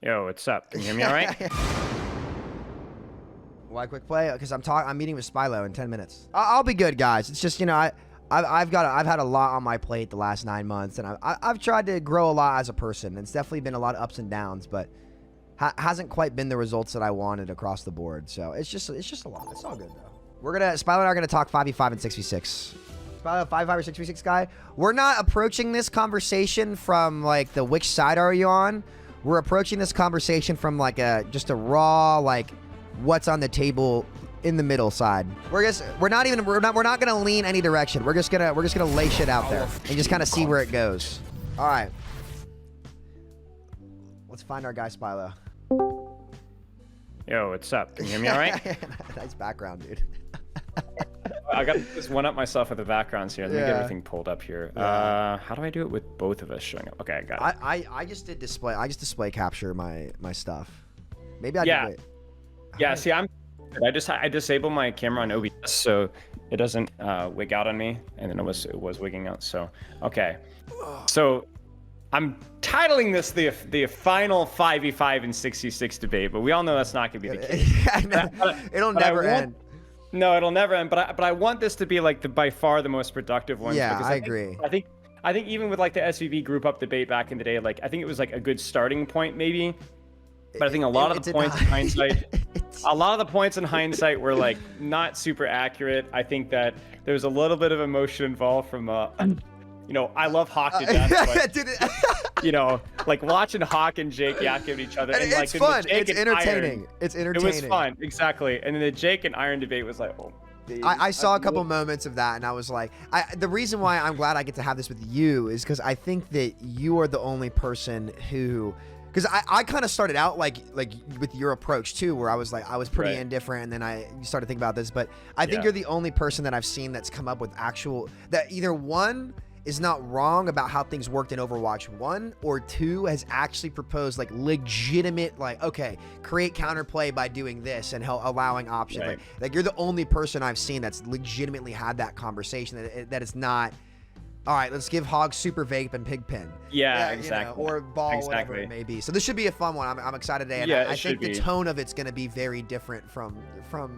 Yo, what's up? Can you hear me all right? Why quick play? Because I'm meeting with Spilo in 10 minutes. I'll be good, guys. It's just, you know, I've had a lot on my plate the last 9 months, and I've tried to grow a lot as a person. It's definitely been a lot of ups and downs, but hasn't quite been the results that I wanted across the board. So it's just a lot. It's all good though. Spilo and I are gonna talk 5v5 and 6v6. Spilo, 5v5 or 6v6 guy. We're not approaching this conversation from like the which side are you on. We're approaching this conversation from like just a raw like what's on the table in the middle side. We're not gonna lean any direction. We're just gonna lay shit out there and just kind of see where it goes. All right. Let's find our guy Spilo. Yo, what's up? Can you hear me all right? Nice background, dude. I got this one up myself with the backgrounds here. Let me get everything pulled up here. How do I do it with both of us showing up? Okay, I got it. I just did display. I just display capture my stuff. Maybe I yeah. did. Yeah. See, I disable my camera on OBS so it doesn't wig out on me, and then it was wigging out. So okay. So I'm titling this the final 5v5 and 6v6 debate, but we all know that's not going to be the case. It'll never end. No, it'll never end. But I want this to be like by far the most productive one. Yeah, I agree. I think even with like the SVV group up debate back in the day, like I think it was like a good starting point maybe. But I think a lot of the points in hindsight, were like not super accurate. I think that there was a little bit of emotion involved from you know, I love Hawk to death, but, you know, like watching Hawk and Jake yak at each other. And it's like, fun. It's entertaining. It's entertaining. It was fun, exactly. And then the Jake and Iron debate was like, oh. I saw a couple moments of that, and I was like, the reason why I'm glad I get to have this with you is because I think that you are the only person who, because I kind of started out like with your approach too, where I was pretty indifferent, and then I started thinking about this, but I think you're the only person that I've seen that's come up with that either one is not wrong about how things worked in Overwatch 1, or 2 has actually proposed like legitimate, like, okay, create counterplay by doing this and allowing options. Like you're the only person I've seen that's legitimately had that conversation, that it's not, all right, let's give Hog Super Vape and Pigpen. Yeah, exactly. You know, or Ball, whatever it may be. So this should be a fun one. I'm excited today. And I think the tone of it's going to be very different from.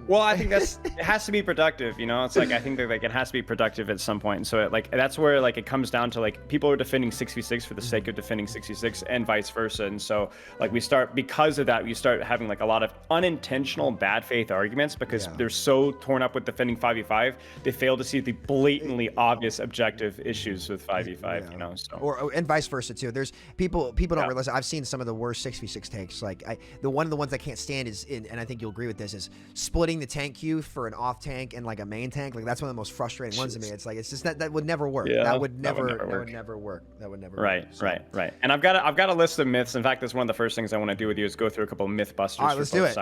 Well, I think it has to be productive. You know, it's like I think that like it has to be productive at some point. And so that's where like it comes down to like people are defending 6v6 for the sake of defending 6v6 and vice versa. And so like because of that, we start having like a lot of unintentional bad faith arguments because they're so torn up with defending 5v5, they fail to see the blatantly obvious objective issues with 5v5. You know, so and vice versa too. There's people don't realize. I've seen some of the worst 6v6 takes. Like one of the ones I can't stand is and I think you'll agree with this, is splitting the tank queue for an off tank and like a main tank. Like that's one of the most frustrating ones to me. It's like it's just that would never work. That would never work. Right. And I've got a list of myths. In fact, that's one of the first things I want to do with you is go through a couple of Mythbusters. All right, let's do it.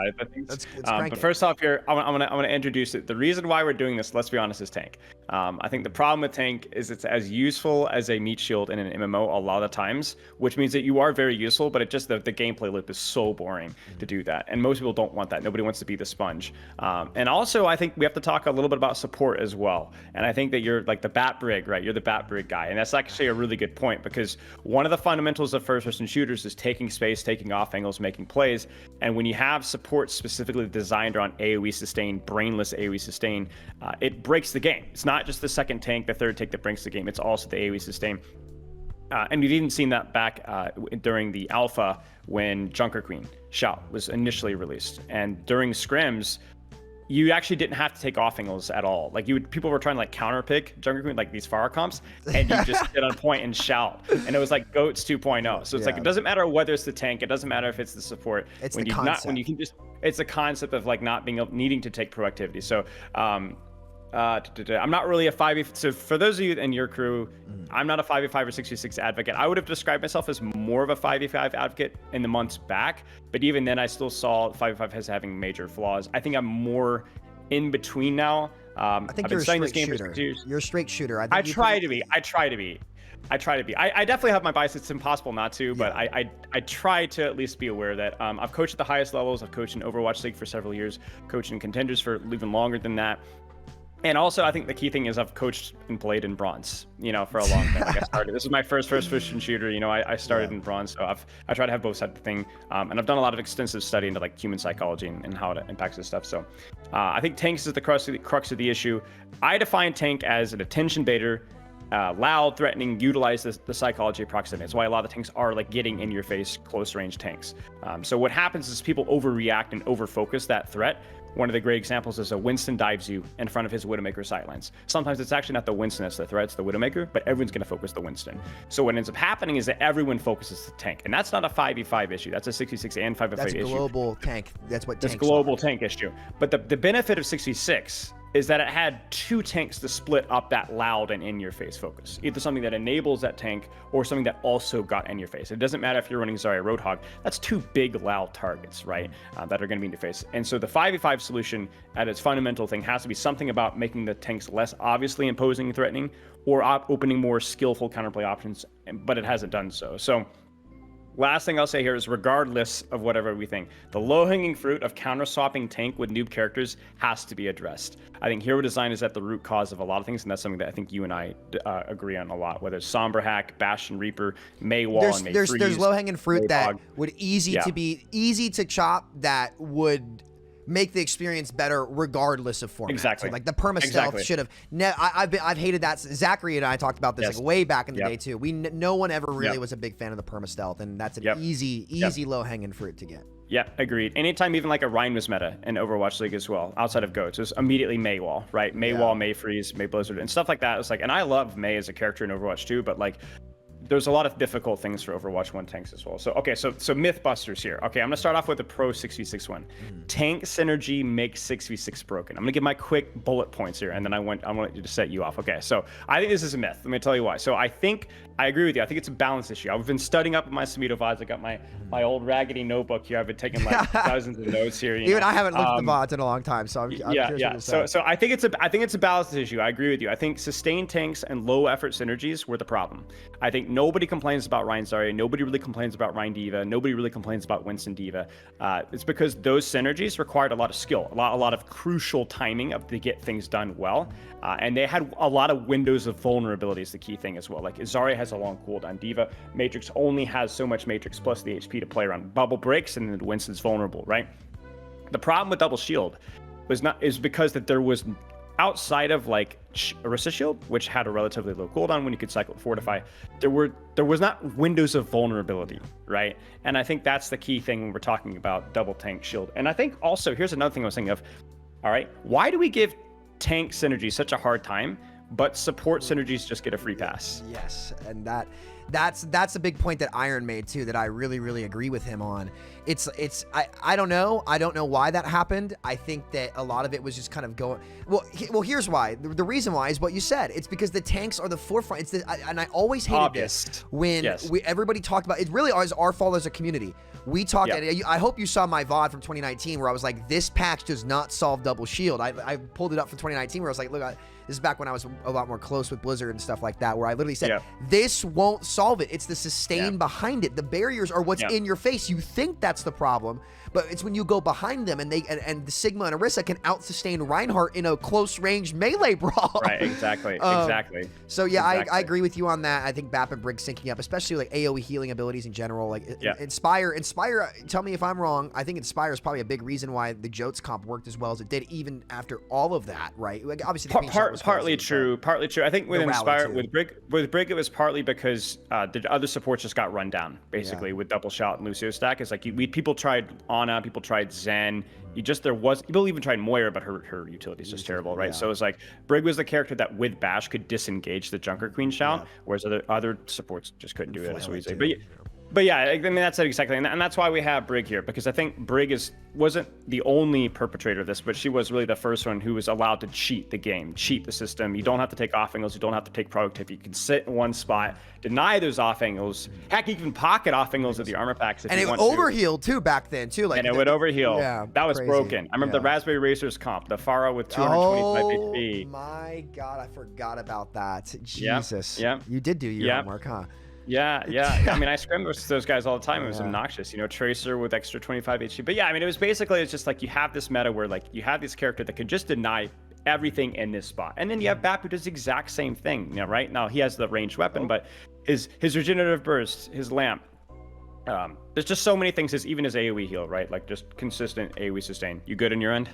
Let's but first off here, I want to introduce it. The reason why we're doing this, let's be honest, is tank. I think the problem with tank is it's as useful as a meat shield in an MMO a lot of times, which means that you are very useful, but it just the gameplay loop is so boring to do that, and most people don't want that. Nobody wants to be the sponge. And also, I think we have to talk a little bit about support as well. And I think that you're like the bat brig, right? You're the bat brig guy, and that's actually a really good point because one of the fundamentals of first-person shooters is taking space, taking off angles, making plays. And when you have support specifically designed around AoE sustain, brainless AoE sustain, it breaks the game. It's not just the second tank, the third tank that breaks the game. It's also the AoE sustain. And we've even seen that back during the alpha when Junker Queen Shout was initially released. And during scrims, you actually didn't have to take off angles at all. Like people were trying to like counterpick Junker Queen, like these far comps, and you just get on point and shout. And it was like GOATS 2.0. So it's like, it doesn't matter whether it's the tank, it doesn't matter if it's the support. It's the concept. It's a concept of like not needing to take proactivity. So I'm not really a 5v. So for those of you in your crew, I'm not a 5v5 or 6v6 advocate. I would have described myself as more of a 5v5 advocate in the months back, but even then I still saw 5v5 as having major flaws. I think I'm more in between now. I think you're a straight shooter. You're a straight shooter. I try to be. I definitely have my bias. It's impossible not to, but I try to at least be aware that I've coached at the highest levels. I've coached in Overwatch League for several years, coached in contenders for even longer than that. And also, I think the key thing is I've coached and played in bronze, for a long time. Like I started, this is my first person shooter. I started in bronze, so I try to have both sides of the thing. And I've done a lot of extensive study into like human psychology and how it impacts this stuff. So I think tanks is the crux of the issue. I define tank as an attention baiter, loud, threatening, utilize the psychology of proximity. That's why a lot of tanks are like getting in your face, close range tanks. So what happens is people overreact and overfocus that threat. One of the great examples is a Winston dives you in front of his Widowmaker sightlines. Sometimes it's actually not the Winston that's the threat, it's the Widowmaker, but everyone's going to focus the Winston. So what ends up happening is that everyone focuses the tank. And that's not a 5v5 issue. That's a 6v6 and 5v5 issue. That's a global tank. That's what tanks are. It's a global tank issue. But the benefit of 6v6 is that it had two tanks to split up that loud and in-your-face focus. Either something that enables that tank or something that also got in your face. It doesn't matter if you're running Zarya Roadhog. That's two big, loud targets, right, that are going to be in your face. And so the 5v5 solution at its fundamental thing has to be something about making the tanks less obviously imposing and threatening or opening more skillful counterplay options, but it hasn't done so. So last thing I'll say here is regardless of whatever we think, the low-hanging fruit of counter-swapping tank with noob characters has to be addressed. I think hero design is at the root cause of a lot of things, and that's something that I think you and I agree on a lot, whether it's Sombra Hack, Bastion Reaper, May Wall, and May Freeze. There's low-hanging fruit May that Bog. would easy to chop that would make the experience better regardless of format. Exactly. So like the perma stealth should have. I've hated that. Zachary and I talked about this like way back in the day too. No one ever really was a big fan of the perma stealth, and that's an easy low hanging fruit to get. Yeah, agreed. Anytime even like a Rhine was meta in Overwatch League as well, outside of Goats, it was immediately May Wall, right? May Wall, May Freeze, May Blizzard, and stuff like that. It's like, and I love May as a character in Overwatch too, but like, there's a lot of difficult things for Overwatch 1 tanks as well. So, okay, so Mythbusters here. Okay, I'm going to start off with the pro 6v6 one. Tank synergy makes 6v6 broken. I'm going to give my quick bullet points here, and then I want you to set you off. Okay, so I think this is a myth. Let me tell you why. So I agree with you. I think it's a balance issue. I've been studying up my Samito VODs. I got my old raggedy notebook here. I've been taking like thousands of notes here. Even I haven't looked at the VODs in a long time, so I'm curious. So I think it's a balance issue. I agree with you. I think sustained tanks and low effort synergies were the problem. I think nobody complains about Ryan Zarya. Nobody really complains about Ryan Diva. Nobody really complains about Winston Diva. It's because those synergies required a lot of skill, a lot of crucial timing to get things done well. And they had a lot of windows of vulnerability is the key thing as well. Like Zarya has a long cooldown. Diva Matrix only has so much Matrix plus the HP to play around. Bubble breaks and then Winston's vulnerable, right? The problem with double shield is because that there was outside of like Orisa Shield, which had a relatively low cooldown when you could cycle Fortify, there was not windows of vulnerability, right? And I think that's the key thing when we're talking about double tank shield. And I think also, here's another thing I was thinking of, all right, why do we give tank synergy such a hard time, but support synergies just get a free pass? Yes, and that's a big point that Iron made too, that I really agree with him on. I don't know why that happened. I think that a lot of it was just kind of going, well here's why. The reason why is what you said. It's because the tanks are the forefront. And I always hated this when everybody talked about it. Really is our fault as a community. We talked. I hope you saw my VOD from 2019 where I was like, this patch does not solve double shield. I pulled it up from 2019 where I was like, look, this is back when I was a lot more close with Blizzard and stuff like that, where I literally said, this won't solve it. It's the sustain behind it. The barriers are what's in your face. You think that's the problem, but it's when you go behind them and the Sigma and Orisa can out-sustain Reinhardt in a close-range melee brawl. Right, exactly. So yeah, I agree with you on that. I think BAP and Brig syncing up, especially like AoE healing abilities in general. Like Inspire, tell me if I'm wrong, I think Inspire is probably a big reason why the Jotes comp worked as well as it did, even after all of that, right? Like, obviously, the partly true. I think with Inspire, with Brig, it was partly because the other supports just got run down, basically, with double shot and Lucio stack. It's like people tried Ana, people tried Zen. People even tried Moira, but her utility is just terrible, right? So it's like Brig was the character that with Bash could disengage the Junker Queen shout, whereas other supports just couldn't do it so easily. But yeah, I mean, that's it exactly. And that's why we have Brig here, because I think Brig wasn't the only perpetrator of this, but she was really the first one who was allowed to cheat the game, cheat the system. You don't have to take off angles. You don't have to take productivity. You can sit in one spot, deny those off angles. Heck, you can pocket off angles with the armor packs if you want to. And it overhealed too back then too. Like, and it would overheal. Yeah, that was crazy. Broken. I remember the Raspberry Racers comp, the Pharah with 225 HP. Oh my God, I forgot about that. Jesus. Yeah. You did do your homework, huh? Yeah. I mean, I scrimmed with those guys all the time. It was obnoxious, Tracer with extra 25 HP. But yeah, I mean, it's just like you have this meta where like you have this character that could just deny everything in this spot. And then you have Bap, who does the exact same thing, right? Now he has the ranged weapon, but his regenerative burst, his lamp, there's just so many things, even his AoE heal, right? Like just consistent AoE sustain. You good in your end?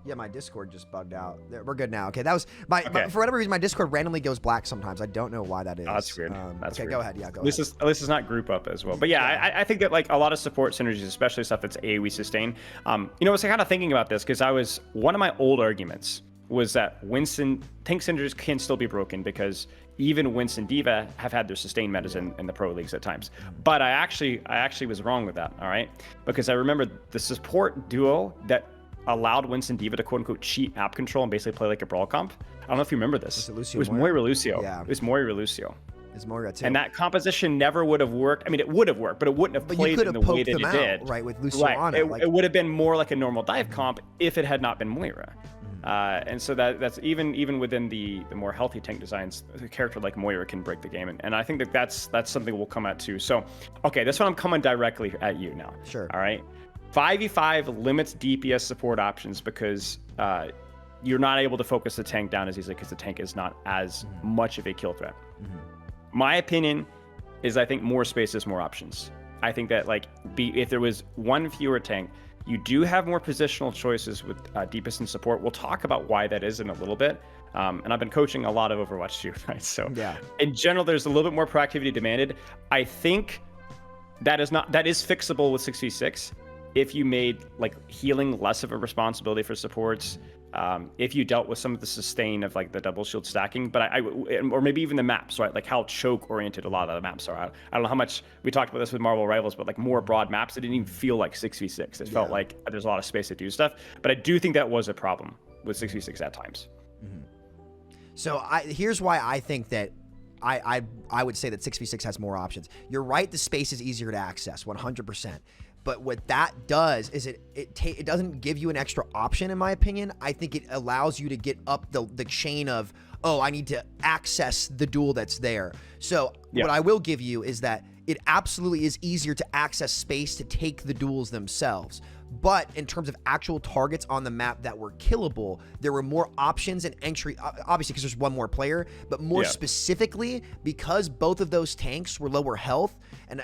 Yeah, my Discord just bugged out. We're good now. Okay, that was my for whatever reason, my Discord randomly goes black sometimes. I don't know why that is. Oh, that's weird. That's okay, weird. Go ahead. Yeah, go ahead. At least it's not group up as well. But yeah, I think that like a lot of support synergies, especially stuff that's AoE sustain. I was kind of thinking about this because one of my old arguments was that Winston tank synergies can still be broken because even Winston D.Va have had their sustain metas in the pro leagues at times. But I actually was wrong with that, all right? Because I remember the support duo that allowed Winston D.Va to quote-unquote cheat app control and basically play like a brawl comp. I don't know if you remember this. It was Moira Lucio. Yeah. It was Moira Lucio. It's Moira too. And that composition never would have worked. I mean, it would have worked, but it wouldn't have played in the way that it did. Right, with Lucio on it. It would have been more like a normal dive comp if it had not been Moira. And so that's even within the more healthy tank designs, a character like Moira can break the game. And I think that's something we'll come at too. So, okay, this one I'm coming directly at you now. Sure. All right. 5v5 limits DPS support options because you're not able to focus the tank down as easily because the tank is not as much of a kill threat. My opinion is I think more space is more options. I think that if there was one fewer tank, you do have more positional choices with DPS and support. We'll talk about why that is in a little bit. And I've been coaching a lot of Overwatch too, right? So in general, there's a little bit more proactivity demanded. I think that is fixable with 6v6 if you made healing less of a responsibility for supports. If you dealt with some of the sustain of the double shield stacking, but or maybe even the maps, right? Like how choke oriented a lot of the maps are. I don't know how much we talked about this with Marvel Rivals, but more broad maps, it didn't even feel like 6v6. It felt like there's a lot of space to do stuff. But I do think that was a problem with 6v6 at times. So here's why I think that I would say that 6v6 has more options. You're right, the space is easier to access, 100%. But what that does is it doesn't give you an extra option, in my opinion. I think it allows you to get up the chain of, oh, I need to access the duel that's there. So what I will give you is that it absolutely is easier to access space to take the duels themselves. But in terms of actual targets on the map that were killable, there were more options and entry, obviously because there's one more player, but more specifically because both of those tanks were lower health. And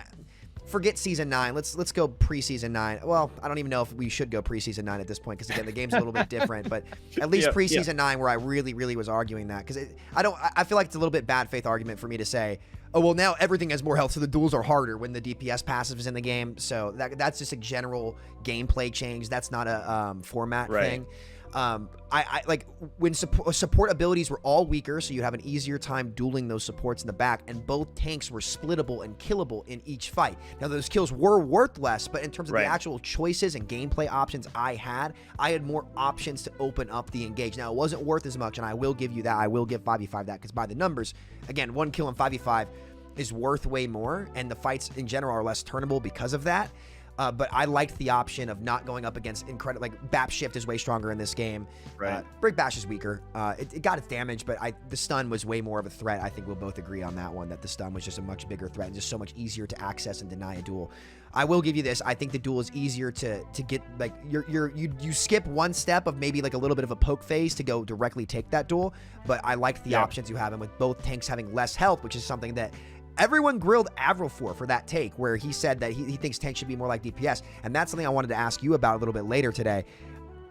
forget Season 9. Let's go pre-Season 9. Well, I don't even know if we should go pre-Season 9 at this point because, again, the game's a little bit different. But at least pre-Season 9 where I really, really was arguing that. Because I feel like it's a little bit bad faith argument for me to say, oh, well, now everything has more health, so the duels are harder when the DPS passive is in the game. So that's just a general gameplay change. That's not a format thing. I like when support abilities were all weaker, so you have an easier time dueling those supports in the back, and both tanks were splittable and killable in each fight. Now those kills were worth less, but in terms of the actual choices and gameplay options I had more options to open up the engage. Now it wasn't worth as much, and I will give you that. I will give 5v5 that, because by the numbers, again, one kill in 5v5 is worth way more, and the fights in general are less turnable because of that. But I liked the option of not going up against incredible, BAP shift is way stronger in this game. Break Bash is weaker. It got its damage, but the stun was way more of a threat. I think we'll both agree on that one, that the stun was just a much bigger threat and just so much easier to access and deny a duel. I will give you this. I think the duel is easier to get, you skip one step of maybe a little bit of a poke phase to go directly take that duel. But I liked the options you have, and with both tanks having less health, which is something that everyone grilled Avril for that take, where he said that he thinks tanks should be more like DPS. And that's something I wanted to ask you about a little bit later today.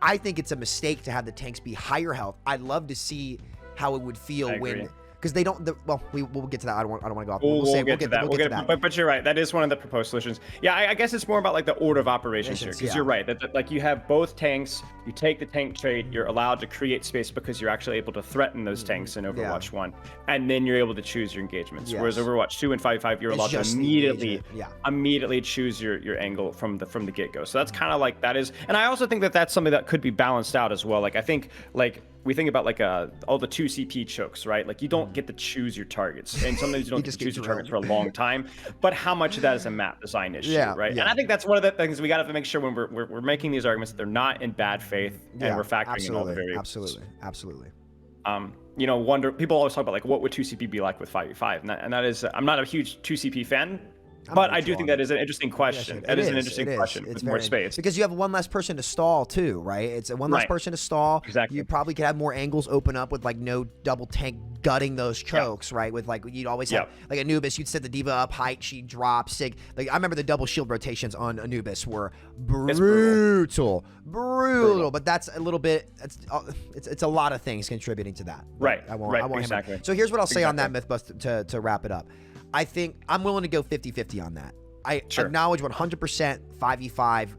I think it's a mistake to have the tanks be higher health. I'd love to see how it would feel when, because they don't, well, we'll get to that. I don't want to go off. We'll get to that. But you're right. That is one of the proposed solutions. Yeah, I guess it's more about the order of operations here, because you're right. That you have both tanks, you take the tank trait, you're allowed to create space because you're actually able to threaten those tanks in Overwatch 1, and then you're able to choose your engagements. Whereas Overwatch 2 and 5v5, you're allowed to immediately choose your angle from the get-go. So that's kind of that is, and I also think that that's something that could be balanced out as well. I think we think about all the 2 CP chokes, right? You don't get to choose your targets, and sometimes you don't get to choose your targets for a long time. But how much of that is a map design issue, right? And I think that's one of the things we got to make sure when we're making these arguments that they're not in bad faith, and we're factoring in all the variables. Absolutely. People always talk about what would 2CP be like with 5v5, and that is, I'm not a huge 2CP fan. But I do think that is an interesting question. That is an interesting question with more space. Because you have one less person to stall too, right? It's one less person to stall. Exactly. You probably could have more angles open up with like no double tank gutting those chokes, right? With like you'd always have like Anubis, you'd set the diva up height, she drops sig. Like I remember the double shield rotations on Anubis were brutal. But that's a little bit. It's a lot of things contributing to that. Right. I won't exactly. So here's what I'll say on that Mythbust to wrap it up. I think I'm willing to go 50-50 on that. I acknowledge 100% 5v5.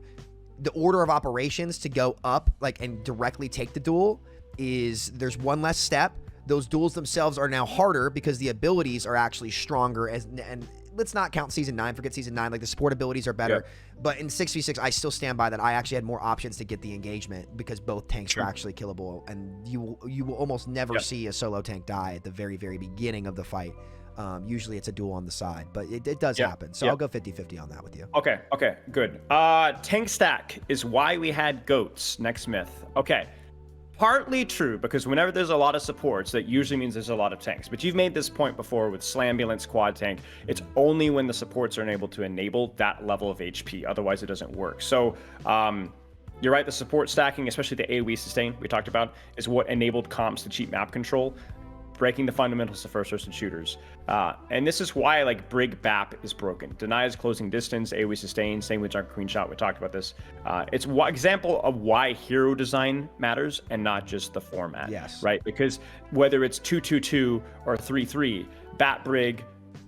The order of operations to go up and directly take the duel is there's one less step. Those duels themselves are now harder because the abilities are actually stronger. And let's not count Season 9. Forget Season 9. Like the support abilities are better. But in 6v6, I still stand by that. I actually had more options to get the engagement because both tanks were actually killable. And you will almost never see a solo tank die at the very, very beginning of the fight. Usually it's a duel on the side, but it does happen. So I'll go 50-50 on that with you. Okay, good. Tank stack is why we had goats. Next myth. Okay. Partly true, because whenever there's a lot of supports, that usually means there's a lot of tanks. But you've made this point before with Slambulance, Quad Tank. It's only when the supports are unable to enable that level of HP. Otherwise, it doesn't work. So, you're right, the support stacking, especially the AoE sustain we talked about, is what enabled comps to cheat map control, breaking the fundamentals of first-person shooters. And this is why Brig BAP is broken. Denies closing distance, AoE sustain, same with Junker Queen Shot, we talked about this. It's one example of why hero design matters and not just the format. Yes. Right? Because whether it's 2-2-2 or 3-3, Bat Brig,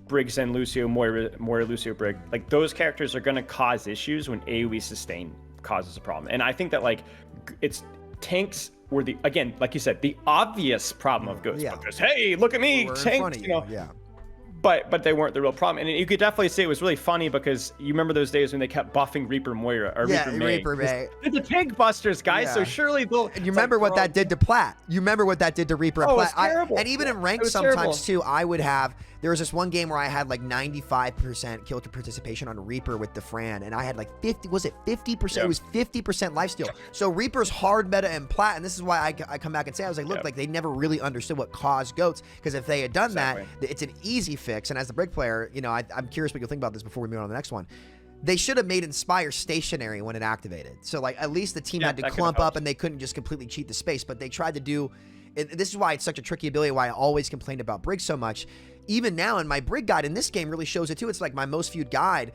Brig Zen Lucio, Moira Lucio Brig, those characters are gonna cause issues when AoE sustain causes a problem. And I think that it's tanks were again, like you said, the obvious problem of ghosts. Because, hey, look at me, tanks, But they weren't the real problem. And you could definitely say it was really funny because you remember those days when they kept buffing Reaper Moira or Reaper May. They're the tank busters, guys. Yeah. So surely they'll. And you remember what that did to Platt. You remember what that did to Reaper and Platt. It was terrible. And even in ranked sometimes too, I would have. There was this one game where I had 95% kill to participation on Reaper with the Fran, and I had 50. Was it 50%? It was 50% lifesteal. So Reaper's hard meta and Platt, and this is why I come back and say I was look, they never really understood what caused goats, because if they had done that, it's an easy fix. And as the Brig player, I'm curious what you'll think about this before we move on to the next one. They should have made Inspire stationary when it activated. So at least the team had to clump up and they couldn't just completely cheat the space, but they tried to do. This is why it's such a tricky ability, why I always complained about Brig so much. Even now in my Brig guide, in this game really shows it too. It's my most viewed guide.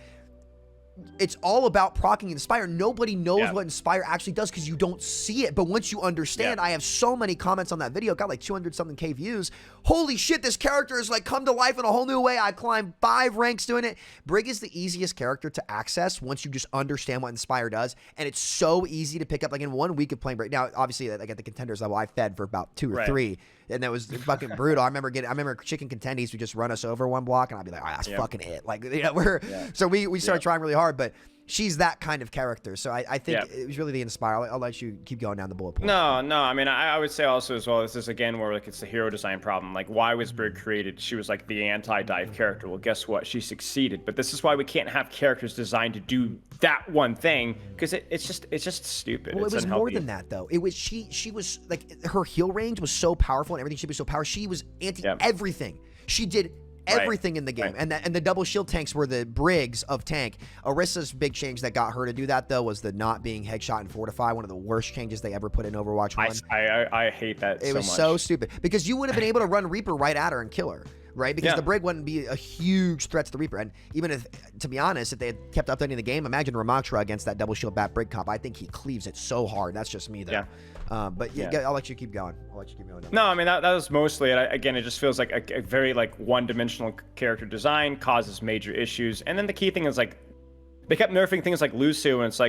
It's all about proccing Inspire. Nobody knows what Inspire actually does because you don't see it. But once you understand, I have so many comments on that video. It got 200-something K views. Holy shit, this character is come to life in a whole new way. I climbed 5 ranks doing it. Brig is the easiest character to access once you just understand what Inspire does. And it's so easy to pick up. In 1 week of playing Brig. Now, obviously, at the contenders level, I fed for about 2 or 3. And that was fucking brutal. I remember chicken contendies would just run us over one block, and I'd be like, "Oh, that's fucking it." So we started trying really hard, but she's that kind of character. So I think it was really the Inspire. I'll let you keep going down the bullet point. No. I mean, I would say also as well, this is again where it's the hero design problem. Why was Brig created? She was the anti-dive character. Well, guess what? She succeeded. But this is why we can't have characters designed to do that one thing, because it's just stupid. Well, it's it was unhealthy. more than that though. It was she was her heal range was so powerful and everything. She was so powerful. She was anti everything. She did everything in the game. And the double shield tanks were the Brigs of tank. Orissa's big change that got her to do that though was the not being headshot and fortify, one of the worst changes they ever put in Overwatch 1. I hate that so much. It was so stupid because you would have been able to run Reaper right at her and kill her. Right? Because the Brig wouldn't be a huge threat to the Reaper. And even if, to be honest, if they had kept updating the game, imagine Ramantra against that double shield Bat Brig comp. I think he cleaves it so hard. That's just me though. But I'll let you keep going. No, I mean, that was mostly it. Again, it just feels like a very one-dimensional character design causes major issues. And then the key thing is they kept nerfing things like Lucio, and it's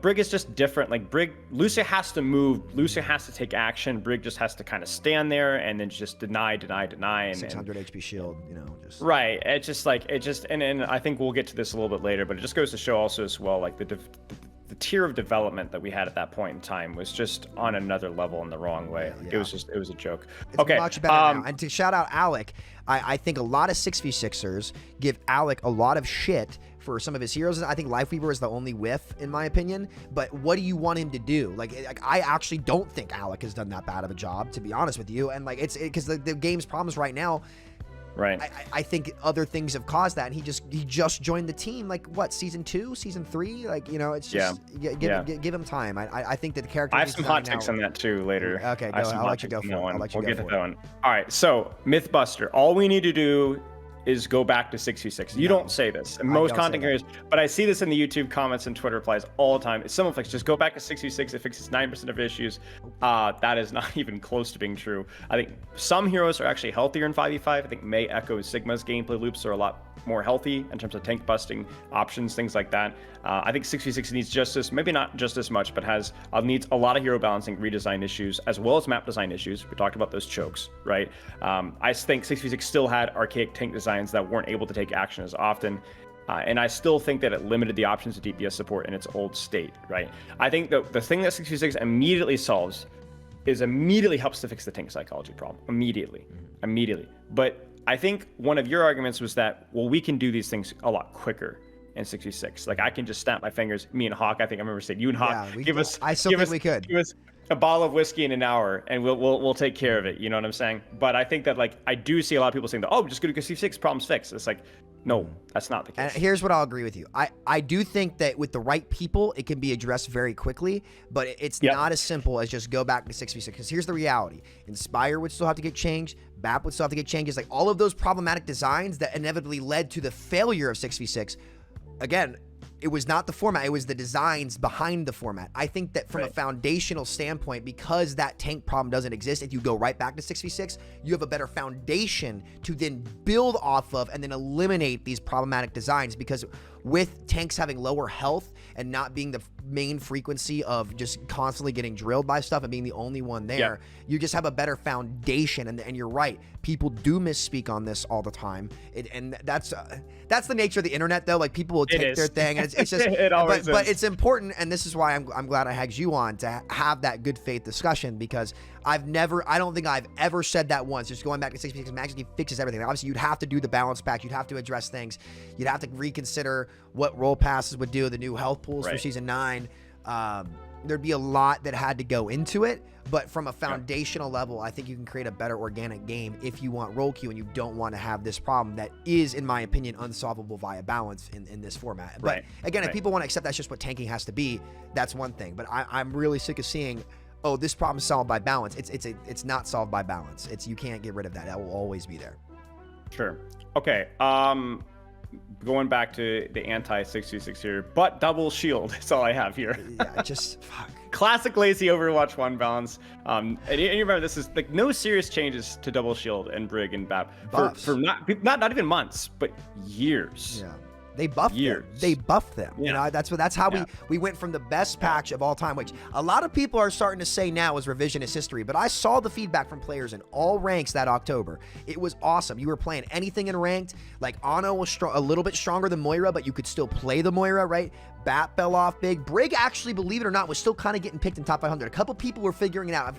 Brig is just different. Lucio has to move, Lucio has to take action, Brig just has to kind of stand there and then just deny, and 600 HP shield, just right. It's just and I think we'll get to this a little bit later, but it just goes to show also as well, the tier of development that we had at that point in time was just on another level in the wrong way. It was a joke. It's much better now. And to shout out Alec, I think a lot of 6v6ers give Alec a lot of shit for some of his heroes. I think Lifeweaver is the only whiff, in my opinion. But what do you want him to do? I actually don't think Alec has done that bad of a job, to be honest with you. And it's because the game's problems right now, Right. I think other things have caused that. And he just joined the team, like what, season 2, season 3? Like, you know, it's just give him time. I think that the character. I have some hot takes on that too later. Okay, go ahead. I'll let you go for it. We'll get to that one. All right. So Mythbuster, all we need to do is go back to 6v6. You don't say this. And most content creators, but I see this in the YouTube comments and Twitter replies all the time. Someone flicks, just go back to 6v6. It fixes 9% of issues. That is not even close to being true. I think some heroes are actually healthier in 5v5. I think Mei, Echo, Sigma's gameplay loops are a lot more healthy in terms of tank busting options, things like that. I think 6v6 needs just as, maybe not just as much, but needs a lot of hero balancing redesign issues, as well as map design issues. We talked about those chokes, right? I think 6v6 still had archaic tank designs that weren't able to take action as often. And I still think that it limited the options of DPS support in its old state, right? I think the thing that 6v6 immediately solves is immediately helps to fix the tank psychology problem. Immediately. But I think one of your arguments was that, well, we can do these things a lot quicker in 6v6. Like, I can just snap my fingers. Me and Hawk, I think I remember saying, you and Hawk, I still think we could. Give us a bottle of whiskey in an hour, and we'll take care of it. You know what I'm saying? But I think that, like, I do see a lot of people saying that, oh, just go to 6v6, problem's fixed. It's like, no, that's not the case. And here's what I'll agree with you. I do think that with the right people, it can be addressed very quickly, but it's not as simple as just go back to 6v6. Because here's the reality. Inspire would still have to get changed. BAP would still have to get changes. Like, all of those problematic designs that inevitably led to the failure of 6v6. Again, it was not the format, it was the designs behind the format. I think that from a foundational standpoint, because that tank problem doesn't exist, if you go right back to 6v6, you have a better foundation to then build off of and then eliminate these problematic designs. Because with tanks having lower health and not being the main frequency of just constantly getting drilled by stuff and being the only one there, you just have a better foundation. And you're right, people do misspeak on this all the time. And that's the nature of the internet, though. Like, people will take their thing, and it's just it always but it's important, and this is why I'm glad I had you on to have that good faith discussion, because I don't think I've ever said that once. Just going back to 6v6 magically fixes everything. Obviously, you'd have to do the balance pack, you'd have to address things, you'd have to reconsider what role passes would do, the new health pools for season 9. There'd be a lot that had to go into it, but from a foundational level, I think you can create a better organic game if you want role queue and you don't want to have this problem that is, in my opinion, unsolvable via balance in this format. But again, if people want to accept that's just what tanking has to be, that's one thing. But I'm really sick of seeing, oh, this problem's solved by balance. It's not solved by balance. You can't get rid of that. That will always be there. Sure. Okay. Going back to the anti-6v6 here, but double shield. That's all I have here. Yeah, just fuck. Classic lazy Overwatch 1 balance. And you remember, this is like no serious changes to double shield and Brig and BAP for not even months, but years. Yeah. They buffed them. They buffed them. Yeah. You know, that's how we went from the best patch of all time, which a lot of people are starting to say now is revisionist history. But I saw the feedback from players in all ranks that October. It was awesome. You were playing anything in ranked. Like, Ana was a little bit stronger than Moira, but you could still play the Moira, right? BAP fell off big. Brig, actually, believe it or not, was still kind of getting picked in top 500. A couple people were figuring it out.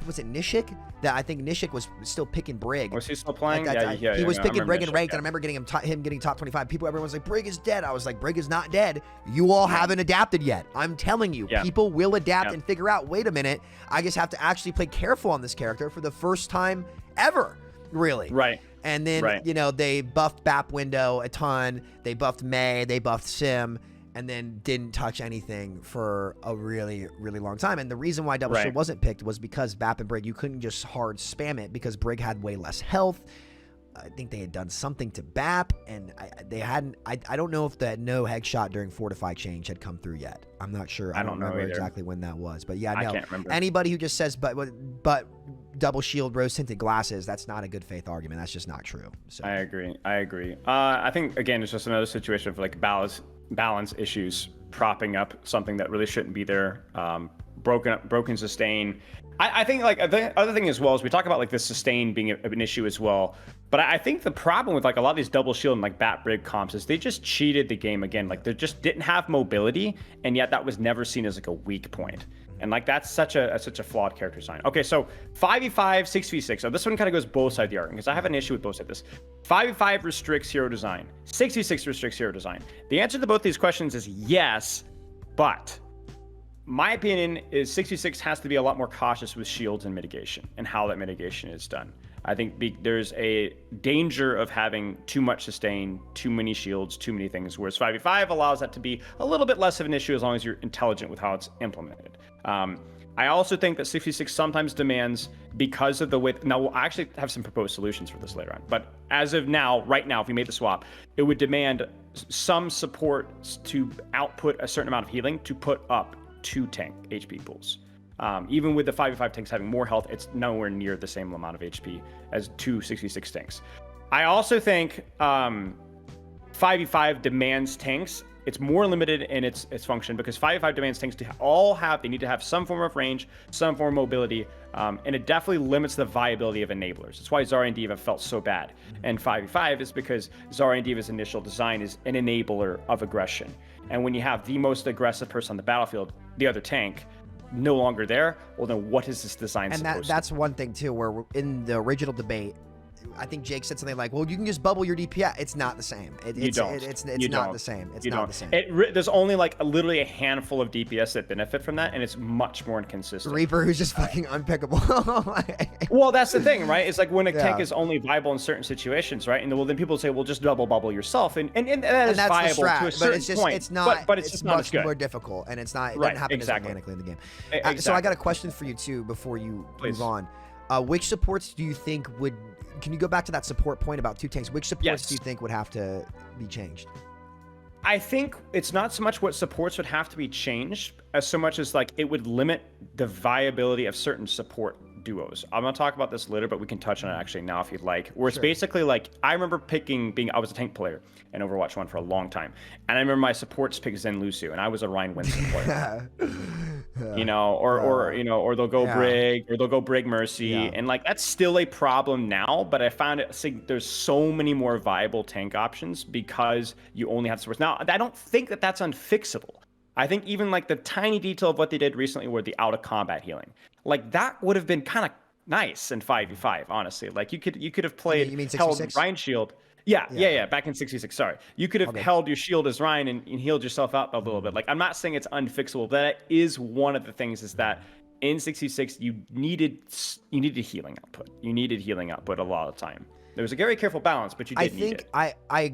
Was it Nishik? I think Nishik was still picking Brig. Was he still playing? He was picking Brig in ranked, and I remember getting him getting top 25. Everyone's like, Brig is dead. I was like, Brig is not dead. You all haven't adapted yet. I'm telling you, people will adapt and figure out, wait a minute, I just have to actually play careful on this character for the first time ever, really. Right. And then, you know, they buffed BAP window a ton. They buffed Mei. They buffed Sim. And then didn't touch anything for a really, really long time. And the reason why double shield wasn't picked was because BAP and Brig, you couldn't just hard spam it because Brig had way less health. I think they had done something to BAP, and they hadn't. I don't know if that no headshot during Fortify change had come through yet. I'm not sure. I don't remember exactly when that was. But yeah, no. Anybody who just says but double shield rose tinted glasses, that's not a good faith argument. That's just not true. So I agree. I think, again, it's just another situation of like balance issues propping up something that really shouldn't be there. Broken sustain. I think, like, the other thing as well is we talk about like the sustain being an issue as well. But I think the problem with like a lot of these double shield and like BAP Brig comps is they just cheated the game again. Like, they just didn't have mobility, and yet that was never seen as like a weak point. And like, that's such a flawed character design. Okay, so 5v5, 6v6. So this one kind of goes both sides of the argument, because I have an issue with both sides of this. 5v5 restricts hero design. 6v6 restricts hero design. The answer to both these questions is yes, but my opinion is 6v6 has to be a lot more cautious with shields and mitigation and how that mitigation is done. I think there's a danger of having too much sustain, too many shields, too many things, whereas 5v5 allows that to be a little bit less of an issue as long as you're intelligent with how it's implemented. I also think that 66 sometimes demands, because of the width. Now, we'll actually have some proposed solutions for this later on, but as of now, right now, if we made the swap, it would demand some support to output a certain amount of healing to put up 2 tank HP pools. Even with the 5v5 tanks having more health, it's nowhere near the same amount of HP as 2 66 tanks. I also think 5v5 demands tanks. It's more limited in its function because 5v5 demands tanks to they need to have some form of range, some form of mobility, and it definitely limits the viability of enablers. That's why Zarya and D.Va felt so bad. And 5v5 is because Zarya and D.Va's initial design is an enabler of aggression. And when you have the most aggressive person on the battlefield, the other tank, no longer there, well then what is this design supposed to do? And that's one thing too, where in the original debate, I think Jake said something like, well, you can just bubble your DPS. It's not the same. It's not the same. It's not the same. There's only like literally a handful of DPS that benefit from that, and it's much more inconsistent. Reaper, who's just fucking unpickable. Well, that's the thing, right? It's like when a tank is only viable in certain situations, right? And then people say, well, just double bubble yourself, and that's viable to a certain point. It's not. But it's just not as good. Much more difficult, and it's not. It doesn't happen as organically in the game. Exactly. So I got a question for you too before you move on. Which supports do you think would? Can you go back to that support point about 2 tanks? Which supports do you think would have to be changed? I think it's not so much what supports would have to be changed as so much as like it would limit the viability of certain support duos. I'm gonna talk about this later, but we can touch on it actually now if you'd like. Where it's basically like, I remember I was a tank player in Overwatch 1 for a long time, and I remember my supports pick Zen Lucio, and I was a Ryan Winston player. Or they'll go Brig, or they'll go Brig Mercy, and like that's still a problem now. But I found there's so many more viable tank options because you only have supports. Now, I don't think that's unfixable. I think even like the tiny detail of what they did recently with the out of combat healing, like that would have been kind of nice in 5v5, honestly. Like you could have played, you mean held Ryan shield. Yeah, back in 66, sorry. You could have held your shield as Ryan and healed yourself up a little bit. Like, I'm not saying it's unfixable, but that is one of the things, is that in 66, you needed healing output. You needed healing output a lot of the time. There was a very careful balance, but you did need it. I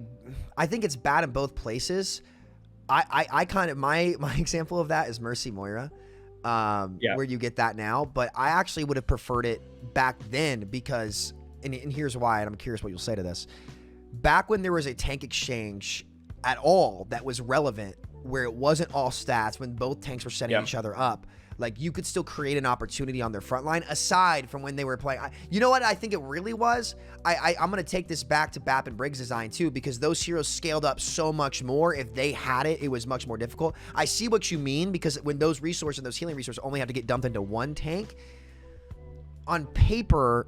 think it's bad in both places. I kind of, my example of that is Mercy Moira, where you get that now, but I actually would have preferred it back then because, and here's why, and I'm curious what you'll say to this. Back when there was a tank exchange at all that was relevant, where it wasn't all stats, when both tanks were setting each other up, like you could still create an opportunity on their front line aside from when they were playing. You know what I think it really was? I'm going to take this back to Bap and Briggs' design too, because those heroes scaled up so much more. If they had it, it was much more difficult. I see what you mean, because when those resources and those healing resources only have to get dumped into one tank, on paper...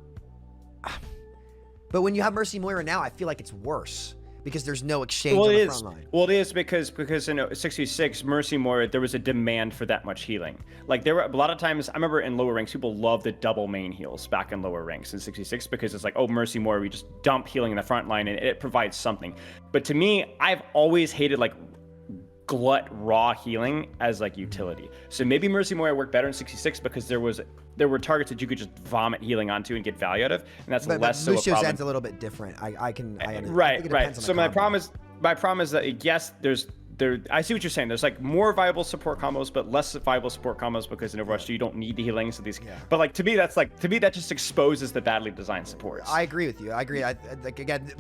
But when you have Mercy Moira now, I feel like it's worse because there's no exchange on the front line. Well, it is because in 66, Mercy Moira, there was a demand for that much healing. Like there were a lot of times, I remember in lower ranks, people loved the double main heals back in lower ranks in 66 because it's like, oh, Mercy Moira, we just dump healing in the front line and it provides something. But to me, I've always hated like glut raw healing as like utility. So maybe Mercy Moira worked better in 66 because there were targets that you could just vomit healing onto and get value out of, and that's less so a problem. Lucio's a little bit different. Right. So my problem is that yes, I see what you're saying. There's like more viable support combos, but less viable support combos because in Overwatch 2 you don't need the healing. So but like to me that just exposes the badly designed supports. I agree with you. I agree. Like again,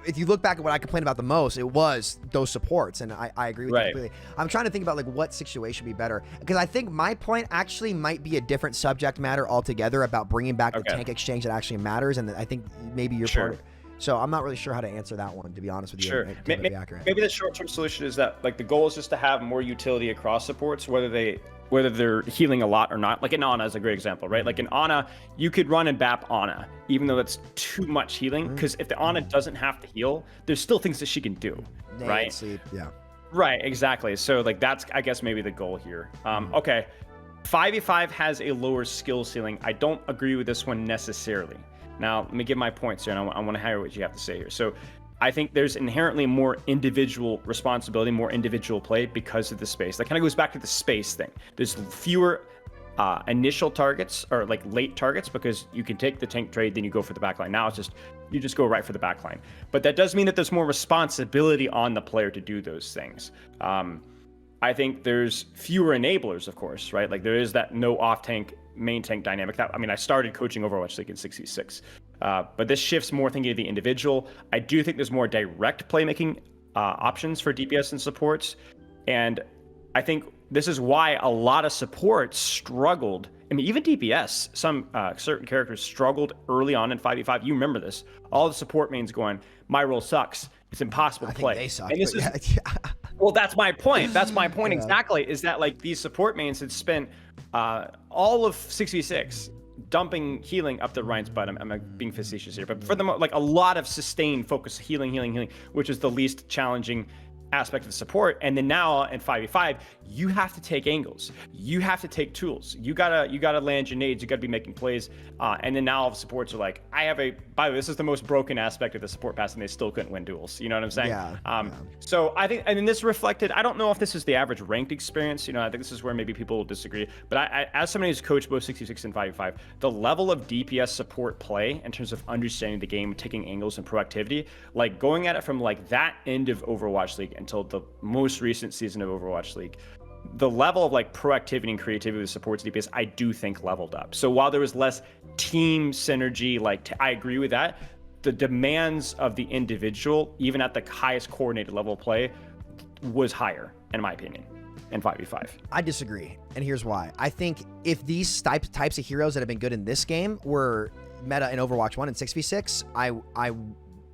if you look back at what I complained about the most, it was those supports, and I agree with you completely. I'm trying to think about like what situation would be better, because I think my point actually might be a different subject matter altogether about bringing back the tank exchange that actually matters, and I think maybe you're part of it. So I'm not really sure how to answer that one, to be honest with you. Sure. Maybe the short-term solution is that like the goal is just to have more utility across supports, whether they're healing a lot or not. Like in Ana is a great example, right? Like in Ana, you could run and Bap Ana, even though that's too much healing, because if the Ana doesn't have to heal, there's still things that she can do, right? Sleep, yeah. Right, exactly. So like that's, I guess, maybe the goal here. Okay, 5v5 has a lower skill ceiling. I don't agree with this one necessarily. Now, let me give my points here, and I want to hear what you have to say here. So I think there's inherently more individual responsibility, more individual play because of the space. That kind of goes back to the space thing. There's fewer initial targets or like late targets, because you can take the tank trade, then you go for the backline. Now it's just you just go right for the backline. But that does mean that there's more responsibility on the player to do those things. I think there's fewer enablers, of course, right? Like there is that no off tank, main tank dynamic. That, I mean, I started coaching Overwatch League in 66, but this shifts more thinking of the individual. I do think there's more direct playmaking options for DPS and supports, and I think this is why a lot of supports struggled. I mean, even DPS, some certain characters struggled early on in 5v5. You remember this. All the support mains going, my role sucks. It's impossible to play. I think they suck. And this is, yeah. well, that's my point. That's my point exactly, is that like these support mains had spent all of 6v6 dumping healing up the Ryan's butt. I'm being facetious here, but for the like a lot of sustained focus, healing, which is the least challenging aspect of support. And then now in 5v5, you have to take angles, you have to take tools, you gotta land your nades, you gotta be making plays, and then now all the supports are like, by the way, this is the most broken aspect of the support pass, and they still couldn't win duels. You know what I'm saying? Yeah. So I think, and then this reflected, I don't know if this is the average ranked experience, you know, I think this is where maybe people will disagree, but I as somebody who's coached both 66 and 5v5, the level of DPS support play in terms of understanding the game, taking angles and proactivity, like going at it from like that end of Overwatch League until the most recent season of Overwatch League, the level of like proactivity and creativity that supports DPS, I do think leveled up. So while there was less team synergy, like I agree with that, the demands of the individual, even at the highest coordinated level of play, was higher, in my opinion, in 5v5. I disagree, and here's why. I think if these types of heroes that have been good in this game were meta in Overwatch 1 and 6v6, I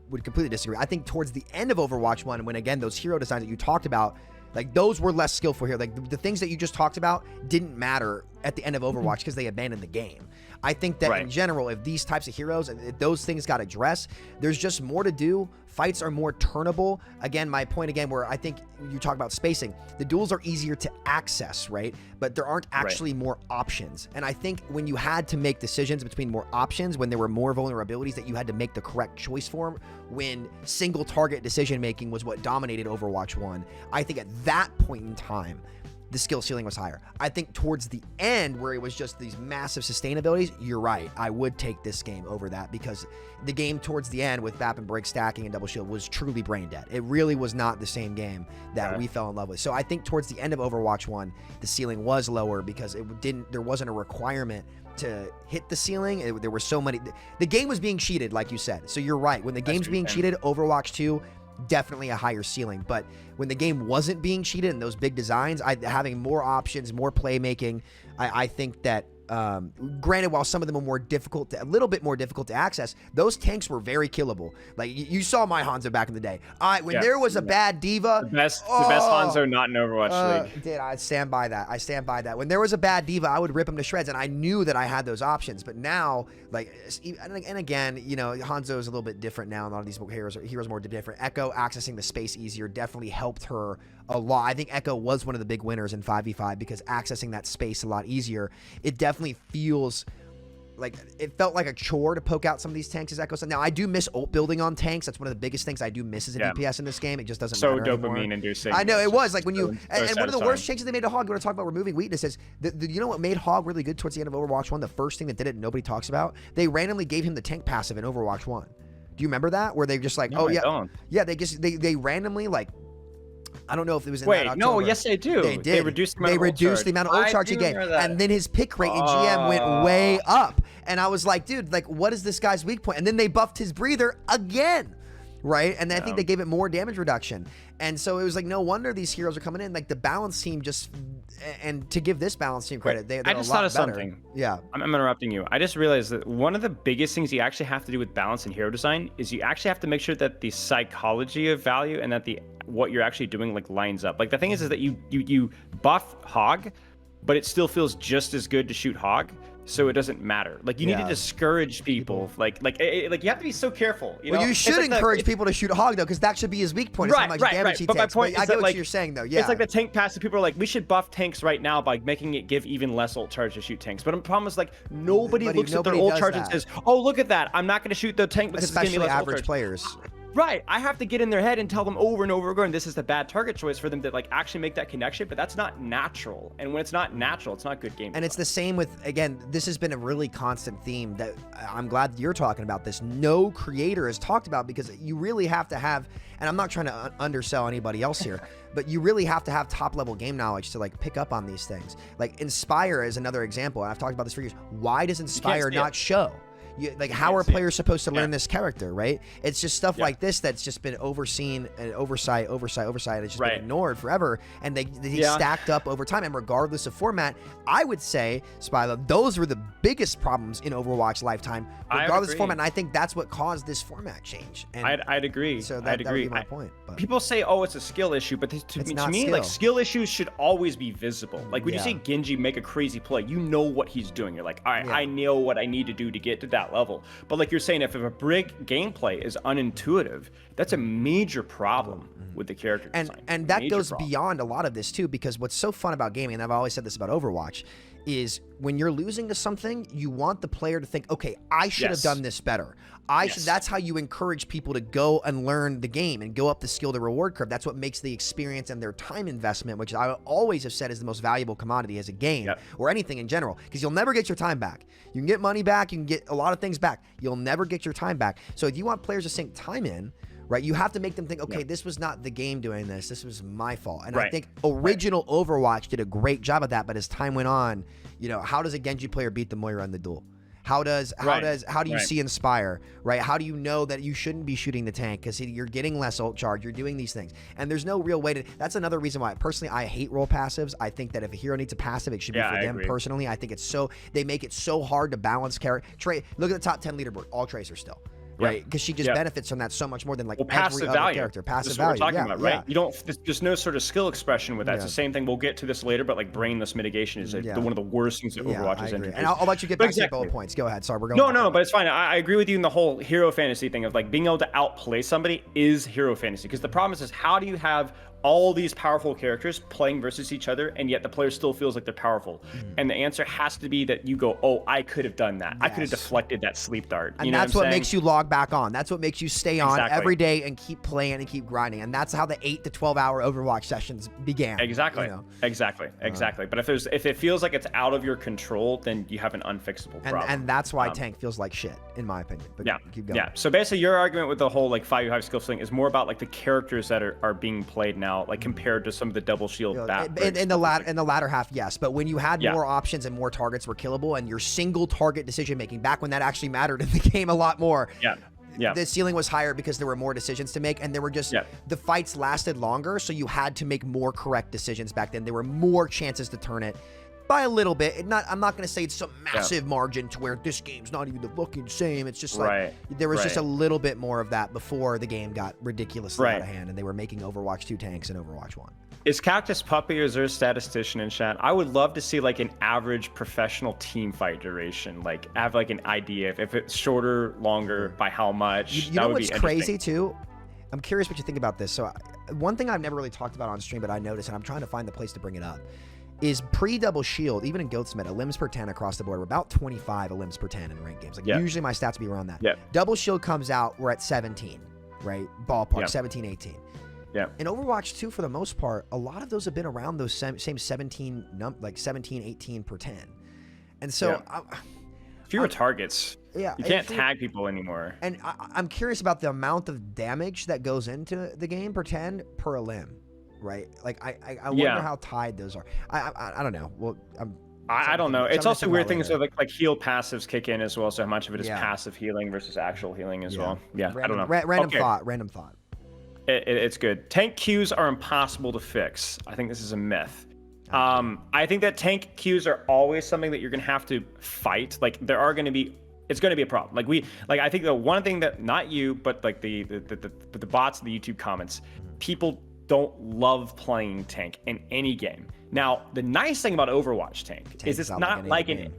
would completely disagree. I think towards the end of Overwatch 1, when again those hero designs that you talked about, like those were less skillful here. Like the things that you just talked about didn't matter at the end of Overwatch because they abandoned the game. I think that in general, if these types of heroes and if those things got addressed, there's just more to do. Fights are more turnable. Again, my point again, where I think you talk about spacing, the duels are easier to access, right? But there aren't actually more options. And I think when you had to make decisions between more options, when there were more vulnerabilities that you had to make the correct choice for, when single target decision making was what dominated Overwatch 1, I think at that point in time, the skill ceiling was higher. I think towards the end, where it was just these massive sustainabilities, you're right. I would take this game over that, because the game towards the end with BAP and break stacking and double shield was truly brain dead. It really was not the same game that we fell in love with. So I think towards the end of Overwatch 1, the ceiling was lower because there wasn't a requirement to hit the ceiling. There were so many. The game was being cheated, like you said. So you're right. When the game's being cheated, Overwatch 2, definitely a higher ceiling. But when the game wasn't being cheated and those big designs, having more options, more playmaking, I think that granted, while some of them were more difficult, a little bit more difficult to access, those tanks were very killable. Like you saw my Hanzo back in the day. When there was a bad diva, the best Hanzo not in Overwatch League. Dude, I stand by that. I stand by that. When there was a bad diva, I would rip him to shreds, and I knew that I had those options. But now, like, and again, you know, Hanzo is a little bit different now. A lot of these heroes are more different. Echo accessing the space easier definitely helped her a lot. I think Echo was one of the big winners in 5v5 because accessing that space a lot easier. It definitely feels like it felt like a chore to poke out some of these tanks as Echo said. Now I do miss ult building on tanks. That's one of the biggest things I do miss as a DPS in this game. It just doesn't matter dopamine anymore. Inducing. I know it was like when you and one of the worst satisfying. changes they made to Hog. We're going to talk about removing weaknesses. You know what made Hog really good towards the end of Overwatch 1? The first thing that did it and nobody talks about. They randomly gave him the tank passive in Overwatch 1. Do you remember that? Where they just like, No, yeah, they randomly like. I don't know if it was in Wait, that October. no, yes they do. They did. They reduced the amount of ult charge he gave. And then his pick rate in GM went way up. And I was like, dude, like, what is this guy's weak point? And then they buffed his breather again, right? And I think they gave it more damage reduction. And so it was like, no wonder these heroes are coming in. Like, the balance team just... And to give this balance team credit, they're I just a lot thought of better. something. Yeah. I'm interrupting you. I just realized that one of the biggest things you actually have to do with balance and hero design is you actually have to make sure that the psychology of value and that what you're actually doing like lines up. Like the thing is that you buff Hog, but it still feels just as good to shoot Hog, so it doesn't matter. Like you need to discourage people. Like you have to be so careful. You know? You should encourage people to shoot Hog though, because that should be his weak point. Is how much damage he But takes. my point is I get that, what you're saying though. Yeah. It's like the tank passive. People are like, we should buff tanks right now by making it give even less ult charge to shoot tanks. But the problem is like nobody looks at their ult charge and says, "Oh, look at that! I'm not going to shoot the tank because especially it's giving me less average ult charge." players. Right. I have to get in their head and tell them over and over again, this is the bad target choice for them to like actually make that connection, but that's not natural. And when it's not natural, it's not good game. And it's the same with, again, this has been a really constant theme that I'm glad you're talking about this. No creator has talked about, because you really have to have, and I'm not trying to undersell anybody else here, but you really have to have top level game knowledge to like pick up on these things. Like Inspire is another example, and I've talked about this for years. Why does Inspire not show? Like, how are players supposed to learn this character, right? It's just stuff like this that's just been overseen and oversight. It's just been ignored forever, and they stacked up over time. And regardless of format, I would say, Spilo, those were the biggest problems in Overwatch lifetime, regardless of format. And I think that's what caused this format change. And I'd agree. So that would be my point. But people say, oh, it's a skill issue, but to me, like, skill issues should always be visible. Like when you see Genji make a crazy play, you know what he's doing. You're like, all right, I know what I need to do to get to that level. But like you're saying, if a brick gameplay is unintuitive, that's a major problem with the character design. And that goes beyond a lot of this too, because what's so fun about gaming, and I've always said this about Overwatch, is when you're losing to something, you want the player to think, okay, I should have done this better. That's how you encourage people to go and learn the game and go up the skill to reward curve. That's what makes the experience and their time investment, which I always have said is the most valuable commodity as a game or anything in general, because you'll never get your time back. You can get money back, you can get a lot of things back. You'll never get your time back. So if you want players to sink time in, right, you have to make them think, okay, this was not the game doing this. This was my fault. And I think original Overwatch did a great job of that. But as time went on, you know, how does a Genji player beat the Moira in the duel? How do you see Inspire, right? How do you know that you shouldn't be shooting the tank because you're getting less ult charge, you're doing these things, and there's no real way to. That's another reason why personally I hate role passives. I think that if a hero needs a passive, it should be for them personally. I think it's they make it so hard to balance character. Look at the top 10 leaderboard, all Tracer still. Right, because she just benefits from that so much more than like every other character. Passive value. That's what we're talking about, right? You don't. There's no sort of skill expression with that. It's the same thing. We'll get to this later, but like brainless mitigation is one of the worst things that Overwatch has introduced. And I'll let you get back to your bullet points. Go ahead. Sorry, we're going. No, but it's fine. I agree with you in the whole hero fantasy thing of like being able to outplay somebody is hero fantasy, because the problem is how do you have all these powerful characters playing versus each other, and yet the player still feels like they're powerful? And the answer has to be that you go, oh, I could have done that. I could have deflected that sleep dart. And that's what makes you log back on. That's what makes you stay on every day and keep playing and keep grinding. And that's how the 8 to 12 hour Overwatch sessions began. Exactly. You know? Exactly. But if it feels like it's out of your control, then you have an unfixable problem. And that's why tank feels like shit, in my opinion. But keep going. Yeah. So basically, your argument with the whole like 5v5 skill thing is more about like the characters that are being played now, like compared to some of the double shield in the latter half, yes. But when you had more options and more targets were killable, and your single target decision making, back when that actually mattered in the game a lot more. The ceiling was higher because there were more decisions to make, and there were just the fights lasted longer, so you had to make more correct decisions back then. There were more chances to turn it by a little bit. I'm not going to say it's some massive margin to where this game's not even the fucking same. It's just like there was just a little bit more of that before the game got ridiculously out of hand, and they were making Overwatch 2 tanks and Overwatch 1. Is Cactus Puppy, or is there a statistician in chat? I would love to see like an average professional team fight duration. Like have like an idea if it's shorter, longer, by how much. You know what's crazy too? I'm curious what you think about this. So one thing I've never really talked about on stream, but I noticed, and I'm trying to find the place to bring it up, is pre-double shield, even in Goat's meta, limbs per 10 across the board. We're about 25 limbs per 10 in ranked games. Like usually my stats will be around that. Double shield comes out, we're at 17, right? Ballpark, 17, 18. In Overwatch 2, for the most part, a lot of those have been around those same 17, like 17, 18 per 10. And so fewer targets. You can't tag people anymore. And I'm curious about the amount of damage that goes into the game per 10 per limb. Right, like I wonder how tied those are. I don't know. Well, I don't know. It's also weird things like heal passives kick in as well. So how much of it is passive healing versus actual healing as well? I don't know. Random thought. It's good. Tank queues are impossible to fix. I think this is a myth. I think that tank queues are always something that you're gonna have to fight. Like there are gonna be. It's going to be a problem. I think the one thing that not you, but like the bots, the YouTube comments, people don't love playing tank in any game. Now, the nice thing about Overwatch tank is it's not like an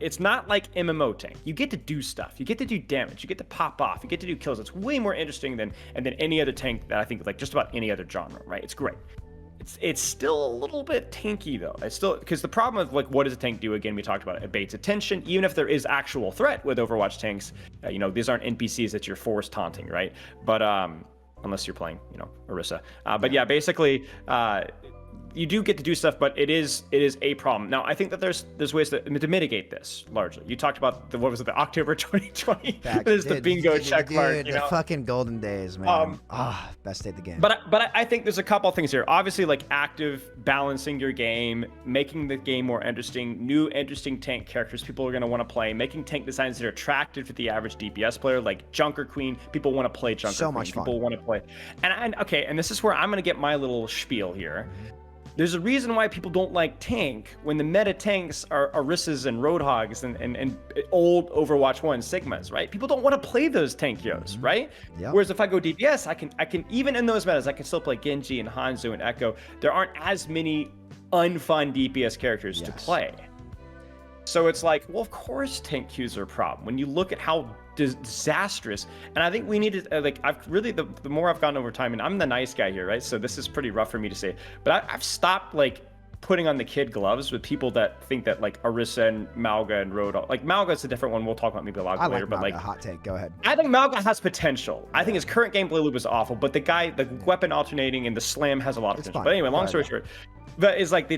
it's not like MMO tank. You get to do stuff. You get to do damage. You get to pop off. You get to do kills. It's way more interesting than any other tank that I think like just about any other genre, right? It's great. it's still a little bit tanky though. It's still, because the problem of like what does a tank do? Again, we talked about it. It baits attention. Even if there is actual threat with Overwatch tanks, you know, these aren't NPCs that you're forced taunting, right? But unless you're playing, you know, Orisa. But yeah, basically, you do get to do stuff, but it is a problem. Now, I think that there's ways to mitigate this largely. You talked about the October 2020. There's the bingo check mark. The fucking golden days, man. Best day of the game. But I think there's a couple things here. Obviously, like active balancing your game, making the game more interesting, new interesting tank characters people are going to want to play, making tank designs that are attractive to the average DPS player, like Junker Queen. People want to play Junker Queen. So much fun. People want to play. And this is where I'm going to get my little spiel here. There's a reason why people don't like tank when the meta tanks are Orisas and Roadhogs and old Overwatch 1 Sigmas, right? People don't want to play those tank heroes, right? Yep. Whereas if I go DPS, I can even in those metas, I can still play Genji and Hanzo and Echo. There aren't as many unfun DPS characters to play. So it's like, well, of course tank queues are a problem. When you look at how disastrous, and I think we need to like, I've really, the more I've gotten over time, and I'm the nice guy here, right? So this is pretty rough for me to say, but I've stopped like putting on the kid gloves with people that think that like Orisa and Malga and Roadhog, like Malga's a different one. We'll talk about maybe a lot later, but like hot take. Go ahead. I think Malga has potential. I think his current gameplay loop is awful, but the guy, the weapon alternating and the slam has a lot of potential. But anyway, long story short, but it's like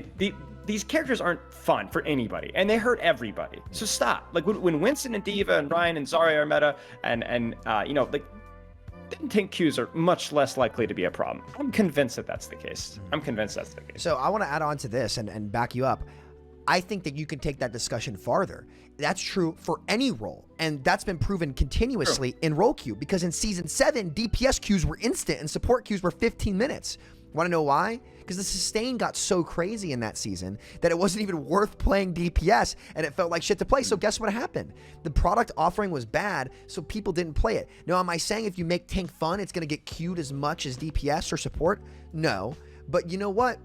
these characters aren't fun for anybody, and they hurt everybody. So stop. Like when Winston and Diva and Ryan and Zarya are meta, and you know, like tank queues are much less likely to be a problem. I'm convinced that that's the case. So I want to add on to this and back you up. I think that you can take that discussion farther. That's true for any role, and that's been proven continuously in role queue, because in Season 7, DPS queues were instant and support queues were 15 minutes. Want to know why? Because the sustain got so crazy in that season that it wasn't even worth playing DPS, and it felt like shit to play. So guess what happened? The product offering was bad, so people didn't play it. Now, am I saying if you make tank fun, it's going to get queued as much as DPS or support? No. But you know what?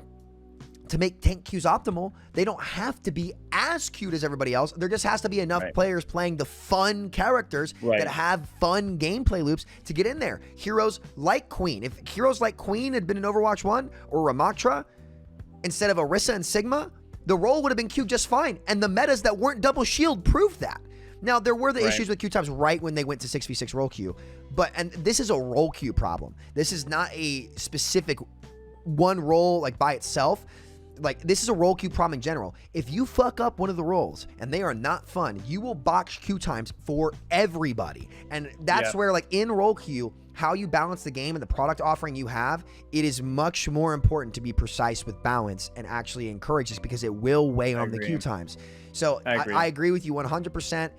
To make tank queues optimal, they don't have to be as cute as everybody else. There just has to be enough players playing the fun characters that have fun gameplay loops to get in there. Heroes like Queen. If heroes like Queen had been in Overwatch 1 or Ramattra instead of Orisa and Sigma, the role would have been queued just fine. And the metas that weren't double shield proved that. Now, there were the issues with queue times right when they went to 6v6 role queue. And this is a role queue problem. This is not a specific one role like by itself. Like, this is a role queue problem in general. If you fuck up one of the roles and they are not fun, you will botch queue times for everybody. And that's where, like, in role queue, how you balance the game and the product offering you have, it is much more important to be precise with balance and actually encourage this, because it will weigh on the queue times. So I agree with you 100%.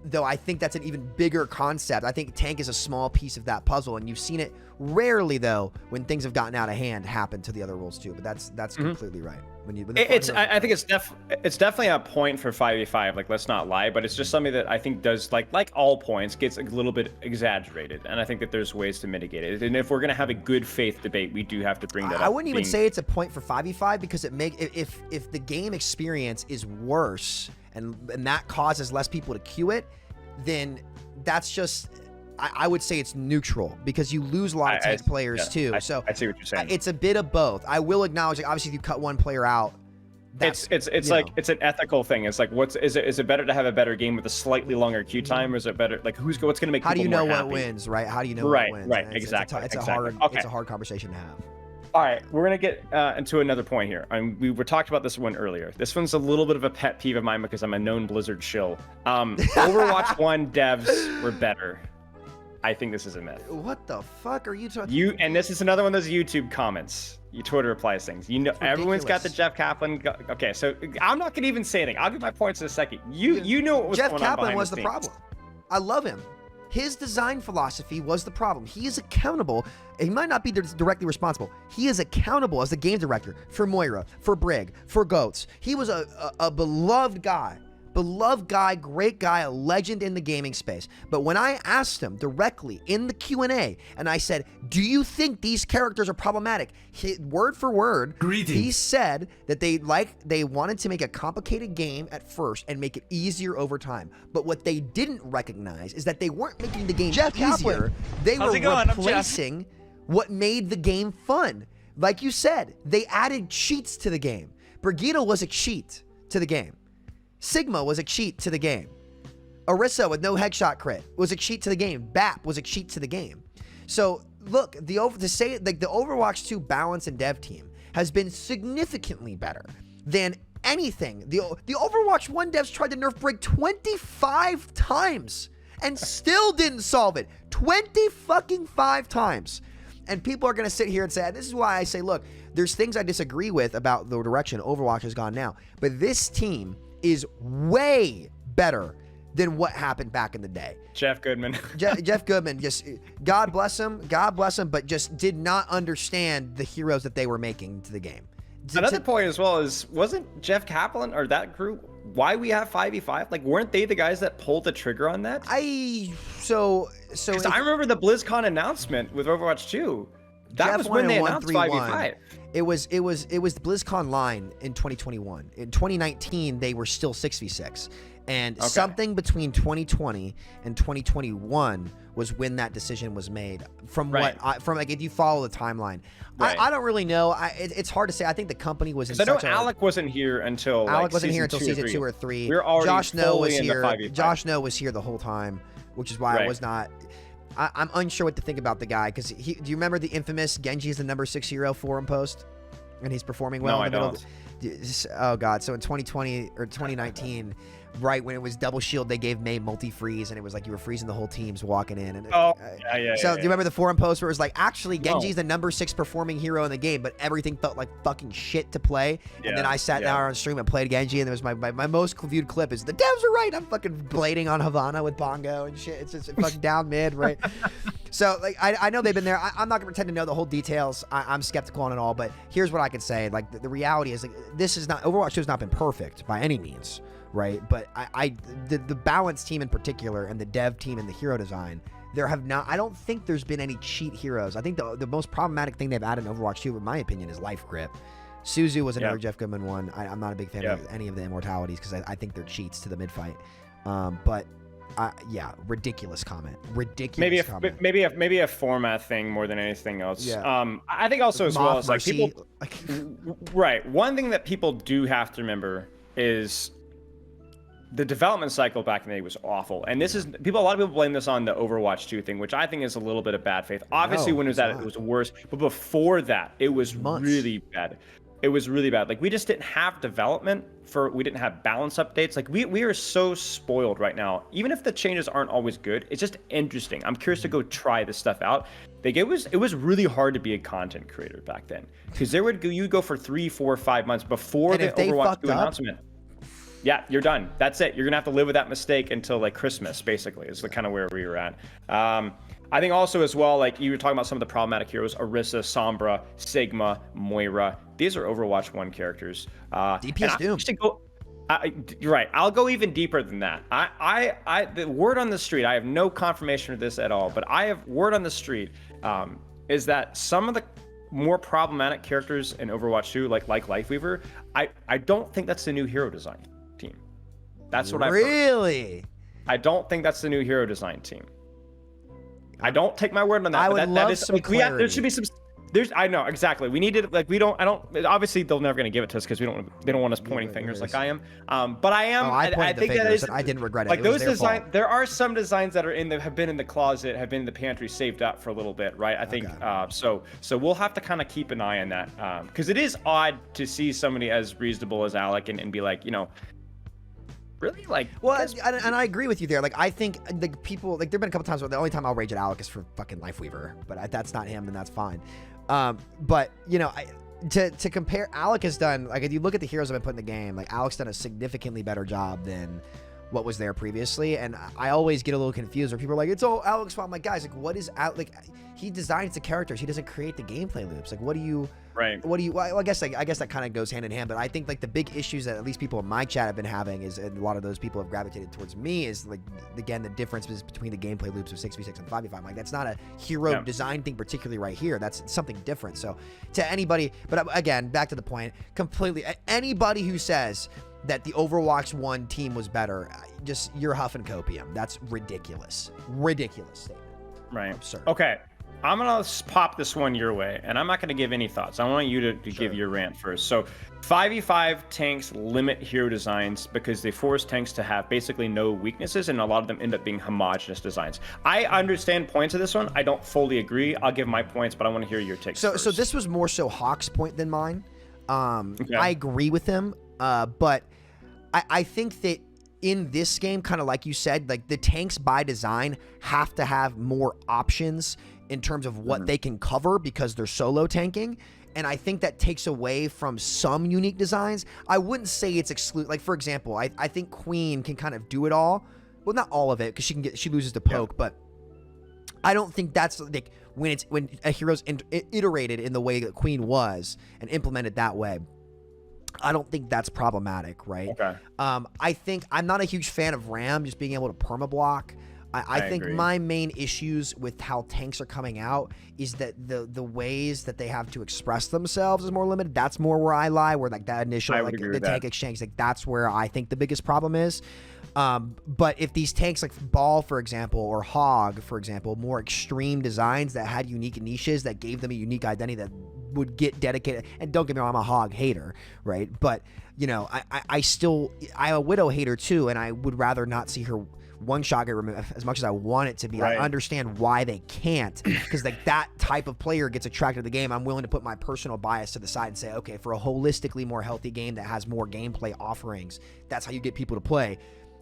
Though I think that's an even bigger concept. I think tank is a small piece of that puzzle, and you've seen it rarely, though, when things have gotten out of hand, happen to the other rules too. But that's completely right. I think it's definitely a point for 5v5. Like, let's not lie, but it's just something that I think does, like all points, gets a little bit exaggerated, and I think that there's ways to mitigate it. And if we're gonna have a good faith debate, we do have to bring that up. I wouldn't even say it's a point for 5v5, because if the game experience is worse and that causes less people to queue it, then that's just, I would say it's neutral, because you lose a lot of tank players too. So I see what you're saying. It's a bit of both. I will acknowledge, like, obviously if you cut one player out, it's like, it's an ethical thing. It's like, is it better to have a better game with a slightly longer queue time, or is it better, like, what's going to make people more happy? How do you know what wins, right? How do you know what wins? Right, exactly. It's a hard conversation to have. All right, we're gonna get into another point here. We were talked about this one earlier. This one's a little bit of a pet peeve of mine, because I'm a known Blizzard shill. Overwatch 1 devs were better. I think this is a myth. What the fuck are you talking? And this is another one of those YouTube comments. You Twitter replies things. You know, everyone's got the Jeff Kaplan. Okay, so I'm not gonna even say anything. I'll give my points in a second. You know what was going on behind the scenes. Jeff Kaplan was the problem. I love him. His design philosophy was the problem. He is accountable. He might not be directly responsible. He is accountable as the game director for Moira, for Brig, for Goats. He was a beloved guy. Great guy, a legend in the gaming space. But when I asked him directly in the Q&A, and I said, do you think these characters are problematic? Word for word, he said that they wanted to make a complicated game at first and make it easier over time. But what they didn't recognize is that they weren't making the game easier. They were replacing what made the game fun. Like you said, they added cheats to the game. Brigitte was a cheat to the game. Sigma was a cheat to the game. Orisa with no headshot crit was a cheat to the game. BAP was a cheat to the game. So look, the Overwatch 2 balance and dev team has been significantly better than anything. The Overwatch 1 devs tried to nerf Brig 25 times and still didn't solve it. 25 times. And people are going to sit here and say, this is why I say, look, there's things I disagree with about the direction Overwatch has gone now. But this team is way better than what happened back in the day. Jeff Goodman. Jeff Goodman, just God bless him, but just did not understand the heroes that they were making to the game. Another point as well is, wasn't Jeff Kaplan or that group why we have 5v5? Like, weren't they the guys that pulled the trigger on that? So because I remember the BlizzCon announcement with Overwatch 2. That Jeff was when they announced 5v5. It was the BlizzCon line in 2021. In 2019, they were still 6v6. And something between 2020 and 2021 was when that decision was made. From if you follow the timeline, I don't really know. It's hard to say. I think the company was. Because I know Alec wasn't here until season 2 or 3. We were already Josh No was fully here. in the 5v5. Josh No was here the whole time, which is why I was not. I'm unsure what to think about the guy because do you remember the infamous Genji is the number 6 hero forum post, and he's performing well? No, in the I middle don't. Oh god! So in 2020 or 2019. Right when it was double shield, they gave May multi-freeze, and it was like you were freezing the whole teams walking in. And So do you remember the forum post where it was like, actually, Genji's the number 6 performing hero in the game, but everything felt like fucking shit to play. And then I sat down on stream and played Genji, and it was my most viewed clip is the devs are right. I'm fucking blading on Havana with bongo and shit. It's just fucking down mid, right? So like I know they've been there. I'm not gonna pretend to know the whole details. I'm skeptical on it all, but here's what I can say. Like the reality is, like, this is not Overwatch 2 has not been perfect by any means. Right, but the balance team in particular and the dev team and the hero design, I don't think there's been any cheat heroes. I think the most problematic thing they've added in Overwatch 2, in my opinion, is life grip. Suzu was another Jeff Goodman one. I'm not a big fan of any of the immortalities because I think they're cheats to the mid fight. But ridiculous comment. Maybe a format thing more than anything else. I think also as well as like people. Right, one thing that people do have to remember is the development cycle back in the day was awful, and this is a lot of people blame this on the Overwatch 2 thing, which I think is a little bit of bad faith. Obviously, when it was it was worse, but before that, it was really bad. It was really bad. Like we just didn't have development we didn't have balance updates. Like we are so spoiled right now. Even if the changes aren't always good, it's just interesting. I'm curious to go try this stuff out. Like it was really hard to be a content creator back then because you'd go for 3, 4, 5 months before the Overwatch 2 announcement. Yeah, you're done. That's it. You're gonna have to live with that mistake until like Christmas, basically, is the kind of where we were at. I think also as well, like you were talking about some of the problematic heroes, Orisa, Sombra, Sigma, Moira. These are Overwatch 1 characters. DPS Doom. You're right. I'll go even deeper than that. The word on the street, I have no confirmation of this at all, but I have word on the street is that some of the more problematic characters in Overwatch 2, like Lifeweaver, I don't think that's the new hero design team. That's what I've heard. Really? I don't think that's the new hero design team. I don't take my word on that. I would love some clarity. There should be some. I know exactly. We needed obviously they're never going to give it to us because they don't want us pointing fingers like I am. But I am. I think that is. I didn't regret it. Like those designs, there are some designs that have been in the closet, have been in the pantry, saved up for a little bit, right? I think so we'll have to kind of keep an eye on that because it is odd to see somebody as reasonable as Alec and be like, really? Like, well, and I agree with you there. Like, I think the people, like, there've been a couple times where the only time I'll rage at Alec is for fucking Lifeweaver, but that's not him, and that's fine. But to compare, Alec has done, like, if you look at the heroes I've been putting in the game, like, Alec's done a significantly better job than what was there previously, and I always get a little confused where people are like, it's all Alec's fault. I'm like, guys, like, what is Alec? Like, he designs the characters, he doesn't create the gameplay loops. Like, what do you? Right. Well, I guess that kind of goes hand in hand, but I think like the big issues that at least people in my chat have been having is, and a lot of those people have gravitated towards me, is like, again, the differences between the gameplay loops of 6v6 and 5v5. Like, that's not a hero design thing particularly right here. That's something different. So to anybody, but again, back to the point, completely, anybody who says that the Overwatch 1 team was better, you're huffing copium. That's ridiculous. Ridiculous statement. Right. Absurd. Okay. I'm gonna pop this one your way, and I'm not gonna give any thoughts. I want you to give your rant first. So 5v5 tanks limit hero designs because they force tanks to have basically no weaknesses, and a lot of them end up being homogenous designs. I understand points of this one. I don't fully agree. I'll give my points, but I want to hear your takes first. So this was more so Hawk's point than mine. Okay. I agree with him, but I think that in this game, kind of like you said, like the tanks by design have to have more options in terms of what they can cover because they're solo tanking. And I think that takes away from some unique designs. I wouldn't say it's exclusive. Like, for example, I think Queen can kind of do it all. Well, not all of it, because she loses to poke, but I don't think that's like when a hero's iterated in the way that Queen was and implemented that way. I don't think that's problematic, right? Okay. I think I'm not a huge fan of Ram just being able to perma-block. I think agree. my main issues with how tanks are coming out is that the ways that they have to express themselves is more limited. That's more where I lie, where like that initial like the tank exchange, like that's where I think the biggest problem is. But if these tanks like Ball, for example, or Hog, for example, more extreme designs that had unique niches that gave them a unique identity that would get dedicated, and don't get me wrong, I'm a Hog hater, right? But you know, I'm a Widow hater too, and I would rather not see her one shot get removed as much as I want it to be. Right. I understand why they can't, because like that type of player gets attracted to the game. I'm willing to put my personal bias to the side and say, okay, for a holistically more healthy game that has more gameplay offerings, that's how you get people to play.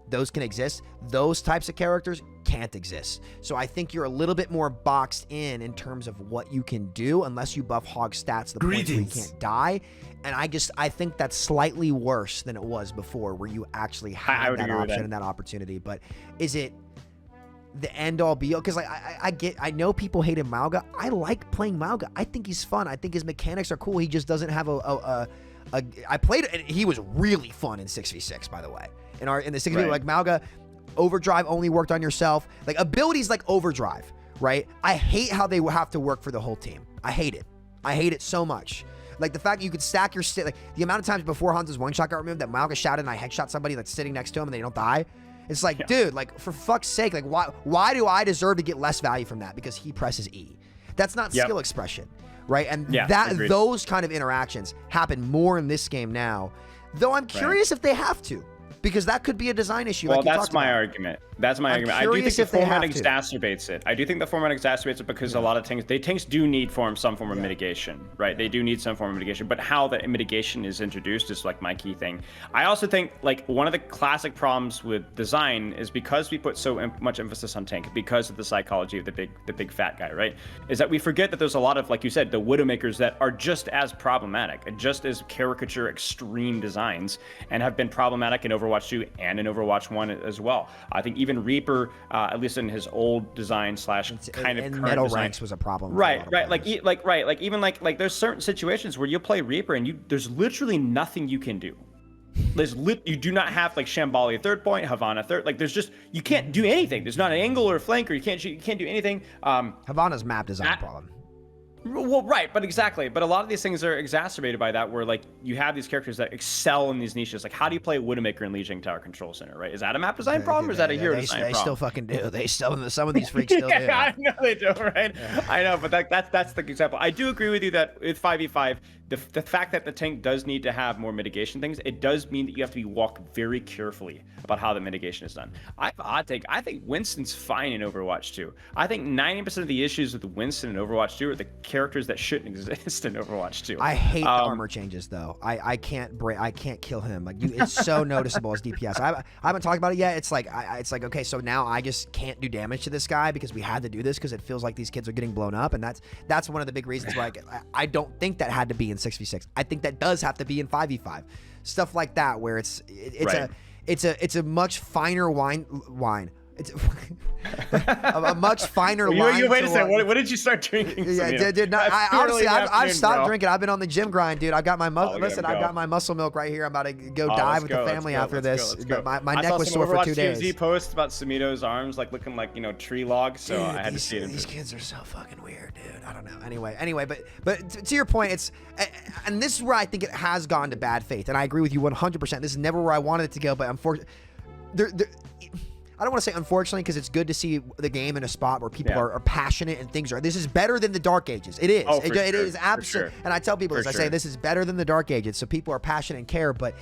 Those can exist. Those types of characters can't exist. So I think you're a little bit more boxed in terms of what you can do, unless you buff Hog stats to the point where you can't die. And I think that's slightly worse than it was before, where you actually had that option and that opportunity. But is it the end all be all? Because like I know people hated Mauga. I like playing Mauga. I think he's fun. I think his mechanics are cool. He just doesn't have I played it, and he was really fun in 6v6, by the way. In the 6v6, like Mauga, Overdrive only worked on yourself. Like abilities like Overdrive, right? I hate how they have to work for the whole team. I hate it. I hate it so much. Like the fact that you could stack your like the amount of times before Hanzo's one shot got removed that Mauga shouted and I headshot somebody that's sitting next to him and they don't die. It's like, dude, like for fuck's sake, like why do I deserve to get less value from that? Because he presses E. That's not skill expression, right? And those kind of interactions happen more in this game now. Though I'm curious if they have to. Because that could be a design issue. Well, that's my argument. That's my argument. I do think the format exacerbates it. I do think the format exacerbates it because a lot of tanks do need some form of mitigation, right? They do need some form of mitigation, but how the mitigation is introduced is like my key thing. I also think like one of the classic problems with design is because we put so much emphasis on tank, because of the psychology of the big fat guy, right? Is that we forget that there's a lot of, like you said, the Widowmakers that are just as problematic and just as caricature extreme designs and have been problematic in Overwatch 2 and in Overwatch 1 as well. I think even Reaper, at least in his old design slash kind of current metal design, ranks was a problem. Right. Like there's certain situations where you play Reaper and there's literally nothing you can do. You do not have like Shambali third point, Havana third. Like there's just you can't do anything. There's not an angle or a flank, or you can't do anything. Havana's map design problem. Well, right, but exactly. But a lot of these things are exacerbated by that, where like you have these characters that excel in these niches. Like, how do you play Widowmaker in Lijiang Tower Control Center, right? Is that a map design problem, or is that a hero design problem? They still fucking do. Some of these freaks still do. I know they do, right? Yeah. I know, but that's the example. I do agree with you that with 5v5, the fact that the tank does need to have more mitigation things, it does mean that you have to walk very carefully about how the mitigation is done. I have a hot take. I think Winston's fine in Overwatch 2. I think 90% of the issues with Winston in Overwatch 2 are the characters that shouldn't exist in Overwatch 2. I hate the armor changes though. I can't kill him. Like it's so noticeable as DPS. I haven't talked about it yet. It's like okay, so now I just can't do damage to this guy because we had to do this because it feels like these kids are getting blown up, and that's one of the big reasons why I don't think that had to be in 6v6. I think that does have to be in 5v5. Stuff like that where it's a much finer wine. It's a much finer line. Wait a second. What did you start drinking? Yeah, dude. No, honestly, I've stopped drinking. I've been on the gym grind, dude. I've got my I've got my muscle milk right here. I'm about to go dive with the family after this. But my neck was sore for 2 days. TMZ posts about Samito's arms like looking like tree logs. So dude, I had to see it. These kids are so fucking weird, dude. I don't know. Anyway, but to your point, and this is where I think it has gone to bad faith, and I agree with you 100%. This is never where I wanted it to go, but unfortunately, I don't want to say unfortunately, because it's good to see the game in a spot where people are passionate and things are. This is better than the Dark Ages. It is. Oh, It is absolutely. And I tell people this. I say this is better than the Dark Ages. So people are passionate and care, but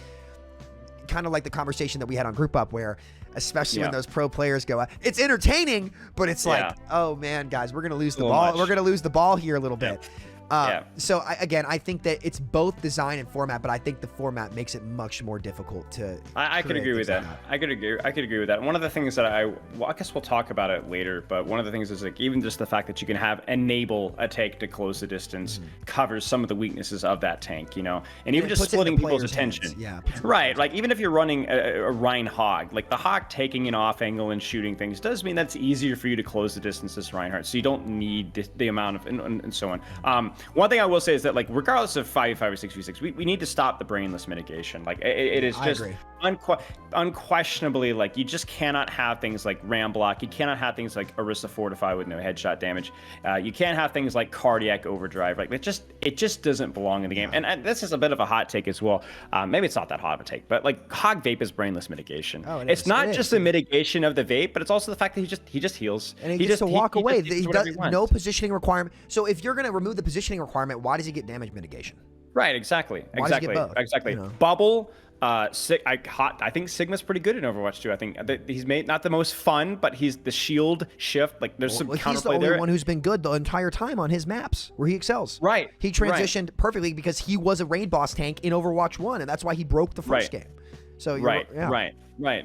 kind of like the conversation that we had on Group Up, where especially when those pro players go, it's entertaining, but it's like, oh man, guys, we're gonna lose the ball. We're gonna lose the ball here a little bit. So I think that it's both design and format, but I think the format makes it much more difficult to. I could agree with that. I could agree with that. One of the things that I guess we'll talk about it later, but one of the things is like even just the fact that you can have enable a tank to close the distance covers some of the weaknesses of that tank, and even just splitting people's attention. Right. Like even if you're running a Rhine Hog, like the Hog taking an off angle and shooting things does mean that's easier for you to close the distance as Reinhardt, so you don't need the amount of and so on. One thing I will say is that, like, regardless of 5v5 or 6v6, we need to stop the brainless mitigation. Like, it is just unquestionably, like, you just cannot have things like Ram Block. You cannot have things like Orisa Fortify with no headshot damage. You can't have things like Cardiac Overdrive. Like, it just doesn't belong in the game. And this is a bit of a hot take as well. Maybe it's not that hot of a take, but, like, Hog Vape is brainless mitigation. It's not just the mitigation of the vape, but it's also the fact that he just heals. And he gets to walk away. He does no positioning requirement. So if you're going to remove the positioning requirement, why does he get damage mitigation? Right, exactly. Why does he get both? Exactly. Bubble, I think Sigma's pretty good in Overwatch too. I think he's made not the most fun, but he's the shield shift. Like there's some counterplay there. He's the only one who's been good the entire time on his maps where he excels. Right. He transitioned perfectly because he was a raid boss tank in Overwatch 1, and that's why he broke the first game. So right.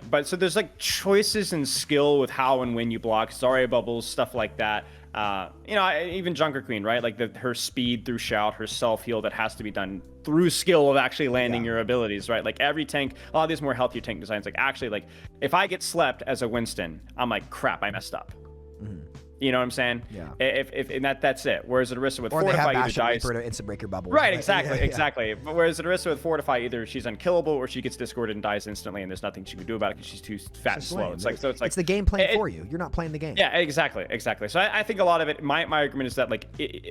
But so there's like choices and skill with how and when you block, Zarya bubbles, stuff like that. Even Junker Queen, right? Like her speed through shout, her self heal that has to be done through skill of actually landing your abilities, right? Like every tank, a lot of these more healthier tank designs, like actually, like if I get slept as a Winston, I'm like, crap, I messed up. You know what I'm saying? Yeah. If and that's it. Whereas Orisa with or Fortify either either dies. Reaper to instant breaker bubble. Right, exactly. But whereas Orisa with Fortify, either she's unkillable or she gets discorded and dies instantly, and there's nothing she can do about it because she's too fat and slow. It's the game playing for you. You're not playing the game. Yeah, exactly. So I think a lot of it. My argument is that like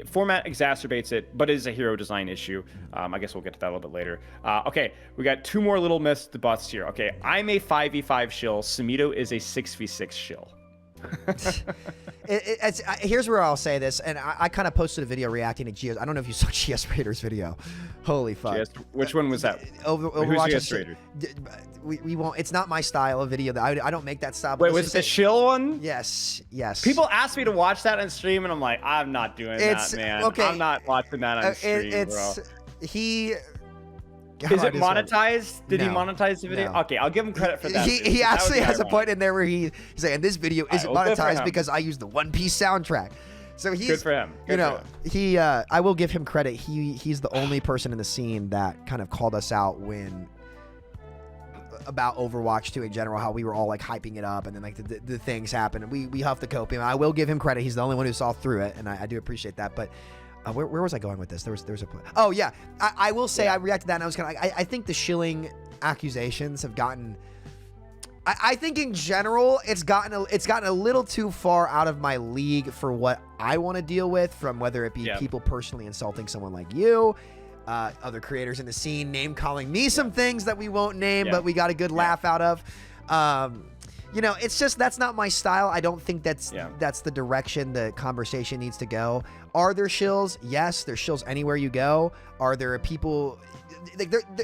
format exacerbates it, but it is a hero design issue. I guess we'll get to that a little bit later. Okay, we got two more little myths to bust here. Okay, I'm a 5v5 shill. Samito is a 6v6 shill. Here's where I'll say this, and I kind of posted a video reacting to Geos. I don't know if you saw GS Raiders video. Holy fuck! Which one was that? Overwatch. Who's GS Raider? We won't. It's not my style of video. I don't make that style. Wait, was it the shill one? Yes. People ask me to watch that on stream, and I'm like, I'm not doing that, man. Okay. I'm not watching that on stream, bro. Is it monetized? Did he monetize the video? No. Okay, I'll give him credit for that. He actually has a point in there where he's saying this video isn't monetized because I use the One Piece soundtrack. So he's good for him. I will give him credit. He's the only person in the scene that kind of called us out about Overwatch 2 in general, how we were all like hyping it up, and then like the things happened, and we huffed the copium. And I will give him credit. He's the only one who saw through it, and I do appreciate that. But where was I going with this? There was a point. Oh yeah, I will say I reacted to that, and I was kind of I think the shilling accusations have gotten. I think in general it's gotten a little too far out of my league for what I want to deal with, from whether it be people personally insulting someone like you, other creators in the scene name calling me some things that we won't name, but we got a good laugh out of. It's just that's not my style. I don't think that's the direction the conversation needs to go. Are there shills? Yes, there's shills anywhere you go. Are there people?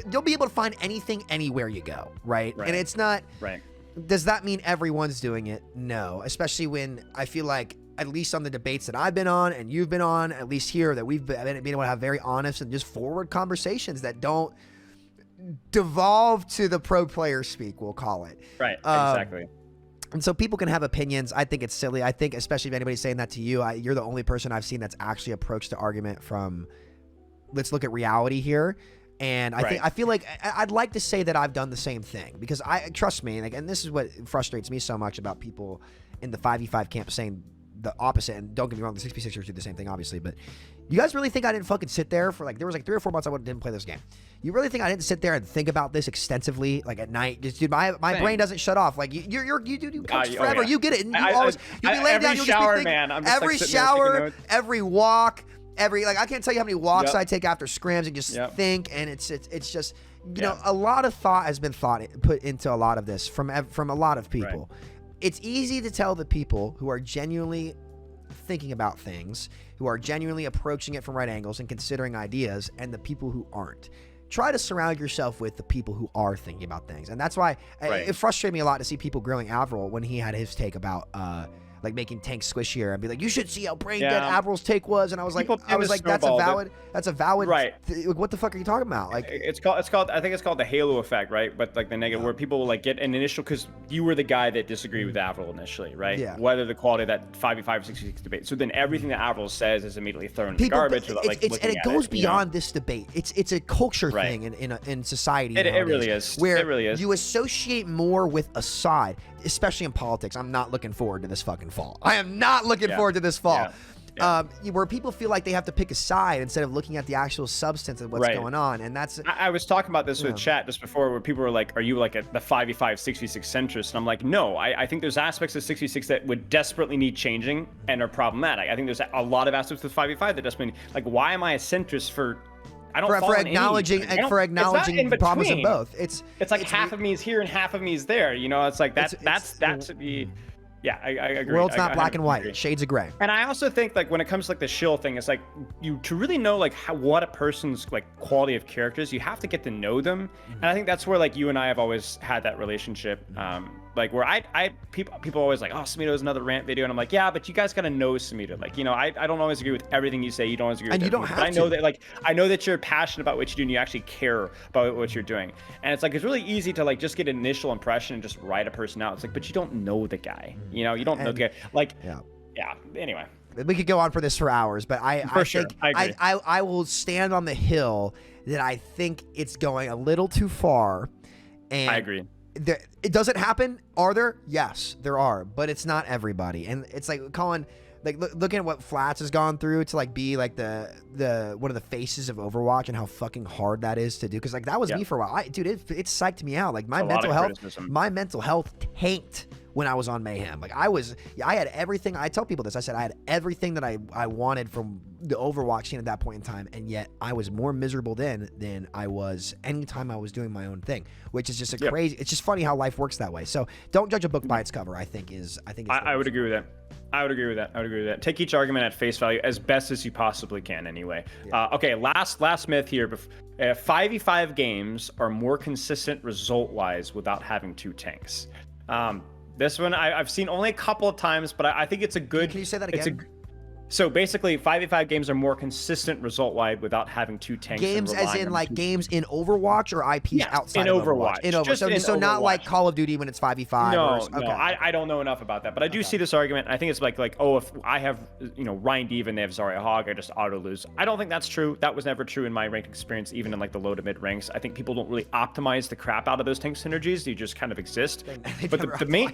They'll be able to find anything anywhere you go, right? And it's not. Right. Does that mean everyone's doing it? No, especially when I feel like, at least on the debates that I've been on and you've been on, at least here, that we've been able to have very honest and just forward conversations that don't devolve to the pro player speak, we'll call it. Right, exactly. And so people can have opinions. I think it's silly. I think, especially if anybody's saying that to you, you're the only person I've seen that's actually approached the argument from, let's look at reality here. And I feel like I'd like to say that I've done the same thing, because trust me, and this is what frustrates me so much about people in the 5v5 camp saying the opposite. And don't get me wrong, the 6v6ers do the same thing, obviously, but you guys really think I didn't fucking sit there for there was 3 or 4 months I didn't play this game? You really think I didn't sit there and think about this extensively, like at night? Just, dude, my brain doesn't shut off. Like you coach forever. You get it. And you'll be laying down. You'll just be thinking, every shower, every walk. I can't tell you how many walks I take after scrims and just think, and it's just a lot of thought has been put into a lot of this from a lot of people. it's easy to tell the people who are genuinely thinking about things, who are genuinely approaching it from right angles and considering ideas, and the people who aren't. Try to surround yourself with the people who are thinking about things. And that's why it frustrated me a lot to see people grilling Avril when he had his take about like making tanks squishier and be like, you should see how brain dead Avril's take was. And I was like, that's a valid right. What the fuck are you talking about? Like it's called I think it's called the halo effect, right? But like the negative where people will like get an initial, because you were the guy that disagreed with Avril initially, right? Yeah. Whether the quality of that 5v5 66 debate. So then everything that Avril says is immediately thrown in the garbage. And it goes beyond this debate. It's a culture thing in society. It really is. Where it really is. You associate more with a side, especially in politics. I'm not looking forward to this fucking fall. I am not looking forward to this fall. Where people feel like they have to pick a side instead of looking at the actual substance of what's going on. And that's I was talking about this with chat just before, where people were like, are you like the 5v5 6v6 centrist? And I'm like, no, I think there's aspects of 6v6 that would desperately need changing and are problematic. I think there's a lot of aspects of 5v5 that desperately need, like, why am I a centrist for for acknowledging problems in both? It's like half of me is here and half of me is there. You know, it's like that should be. Yeah, I agree. World's not black and white. Agree. Shades of gray. And I also think, like, when it comes to like the shill thing, it's like to really know like what a person's like quality of character is, you have to get to know them. And I think that's where like you and I have always had that relationship. Like where people always like, oh, Samito's another rant video, and I'm like, yeah, but you guys gotta know Samito. Like, you know, I don't always agree with everything you say. You don't always agree with everything. And you don't have to. I know that you're passionate about what you do and you actually care about what you're doing. And it's like it's really easy to like just get an initial impression and just write a person out. It's like, but you don't know the guy. You know, you don't know the guy. Like, yeah. Anyway, we could go on for this for hours, but I will stand on the hill that I think it's going a little too far. And I agree. It doesn't happen. Are there? Yes, there are, but it's not everybody. And it's like Colin, like looking at what Flats has gone through to like be like the one of the faces of Overwatch and how fucking hard that is to do. Because like that was me for a while. Dude, it psyched me out. Like my mental health tanked when I was on Mayhem. Like I had everything. I tell people this. I said I had everything that I wanted from the Overwatch scene at that point in time, and yet I was more miserable then than I was anytime I was doing my own thing, which is just crazy. It's just funny how life works that way. So don't judge a book by its cover. I think I would agree with that. I would agree with that. Take each argument at face value as best as you possibly can anyway. Okay, last myth here. 5v5 games are more consistent result-wise without having two tanks. This one I've seen only a couple of times, but I think it's a good... Can you say that again? So basically, 5v5 games are more consistent result-wise without having two tanks. Games as in like games in Overwatch or IPs outside of Overwatch? In Overwatch. So not like Call of Duty when it's 5v5? No, I don't know enough about that. But I do see this argument. I think it's like, oh, if I have, Ryan Deeve and they have Zarya Hog, I just auto-lose. I don't think that's true. That was never true in my ranked experience, even in like the low to mid ranks. I think people don't really optimize the crap out of those tank synergies. You just kind of exist. But the main...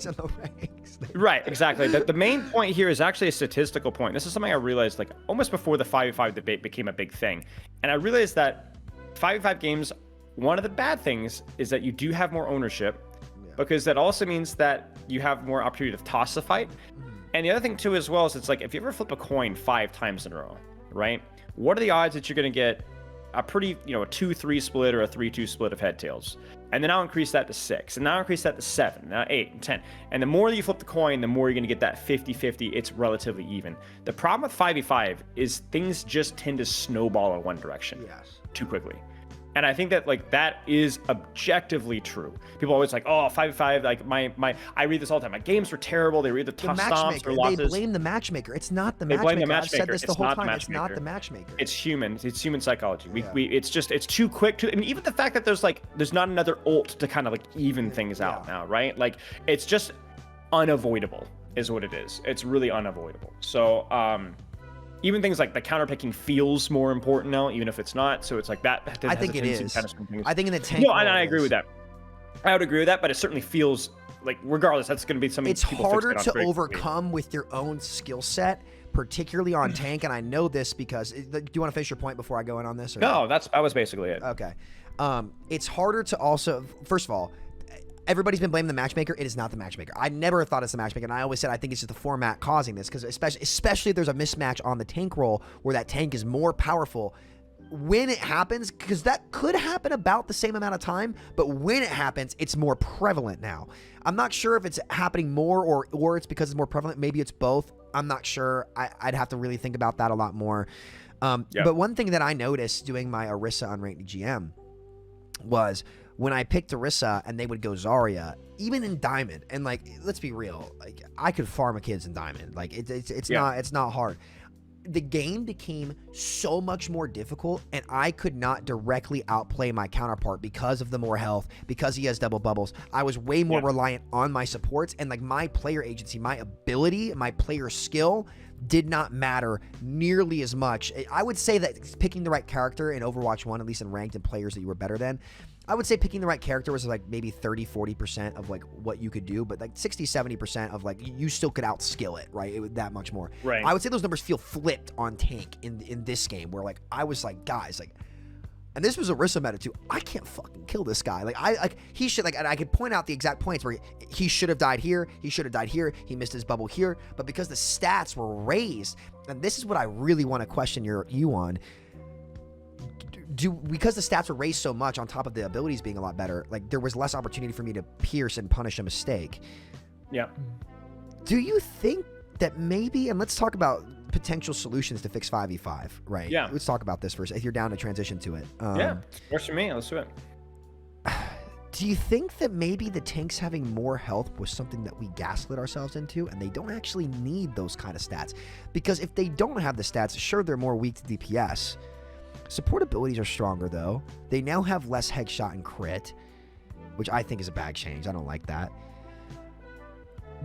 Right, exactly. The main point here is actually a statistical point. This is something I realized like almost before the 5v5 debate became a big thing. And I realized that 5v5 games, one of the bad things is that you do have more ownership, because that also means that you have more opportunity to toss the fight. And the other thing too as well is it's like if you ever flip a coin 5 times in a row, right? What are the odds that you're going to get a pretty, a 2-3 split or a 3-2 split of head tails? And then I'll increase that to 6, and now I'll increase that to 7, now 8 and 10. And the more that you flip the coin, the more you're going to get that 50-50. It's relatively even. The problem with 5v5 is things just tend to snowball in one direction too quickly. And I think that like that is objectively true. People always like, oh, 5v5, like I read this all the time. My games were terrible. They read the tough stomps or losses. They blame the matchmaker. It's not the matchmaker. They blame the matchmaker. I've said this the whole time. It's not the matchmaker. It's human. It's human psychology. It's too quick and even the fact that there's not another ult to kind of like even things out now, right? Like it's just unavoidable is what it is. It's really unavoidable. So even things like the counterpicking feels more important now, even if it's not. So it's like that. I think it is. I think in the tank. No, I agree with that. I would agree with that, but it certainly feels like, regardless, that's going to be something. It's harder to overcome with your own skill set, particularly on tank. And I know this because. Do you want to finish your point before I go in on this? Or? No, that was basically it. Okay. It's harder to also. First of all, everybody's been blaming the matchmaker. It is not the matchmaker. I never thought it's the matchmaker, and I always said I think it's just the format causing this, because especially if there's a mismatch on the tank roll where that tank is more powerful, when it happens, because that could happen about the same amount of time, but when it happens, it's more prevalent now. I'm not sure if it's happening more or it's because it's more prevalent. Maybe it's both. I'm not sure. I'd have to really think about that a lot more. But one thing that I noticed doing my Orisa unranked GM was when I picked Orisa and they would go Zarya, even in Diamond, and like, let's be real, like I could farm a kids in Diamond. Like it's not hard. The game became so much more difficult, and I could not directly outplay my counterpart because of the more health, because he has double bubbles. I was way more reliant on my supports, and like my player agency, my ability, my player skill did not matter nearly as much. I would say that picking the right character in Overwatch 1, at least in ranked and players that you were better than, I would say picking the right character was like maybe 30-40% of like what you could do, but like 60-70% of like you still could outskill it, right? It was that much more. Right. I would say those numbers feel flipped on tank in this game, where like I was like, guys, like, and this was a Orisa meta too. I can't fucking kill this guy. Like he should, like, and I could point out the exact points where he should have died here. He should have died here. He missed his bubble here. But because the stats were raised, and this is what I really want to question you on. Because the stats were raised so much on top of the abilities being a lot better, like there was less opportunity for me to pierce and punish a mistake. Yeah. Do you think that maybe, and let's talk about potential solutions to fix 5v5, right? Yeah. Let's talk about this first, if you're down to transition to it. Yeah, works for me. Let's do it. Do you think that maybe the tanks having more health was something that we gaslit ourselves into, and they don't actually need those kind of stats? Because if they don't have the stats, sure, they're more weak to DPS. Support abilities are stronger, though. They now have less headshot and crit, which I think is a bad change. I don't like that.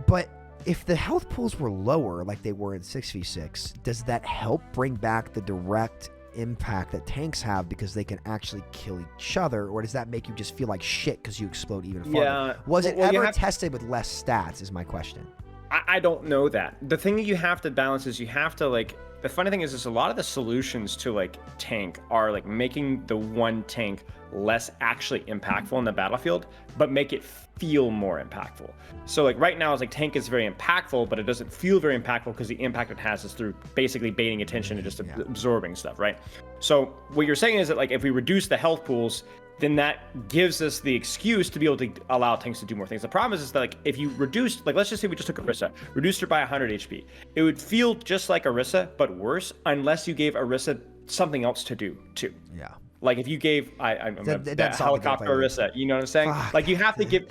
But if the health pools were lower, like they were in 6v6, does that help bring back the direct impact that tanks have because they can actually kill each other? Or does that make you just feel like shit because you explode even farther? Yeah. Was it ever tested with less stats, is my question. I don't know that. The thing that you have to balance is you have to, like, the funny thing is a lot of the solutions to like tank are like making the one tank less actually impactful in the battlefield, but make it feel more impactful. So like right now, it's like tank is very impactful, but it doesn't feel very impactful because the impact it has is through basically baiting attention and just absorbing stuff, right? So what you're saying is that like if we reduce the health pools, then that gives us the excuse to be able to allow tanks to do more things. The problem is that like if you reduce, like let's just say we just took Orisa, reduced her by 100 HP, it would feel just like Orisa but worse unless you gave Orisa something else to do too. Yeah. Like if you gave that helicopter Orisa, you know what I'm saying? Fuck. Like you have to give.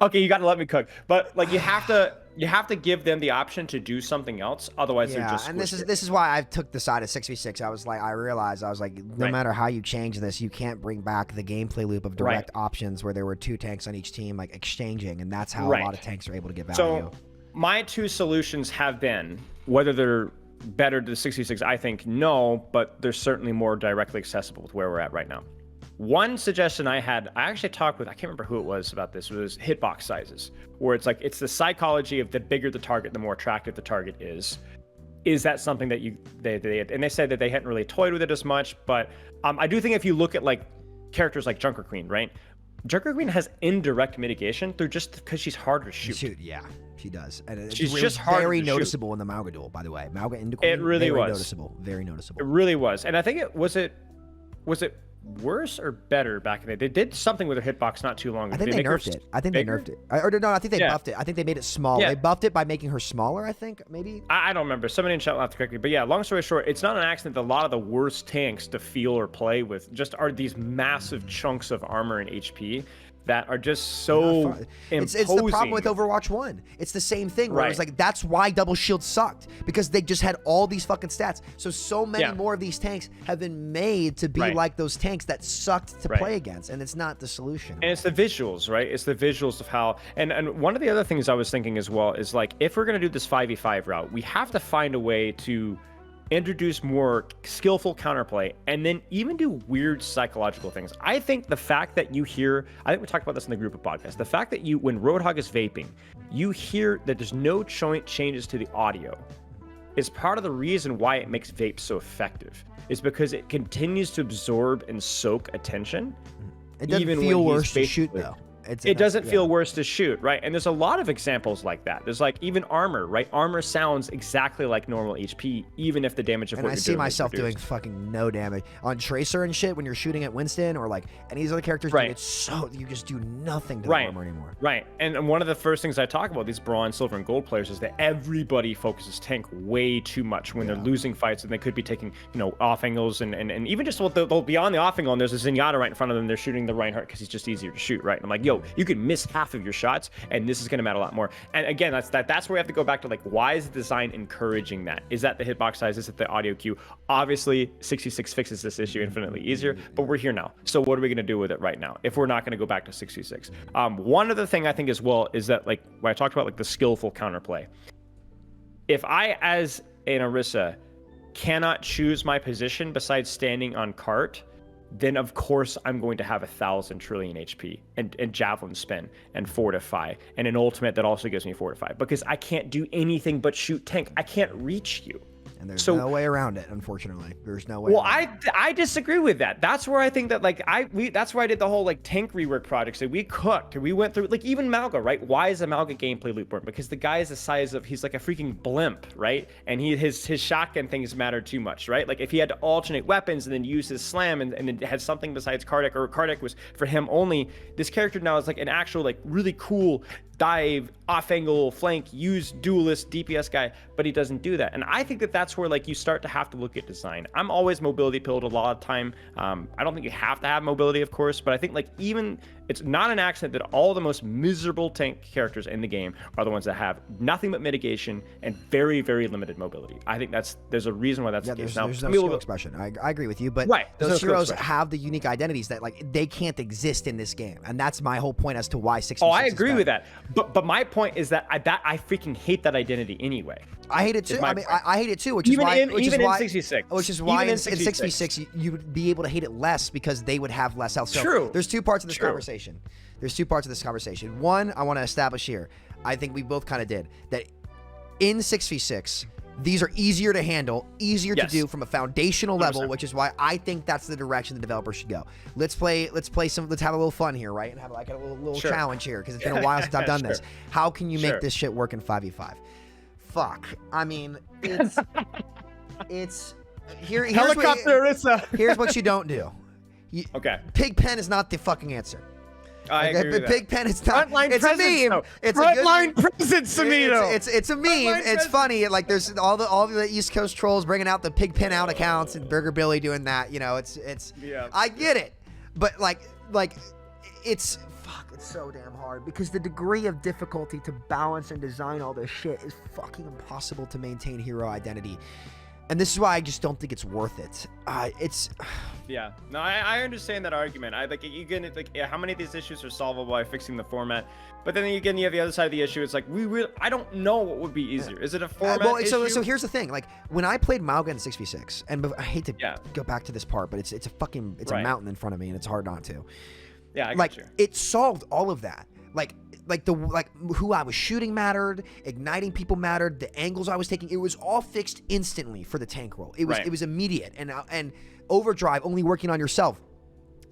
Okay, you got to let me cook. But like you have to give them the option to do something else. Otherwise, they're just. And this is why I took the side of 6v6. I realized no matter how you change this, you can't bring back the gameplay loop of direct options where there were two tanks on each team like exchanging, and that's how a lot of tanks are able to get value. So my two solutions have been, whether they're better to the 66, I think no, but they're certainly more directly accessible with where we're at right now. One suggestion I actually talked with, I can't remember who it was about this, was hitbox sizes, where it's like, it's the psychology of the bigger the target, the more attractive the target is. Is that something that they said that they hadn't really toyed with it as much, but I do think if you look at like characters like Junker Queen, right? Junker Queen has indirect mitigation through just because she's harder to shoot. Yeah, she does. And she's just very noticeable in the Mauga duel, by the way. Mauga into Queen, it really very was noticeable. Very noticeable. It really was. And I think was it worse or better back in the day? They did something with her hitbox not too long ago. I think they nerfed it. I think they nerfed it. I think they buffed it. I think they made it small. Yeah. They buffed it by making her smaller, I think, maybe. I don't remember. Somebody in chat will have to correct me. But yeah, long story short, it's not an accident that a lot of the worst tanks to feel or play with just are these massive chunks of armor and HP that are just so imposing. It's the problem with Overwatch 1. It's the same thing where it was like, that's why double shield sucked, because they just had all these fucking stats. So many more of these tanks have been made to be like those tanks that sucked to play against, and it's not the solution. And it's the visuals, right? It's the visuals of how, and one of the other things I was thinking as well is like, if we're going to do this 5v5 route, we have to find a way to introduce more skillful counterplay, and then even do weird psychological things. I think the fact that you hear, I think we talked about this in the group of podcasts, the fact that when Roadhog is vaping, you hear that there's no changes to the audio is part of the reason why it makes vape so effective. Is because it continues to absorb and soak attention. It doesn't feel worse to shoot though. It doesn't feel worse to shoot, right? And there's a lot of examples like that. There's like even armor, right? Armor sounds exactly like normal HP, even if the damage of what you're doing. And I see myself doing fucking no damage on Tracer and shit when you're shooting at Winston or like any of these other characters. Right. Dude, it's so you just do nothing to the armor anymore. Right. And one of the first things I talk about these bronze, silver, and gold players is that everybody focuses tank way too much when they're losing fights, and they could be taking, you know, off angles and even just they'll be on the off angle and there's a Zenyatta right in front of them. They're shooting the Reinhardt because he's just easier to shoot, right? And I'm like, yo, you could miss half of your shots, and this is going to matter a lot more. And again, that's where we have to go back to, like, why is the design encouraging that? Is that the hitbox size? Is it the audio queue? Obviously, 66 fixes this issue infinitely easier, but we're here now. So what are we going to do with it right now if we're not going to go back to 66? One other thing I think as well is that, like, when I talked about like the skillful counterplay, if I as an Orisa cannot choose my position besides standing on cart, then of course I'm going to have 1,000 trillion HP and javelin spin and fortify and an ultimate that also gives me fortify, because I can't do anything but shoot tank. I can't reach you. And there's no way around it, unfortunately. There's no way. Well, I disagree with that. That's where I think that, like, that's where I did the whole like tank rework project. So we cooked, we went through, like, even Malga, right? Why is the Malga gameplay loop burn? Because the guy is the size of, he's like a freaking blimp, right? And his shotgun things matter too much, right? Like if he had to alternate weapons and then use his slam and then had something besides Kardec, or Kardec was for him only, this character now is like an actual, like, really cool dive, off angle, flank, use duelist, DPS guy, but he doesn't do that. And I think that that's where, like, you start to have to look at design. I'm always mobility pilled a lot of time. I don't think you have to have mobility, of course, but I think, like, even it's not an accident that all the most miserable tank characters in the game are the ones that have nothing but mitigation and very, very limited mobility. I think there's a reason why that's the case. There's no skill expression. I agree with you, but those heroes have the unique identities that, like, they can't exist in this game, and that's my whole point as to why 66. Oh, I agree with that. But my point is that I freaking hate that identity anyway. I hate it too. I mean, I hate it too, which is why in 66, which is why in 66 you would be able to hate it less because they would have less health. So True. There's two parts of this conversation. There's two parts of this conversation. One, I want to establish here. I think we both kind of did that in 6v6. These are easier to handle, easier to do from a foundational level, 100%. Which is why I think that's the direction the developers should go. Let's have a little fun here, right? And have like a little challenge here, because it's been a while since I've done this. How can you make this shit work in 5v5? Fuck. I mean, it's here's what you don't do. Pigpen is not the fucking answer. I agree with that. Pigpen, it's not. It's a meme. No. It's frontline presence, Samito. It's a meme. It's funny. Like there's all the East Coast trolls bringing out the Pigpen out accounts and Burger Billy doing that. You know, it's. Yeah. I get it, but like it's so damn hard because the degree of difficulty to balance and design all this shit is fucking impossible to maintain hero identity. And this is why I just don't think it's worth it. Yeah, no, I understand that argument. How many of these issues are solvable by fixing the format? But then again, you have the other side of the issue. It's like I don't know what would be easier. Is it a format issue? So here's the thing. Like when I played Malga in 6v6, and I hate to go back to this part, but it's a mountain in front of me, and it's hard not to. Yeah, I get you. It solved all of that. Like who I was shooting mattered, igniting people mattered, the angles I was taking, it was all fixed instantly for the tank roll. It was immediate, and overdrive only working on yourself.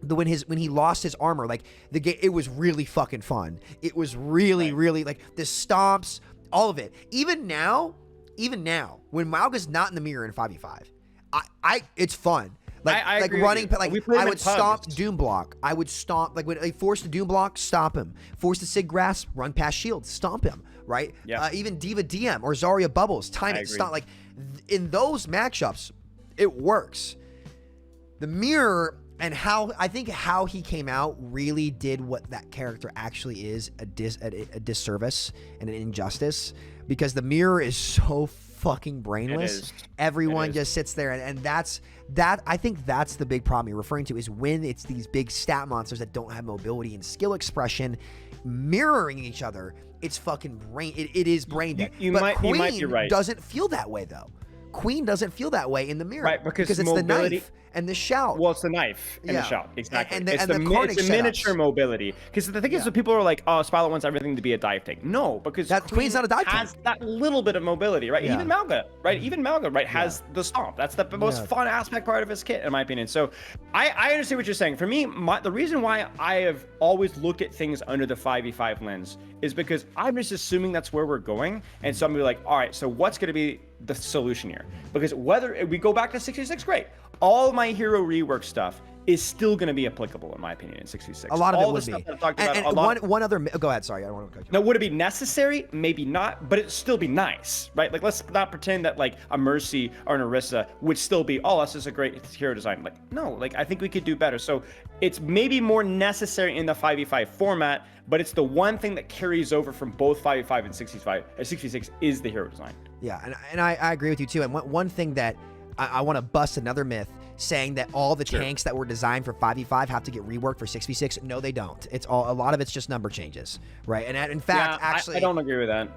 When he lost his armor, like the game, it was really fucking fun. It was really like the stomps, all of it. Even now, when Malga's not in the mirror in 5v5, it's fun. I agree running, with you. I would stomp Doom Block. I would stomp, like when they force the Doom Block, stomp him. Force the Sig Grasp, run past shield, stomp him, right? Yeah. Even Diva DM or Zarya Bubbles, time it, stomp. Like in those matchups, it works. The mirror and how he came out really did what that character actually is, a disservice and an injustice, because the mirror is so fucking brainless. Everyone just sits there, and that's I think that's the big problem you're referring to, is when it's these big stat monsters that don't have mobility and skill expression mirroring each other. It's fucking brain. It is brain dead. You might be right. Doesn't feel that way though. Queen doesn't feel that way in the mirror. Right, because it's the knife and the shout. Well, it's the knife and the shout, exactly. It's the miniature mobility. Because the thing is, that people are like, oh, Spilo wants everything to be a dive tank. No, because Queen's not a dive tank. Has that little bit of mobility, right? Even Malga, right? Has the stomp. That's the most fun aspect part of his kit, in my opinion. So I understand what you're saying. For me, the reason why I have always looked at things under the 5v5 lens is because I'm just assuming that's where we're going. And so I'm gonna be like, all right, so what's going to be the solution here? Because whether we go back to 66, great. All my hero rework stuff is still going to be applicable, in my opinion, in 66. A lot of it would be. One other. Go ahead. Sorry, I don't want to cut you. Now, would it be necessary? Maybe not, but it'd still be nice, right? Like, let's not pretend that like a Mercy or an Orisa would still be, oh, that's just a great hero design. Like, no, like I think we could do better. So it's maybe more necessary in the 5v5 format, but it's the one thing that carries over from both 5v5 and 66 is the hero design. Yeah, and I agree with you too. And one thing that I want to bust another myth saying that all the tanks that were designed for 5v5 have to get reworked for 6v6. No, they don't. It's a lot of it's just number changes, right? And in fact, actually, I don't agree with that.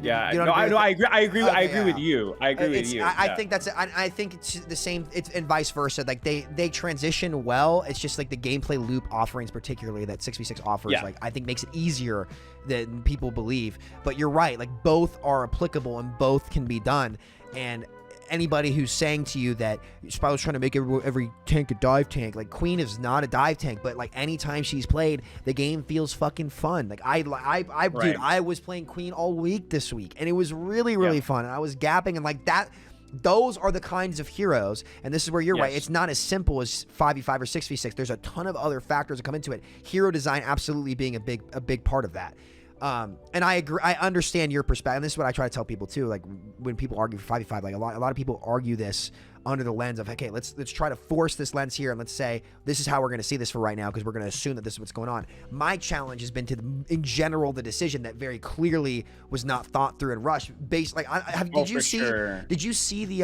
Yeah, I agree with you. I agree with you. I think I think it's the same. It's and vice versa. Like they transition well. It's just like the gameplay loop offerings, particularly that 6v6 offers, like I think makes it easier than people believe. But you're right. Like both are applicable and both can be done. And anybody who's saying to you that Spilo's trying to make every tank a dive tank, like Queen is not a dive tank, but like anytime she's played, the game feels fucking fun. Like dude, I was playing Queen all week this week, and it was really fun. And I was gapping and like that. Those are the kinds of heroes, and this is where you're right. It's not as simple as 5v5 or 6v6. There's a ton of other factors that come into it. Hero design absolutely being a big part of that. And I agree. I understand your perspective. And this is what I try to tell people too. Like when people argue for 5v5, like a lot of people argue this under the lens of, okay, let's try to force this lens here, and let's say this is how we're going to see this for right now because we're going to assume that this is what's going on. My challenge has been in general the decision that very clearly was not thought through and rushed. Based like, did you see the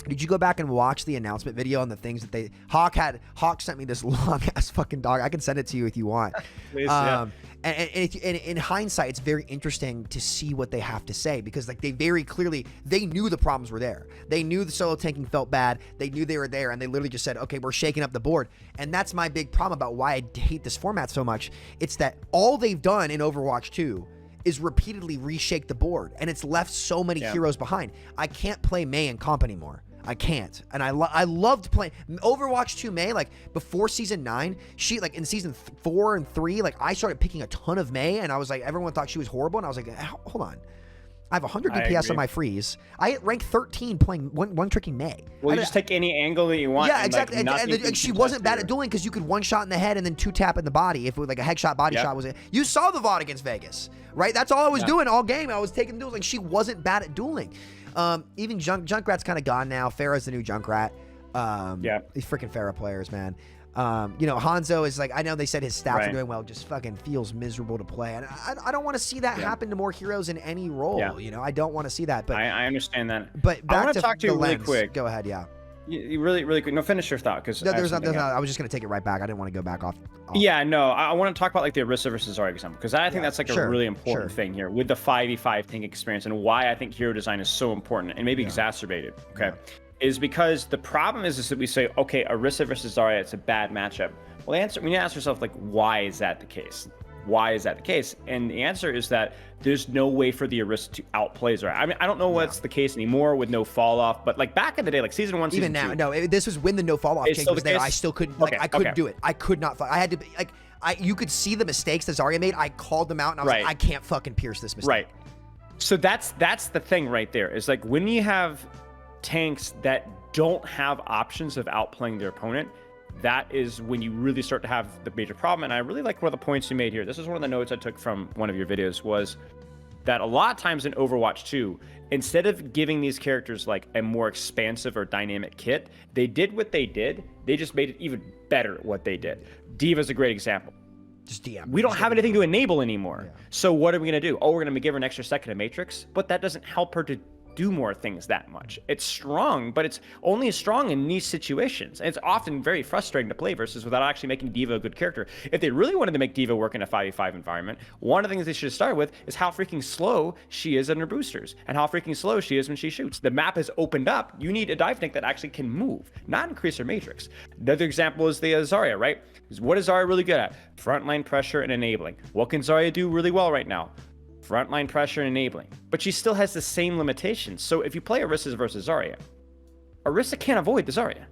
Did you go back and watch the announcement video on the things that Hawk sent me this long ass fucking dog. I can send it to you if you want. Please, And in hindsight, it's very interesting to see what they have to say because like they very clearly, they knew the problems were there. They knew the solo tanking felt bad. They knew they were there, and they literally just said, okay, we're shaking up the board. And that's my big problem about why I hate this format so much. It's that all they've done in Overwatch 2 is repeatedly reshake the board, and it's left so many heroes behind. I can't play Mei in comp anymore. I can't. And I loved playing Overwatch 2 Mei, like before season 9, she like in season 4 and 3, like I started picking a ton of Mei, and I was like, everyone thought she was horrible, and I was like, hold on. I have 100 DPS on my freeze. I hit rank 13 playing one tricking Mei. Well, you just take any angle that you want. Yeah, exactly. And she wasn't bad at dueling because you could one shot in the head and then 2-tap in the body. If it was like a headshot body shot was it. You saw the VOD against Vegas, right? That's all I was doing all game. I was taking duels. Like she wasn't bad at dueling. Even Junkrat's kind of gone now. Farah's the new Junkrat. These freaking Farah players, man. Hanzo is like, I know they said his stats are doing well, just fucking feels miserable to play. And I don't want to see that happen to more heroes in any role. You know, I don't want to see that. But I understand that. But back I want to talk to you really quick. Go ahead, You really quick. No, finish your thought because I was just gonna take it right back. I didn't want to go back off. Yeah, no, I want to talk about like the Orisa versus Zarya example because I think that's like a really important thing here with the 5v5 tank experience and why I think hero design is so important and maybe exacerbated. Is because the problem is that we say, okay, Orisa versus Zarya, it's a bad matchup. Well, we need to ask ourselves, like, why is that the case? Why is that the case? And the answer is that there's no way for the Orisa to outplay Zarya. I mean, I don't know what's the case anymore with no fall off, but like back in the day, like season 1, season 2. Even now, this was when the no fall off change was there. I still couldn't, I couldn't do it. I could not. I had to be like, you could see the mistakes that Zarya made. I called them out and I was like, I can't fucking pierce this mistake. Right. So that's the thing right there. Is like when you have tanks that don't have options of outplaying their opponent, that is when you really start to have the major problem. And I really like one of the points you made here. This is one of the notes I took from one of your videos, was that a lot of times in Overwatch 2, instead of giving these characters like a more expansive or dynamic kit, they did what they did. They just made it even better at what they did. D.Va's a great example. Just DM. We don't have anything to enable anymore. So what are we going to do? Oh, we're going to give her an extra second of Matrix, but that doesn't help her to do more things that much. It's strong, but it's only strong in niche situations. And it's often very frustrating to play versus without actually making D.Va a good character. If they really wanted to make D.Va work in a 5v5 environment, one of the things they should start with is how freaking slow she is in her boosters and how freaking slow she is when she shoots. The map has opened up. You need a dive tank that actually can move, not increase her matrix. Another example is the Zarya, right? What is Zarya really good at? Frontline pressure and enabling. What can Zarya do really well right now? Frontline pressure and enabling. But she still has the same limitations. So if you play Orisa versus Zarya, Orisa can't avoid the Zarya.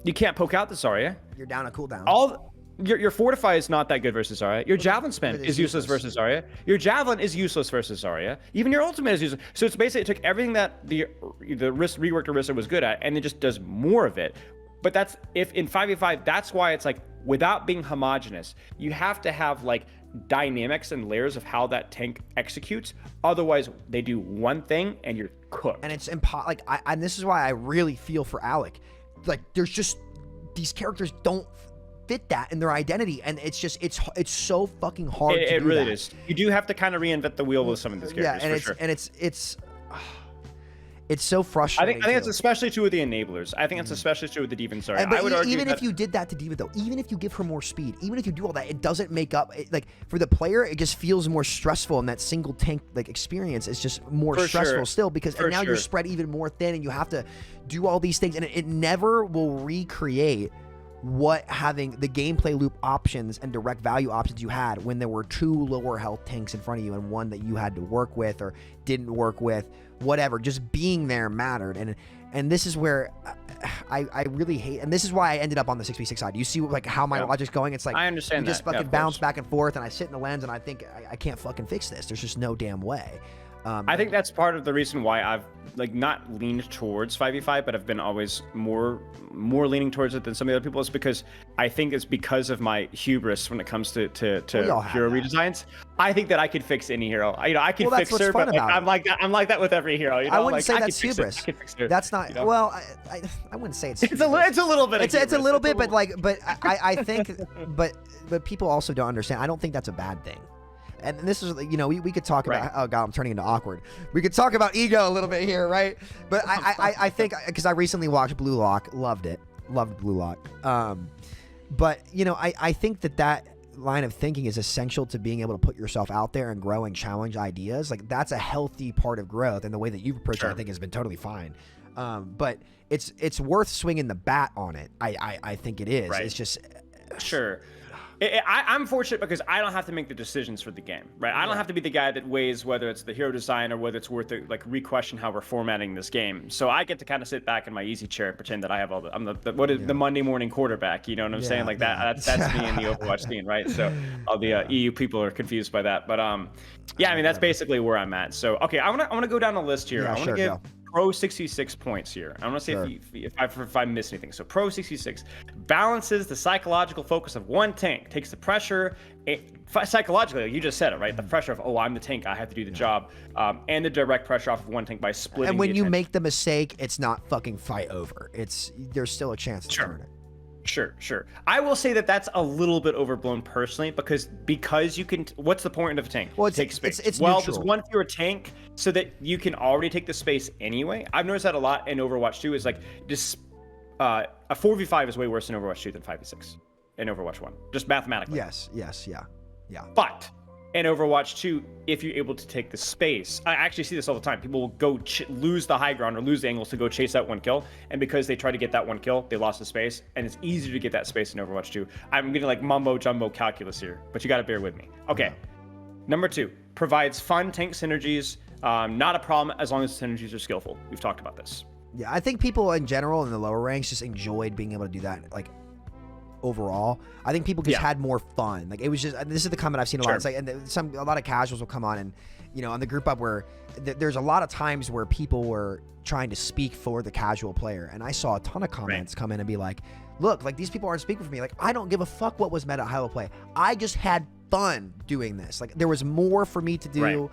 You can't poke out the Zarya. You're down a cooldown. Your Fortify is not that good versus Zarya. Your Javelin spin is useless versus Zarya. Your Javelin is useless versus Zarya. Even your ultimate is useless. So it's basically, it took everything that the reworked Orisa was good at, and it just does more of it. But that's, if in 5v5, that's why it's like, without being homogenous, you have to have like dynamics and layers of how that tank executes. Otherwise, they do one thing and you're cooked. And it's like, and this is why I really feel for Alec. Like, there's just, these characters don't fit that in their identity, and it's just, it's so fucking hard to do it really that. is. You do have to kind of reinvent the wheel with some of these characters. Yeah, and for it's so frustrating. I think it's especially true with the enablers. I think it's especially true with the D.Va and Zarya. But I would argue even if you did that to D.Va, though, even if you give her more speed, even if you do all that, it doesn't make up. Like, for the player, it just feels more stressful, and that single tank like experience is just more stressful still, because and now you're spread even more thin, and you have to do all these things, and it never will recreate what having the gameplay loop options and direct value options you had when there were two lower health tanks in front of you and one that you had to work with or didn't work with, whatever. Just being there mattered, and this is where I really hate, and this is why I ended up on the 6v6 side. You see like how my logic's going? It's like, I understand you just fucking bounce back and forth, and I sit in the lens and I think I can't fucking fix this. There's just no damn way. I think that's part of the reason why I've like not leaned towards 5v5, but I've been always more leaning towards it than some of the other people. Is because I think it's because of my hubris when it comes to hero redesigns. I think that I could fix any hero. I could fix her, but like, I'm like that with every hero. You know? I wouldn't like, say that's hubris. That's not. You know? Well, I wouldn't say it's. It's a little bit. It's a little bit, but like, but I think, but people also don't understand. I don't think that's a bad thing. And this is, you know, we could talk about, oh God, I'm turning into awkward. We could talk about ego a little bit here, right? But I think, because I recently watched Blue Lock, loved Blue Lock. But, you know, I think that line of thinking is essential to being able to put yourself out there and grow and challenge ideas. Like, that's a healthy part of growth, and the way that you've approached it, I think, has been totally fine. But it's worth swinging the bat on it. I think it is. Right. It's just... Sure. I'm fortunate because I don't have to make the decisions for the game, right? I don't have to be the guy that weighs whether it's the hero design or whether it's worth it, like re-question how we're formatting this game. So I get to kind of sit back in my easy chair and pretend that I have all the, I'm the Monday morning quarterback, you know what I'm saying? Like that's me in the Overwatch scene, right? So all the EU people are confused by that, but yeah, I mean that's basically where I'm at. So okay, I want to go down the list here. I want to give Pro 66 points here. I want to see if I miss anything. So Pro 66 balances the psychological focus of one tank, takes the pressure, psychologically, like you just said it, right? The pressure of, oh, I'm the tank, I have to do the job, and the direct pressure off of one tank by splitting. And when you make the mistake, it's not fucking fight over. There's still a chance to turn it. Sure. I will say that that's a little bit overblown personally, because you can. What's the point of a tank? Well, take space. It's well, neutral. there's one fewer tank, so that you can already take the space anyway. I've noticed that a lot in Overwatch 2. Is like just a 4v5 is way worse in Overwatch 2 than 5v6 in Overwatch 1, just mathematically. Yes, yeah. But in Overwatch 2, if you're able to take the space, I actually see this all the time. People will go lose the high ground or lose the angles to go chase that one kill, and because they try to get that one kill, they lost the space, and it's easier to get that space in Overwatch 2. I'm getting like mumbo jumbo calculus here, but you got to bear with me. Okay, number 2, provides fun tank synergies. Not a problem as long as the synergies are skillful. We've talked about this. Yeah, I think people in general in the lower ranks just enjoyed being able to do that. Like, overall, I think people just had more fun. Like, it was just, this is the comment I've seen a lot. It's like, and a lot of casuals will come on, and you know, on the group up where there's a lot of times where people were trying to speak for the casual player, and I saw a ton of comments come in and be like, look, like, these people aren't speaking for me. Like, I don't give a fuck what was meta at high-low play. I just had fun doing this. Like, there was more for me to do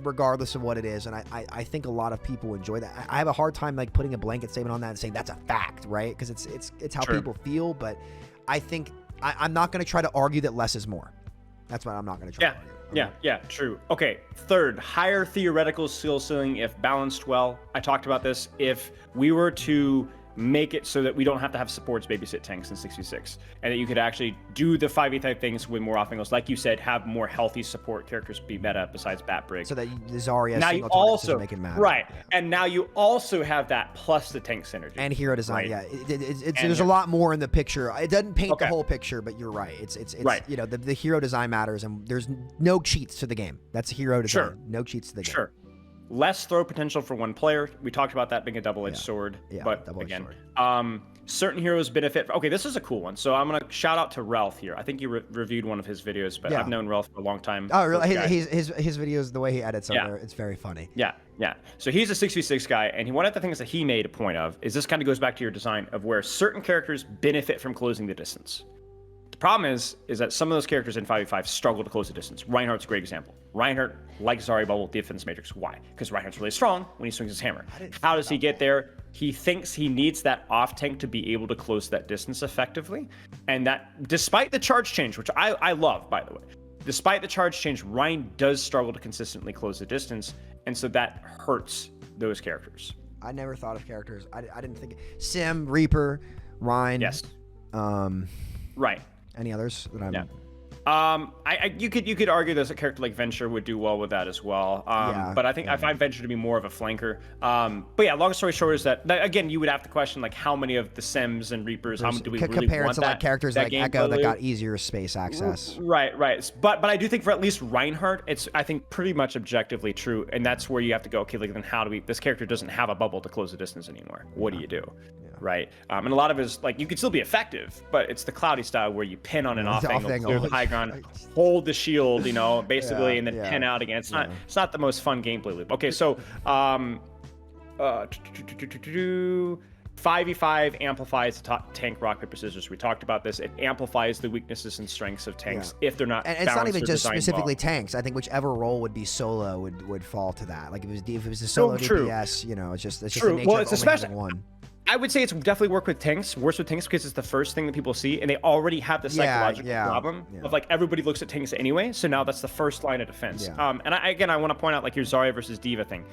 regardless of what it is, and I think a lot of people enjoy that. I have a hard time like putting a blanket statement on that and saying that's a fact, right? Because it's how people feel. But I think I'm not going to try to argue that less is more. That's what I'm not going to try. Yeah, true. Okay, third, higher theoretical skill ceiling if balanced well. I talked about this. If we were to make it so that we don't have to have supports babysit tanks in 66, and that you could actually do the 5v5 things with more off angles, like you said, have more healthy support characters be meta besides Batbrig. So that the Zarya now you single also make it matter. right, and now you also have that plus the tank synergy and hero design. right? Yeah, there's a lot more in the picture. It doesn't paint the whole picture, but you're right. It's right. You know, the hero design matters, and there's no cheats to the game. That's hero design. Sure. No cheats to the game. Sure. Less throw potential for one player. We talked about that being a double-edged sword. Yeah, but double-edged again, sword. Certain heroes benefit. Okay, this is a cool one. So I'm gonna shout out to Ralph here. I think you reviewed one of his videos, but I've known Ralph for a long time. Oh, really? His videos, the way he edits them, it's very funny. Yeah. So he's a 6v6 guy, and one of the things that he made a point of is this kind of goes back to your design of where certain characters benefit from closing the distance. The problem is that some of those characters in 5v5 struggle to close the distance. Reinhardt's a great example. Reinhardt, like Zarya Bubble, defense matrix. Why? Because Reinhardt's really strong when he swings his hammer. How does he get there? He thinks he needs that off tank to be able to close that distance effectively. And that, despite the charge change, which I love, by the way, despite the charge change, Rein does struggle to consistently close the distance. And so that hurts those characters. I never thought of characters. I didn't think. Sim, Reaper, Rein. Yes. Right. Any others that I'm... Yeah. You could argue that a character like Venture would do well with that as well. But I think I find Venture to be more of a flanker. But yeah, long story short is that again, you would have to question like how many of the Sims and Reapers, how do we really want to that, like characters that like Echo that got easier space access. Right. But I do think for at least Reinhardt, it's I think pretty much objectively true, and that's where you have to go. Okay, like then how do we? This character doesn't have a bubble to close the distance anymore. What do you do? Right. And a lot of it is like you could still be effective, but it's the cloudy style where you pin on an off angle, clear the high ground, hold the shield, basically, and then pin out again. It's not the most fun gameplay loop. Okay, so 5v5 amplifies the tank rock paper scissors. We talked about this. It amplifies the weaknesses and strengths of tanks if they're not. And it's not even just specifically tanks. I think whichever role would be solo would fall to that. Like if it was a solo DPS, it's just the nature of only having one. I would say it's definitely worse with tanks because it's the first thing that people see, and they already have the psychological problem of like everybody looks at tanks anyway. So now that's the first line of defense. And I want to point out like your Zarya versus D.Va thing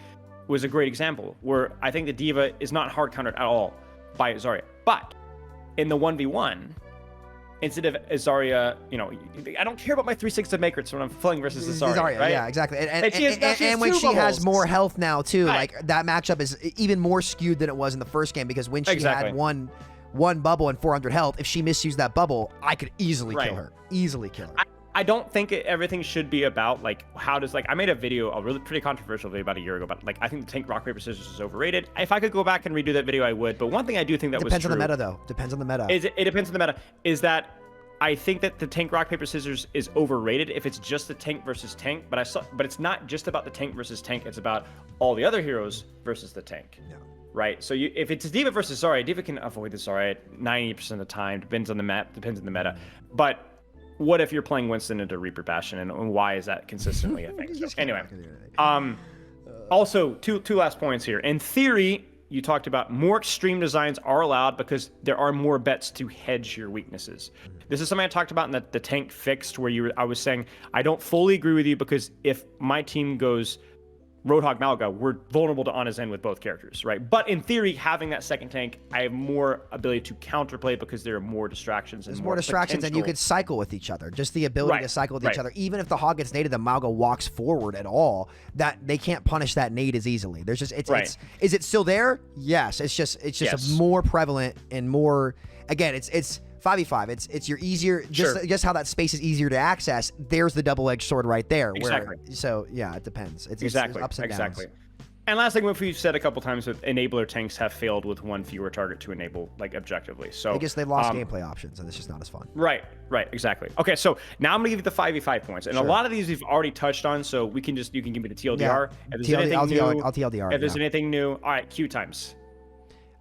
was a great example where I think the D.Va is not hard countered at all by Zarya, but in the 1v1. Instead of Zarya, I don't care about my 3/6 of matrix when I'm flowing versus Zarya, right? Yeah, exactly. And when she has more health now too, like that matchup is even more skewed than it was in the first game because when she had one bubble and 400 health, if she misused that bubble, I could easily kill her. I don't think everything should be about like how does I made a really pretty controversial video about a year ago about like I think the tank rock paper scissors is overrated. If I could go back and redo that video, I would. But one thing I do think that depends on the meta though. Depends on the meta. It depends on the meta. Is that I think that the tank rock paper scissors is overrated if it's just the tank versus tank. But it's not just about the tank versus tank. It's about all the other heroes versus the tank. No. Right. So if it's D.Va versus Zarya, D.Va can avoid the Zarya 90% of the time. Depends on the map. Depends on the meta. But what if you're playing Winston into Reaper Bastion, and why is that consistently a thing? So anyway, also two last points here. In theory, you talked about more extreme designs are allowed because there are more bets to hedge your weaknesses. This is something I talked about in the tank fixed, where I was saying I don't fully agree with you because if my team goes Roadhog Malga, we're vulnerable to on his end with both characters, right? But in theory, having that second tank, I have more ability to counterplay because there are more distractions. There's more distractions, and you could cycle with each other. Just the ability to cycle with each other. Even if the hog gets naded, the Malga walks forward at all, that they can't punish that nade as easily. There's just is it still there? Yes. It's just more prevalent and more. Again, it's 5v5. It's your easier. Just how that space is easier to access. There's the double-edged sword right there. Exactly. So yeah, it depends. It's ups and downs. And last thing, what we've said a couple times with enabler tanks have failed with one fewer target to enable objectively. So I guess they lost gameplay options, and it's just not as fun. Right. Exactly. Okay, so now I'm gonna give you the 5v5 points, and a lot of these we've already touched on. So you can give me the TLDR. If there's anything new, I'll TLDR. If there's anything new, all right. Queue times.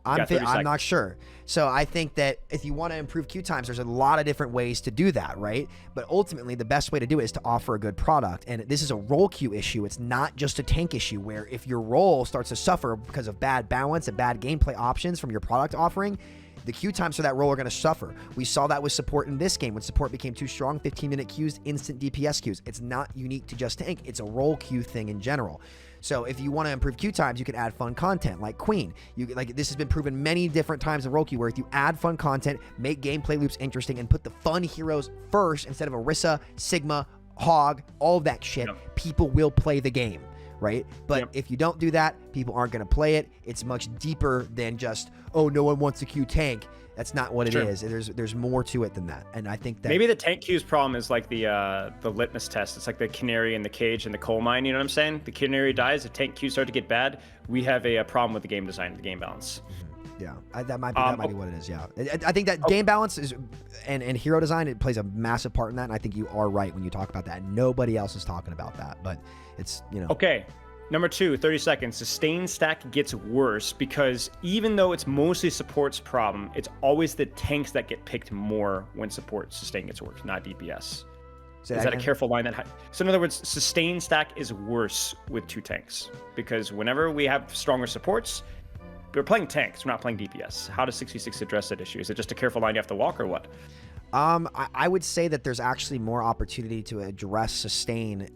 I'm not sure. So I think that if you want to improve queue times, there's a lot of different ways to do that, right? But ultimately, the best way to do it is to offer a good product. And this is a role queue issue. It's not just a tank issue where if your role starts to suffer because of bad balance and bad gameplay options from your product offering, The queue times for that role are going to suffer. We saw that with support in this game. When support became too strong, 15-minute queues, instant DPS queues. It's not unique to just tank. It's a role queue thing in general. So if you want to improve queue times, you can add fun content like Queen. This has been proven many different times in role queue, where if you add fun content, make gameplay loops interesting, and put the fun heroes first instead of Orisa, Sigma, Hog, all of that shit, people will play the game, right? But if you don't do that, people aren't going to play it. It's much deeper than just, oh, no one wants a queue tank. That's not what it is. There's more to it than that. And I think that maybe the tank queue's problem is like the litmus test. It's like the canary in the cage in the coal mine. You know what I'm saying? The canary dies, the tank queues start to get bad. We have a problem with the game design, the game balance. Yeah, that might be what it is. Yeah, I think that game balance is and hero design, it plays a massive part in that. And I think you are right when you talk about that. Nobody else is talking about that, but it's, you know. Okay. Number 2, 30 seconds. Sustain stack gets worse because even though it's mostly support's problem, it's always the tanks that get picked more when support sustain gets worse, not DPS. Is that a careful line? So in other words, sustain stack is worse with 2 tanks because whenever we have stronger supports, we're playing tanks, we're not playing DPS. How does 66 address that issue? Is it just a careful line you have to walk or what? I would say that there's actually more opportunity to address sustain.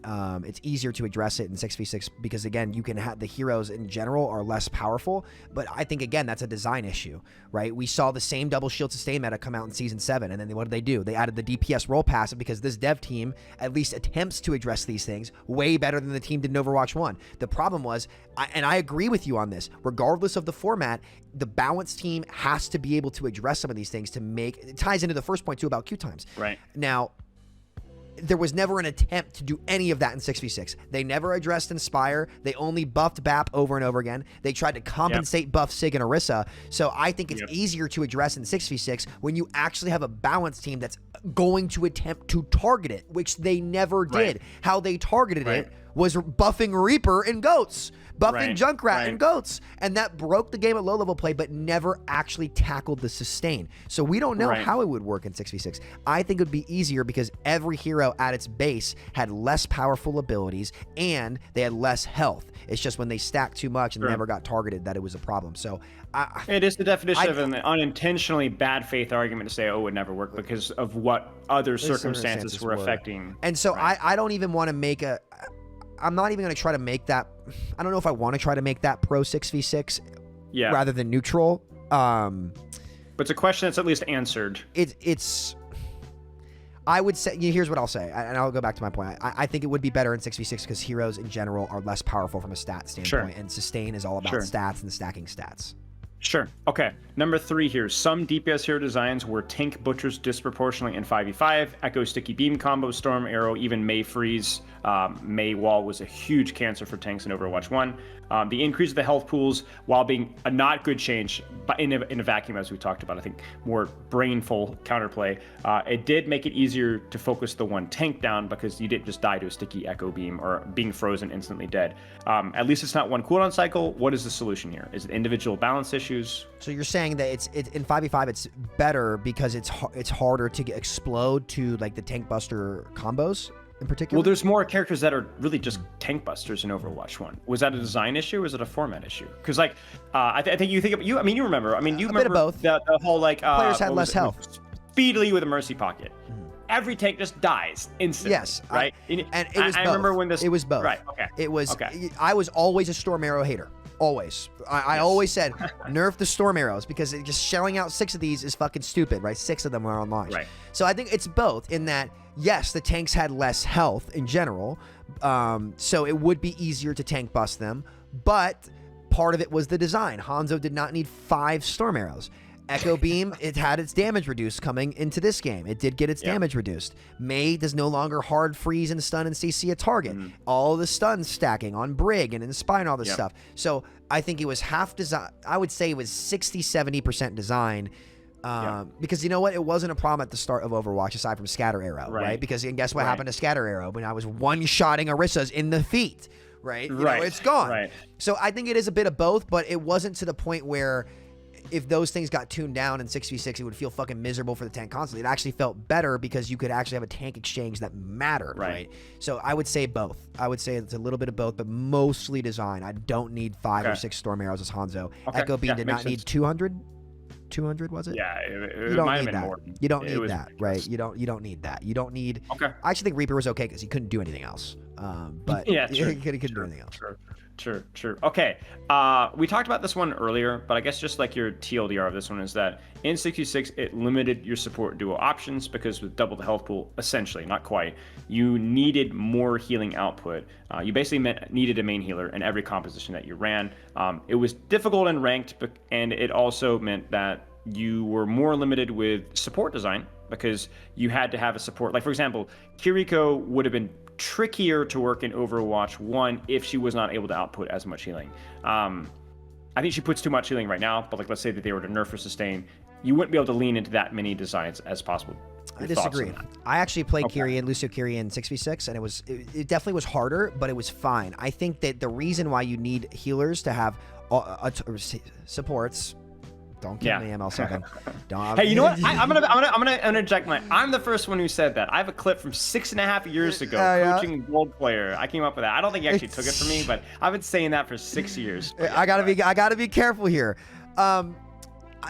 It's easier to address it in 6v6 because, again, you can have the heroes in general are less powerful. But I think, again, that's a design issue, right? We saw the same double shield sustain meta come out in Season 7. And then what did they do? They added the DPS role passive because this dev team at least attempts to address these things way better than the team did in Overwatch 1. The problem was, and I agree with you on this, regardless of the format, the balance team has to be able to address some of these things to make it ties into the first point too about queue times. Right. Now, there was never an attempt to do any of that in 6v6. They never addressed Inspire. They only buffed BAP over and over again. They tried to compensate buff Sig and Orisa. So I think it's easier to address in 6v6 when you actually have a balance team that's going to attempt to target it, which they never did. How they targeted it was buffing Reaper and Goats, buffing Junkrat and Goats, and that broke the game at low-level play, but never actually tackled the sustain. So we don't know how it would work in 6v6. I think it would be easier because every hero at its base had less powerful abilities and they had less health. It's just when they stacked too much and never got targeted that it was a problem. So it is the definition of an unintentionally bad faith argument to say, oh, it would never work because of what other circumstances were affecting. And so I don't even want to make I'm not even going to try to make that. I don't know if I want to try to make that pro 6v6 rather than neutral. But it's a question that's at least answered. It's I would say, here's what I'll say, and I'll go back to my point. I think it would be better in 6v6 because heroes in general are less powerful from a stat standpoint, and sustain is all about stats and stacking stats. Sure. Okay. Number 3 here. Some DPS hero designs were tank butchers disproportionately in 5v5. Echo sticky beam combo, storm arrow, even May freeze. May wall was a huge cancer for tanks in Overwatch 1. The increase of the health pools, while being a not good change, but in a vacuum, as we talked about, I think more brainful counterplay, it did make it easier to focus the one tank down because you didn't just die to a sticky echo beam or being frozen instantly dead. At least it's not one cooldown cycle. What is the solution here? Is it individual balance issues? So you're saying that it's in 5v5 it's better because it's harder to explode to like the tank buster combos in particular? Well, there's more characters that are really just tank busters in Overwatch 1. Was that a design issue or was it a format issue? Because like I think you think of, you remember a bit of both. The whole like players had less health. Speedily with a mercy pocket. Every tank just dies instantly. Yes, right. And it was both. I remember when this. It was both. Right. Okay. It was. Okay. I was always a storm arrow hater. Always. I always said nerf the storm arrows because just shelling out 6 of these is fucking stupid, right? 6 of them are on launch. Right. So I think it's both in that, yes, the tanks had less health in general, so it would be easier to tank bust them, but part of it was the design. Hanzo did not need 5 storm arrows. Echo Beam, it had its damage reduced coming into this game. It did get its damage reduced. May does no longer hard freeze and stun and CC a target. All the stuns stacking on Brig and Inspire and all this stuff. So I think it was half design. I would say it was 60-70% design. Because you know what? It wasn't a problem at the start of Overwatch aside from Scatter Arrow, right? Because and guess what happened to Scatter Arrow? When I was one-shotting Orissa's in the feet, right? You know, it's gone. Right. So I think it is a bit of both, but it wasn't to the point where if those things got tuned down in 6v6, it would feel fucking miserable for the tank constantly. It actually felt better because you could actually have a tank exchange that mattered, right? So I would say both. I would say it's a little bit of both, but mostly design. I don't need 5 or 6 storm arrows as Hanzo. Echo Beam did not need 200. 200 was it? Yeah, it You don't might have need been that. more. You don't It need was that, ridiculous. right? You don't need that. You don't need. Okay. I actually think Reaper was okay because he couldn't do anything else. But Yeah, he true. couldn't do anything else. True. Okay. We talked about this one earlier, but I guess just like your TLDR of this one is that in 66, it limited your support duo options because with double the health pool, essentially, not quite, you needed more healing output. You basically needed a main healer in every composition that you ran. It was difficult in ranked, and it also meant that you were more limited with support design because you had to have a support. Like, for example, Kiriko would have been trickier to work in Overwatch 1 if she was not able to output as much healing. I think she puts too much healing right now, but like let's say that they were to nerf or sustain, you wouldn't be able to lean into that many designs as possible. I disagree. I actually played Lucio Kyrie in 6v6, and it definitely was harder, but it was fine. I think that the reason why you need healers to have supports. Don't kill me, ML7. Hey, you know what? I'm gonna interject I'm the first one who said that. I have a clip from 6.5 years ago, coaching a gold player. I came up with that. I don't think he actually took it from me, but I've been saying that for 6 years. I gotta be careful here.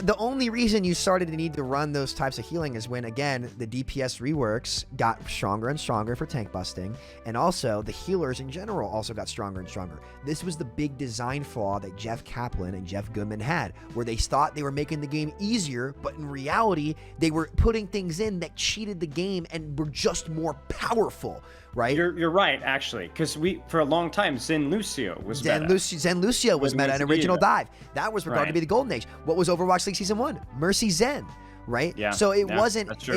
The only reason you started to need to run those types of healing is when, again, the DPS reworks got stronger and stronger for tank busting, and also the healers in general also got stronger and stronger. This was the big design flaw that Jeff Kaplan and Jeff Goodman had, where they thought they were making the game easier, but in reality, they were putting things in that cheated the game and were just more powerful. Right? You're right, actually, because for a long time, Zen Lucio was meta. Zen Lucio was meta in Original Dive. That was regarded to be the golden age. What was Overwatch League Season 1? Mercy Zen, right? Yeah, so it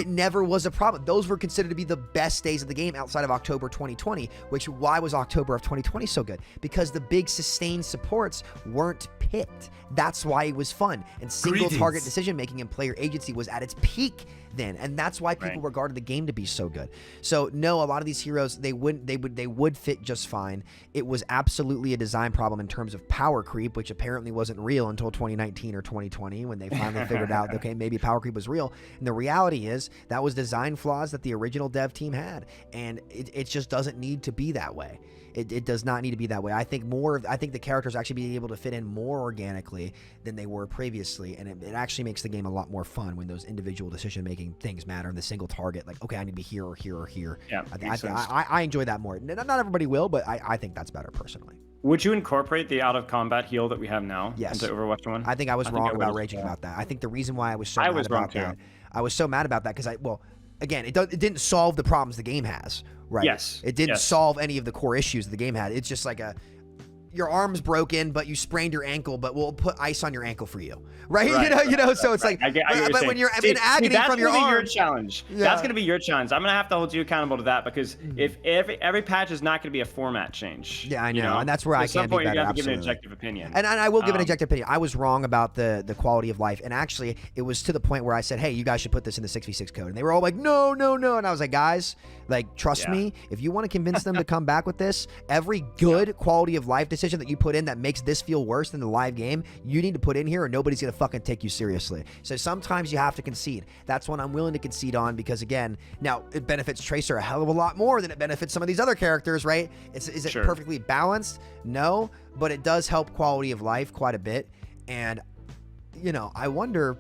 never was a problem. Those were considered to be the best days of the game outside of October 2020, why was October of 2020 so good? Because the big sustained supports weren't picked. That's why it was fun. And single target decision making and player agency was at its peak then, and that's why people regarded the game to be so good. So no, a lot of these heroes they would fit just fine. It was absolutely a design problem in terms of power creep, which apparently wasn't real until 2019 or 2020 when they finally figured out okay, maybe power creep was real. And the reality is that was design flaws that the original dev team had, and it just doesn't need to be that way. It does not need to be that way. I think the characters actually be able to fit in more organically than they were previously, and it actually makes the game a lot more fun when those individual decision-making things matter and the single target, like, okay, I need to be here or here or here. Yeah, I enjoy that more. Not everybody will, but I think that's better personally. Would you incorporate the out-of-combat heal that we have now into Overwatch 1? I think I was wrong about raging about that. I think the reason why I was so mad about that, because again, it didn't solve the problems the game has, right? Yes. It didn't solve any of the core issues the game had. It's just like your arm's broken, but you sprained your ankle, but we'll put ice on your ankle for you, right? So it's like, but when you're in agony from your arm, that's gonna be your challenge. Yeah. That's gonna be your challenge. I'm gonna have to hold you accountable to that because if every patch is not gonna be a format change. Yeah, I know, and that's where I can't be better. At some point, you have to give an objective opinion. And I will give an objective opinion. I was wrong about the quality of life, and actually, it was to the point where I said, hey, you guys should put this in the 6v6 code, and they were all like, no, and I was like, guys, like, trust me, if you want to convince them to come back with this, every good quality of life decision that you put in that makes this feel worse than the live game, you need to put in here or nobody's going to fucking take you seriously. So sometimes you have to concede. That's one I'm willing to concede on because, again, now it benefits Tracer a hell of a lot more than it benefits some of these other characters, right? Is it perfectly balanced? No, but it does help quality of life quite a bit. And, I wonder,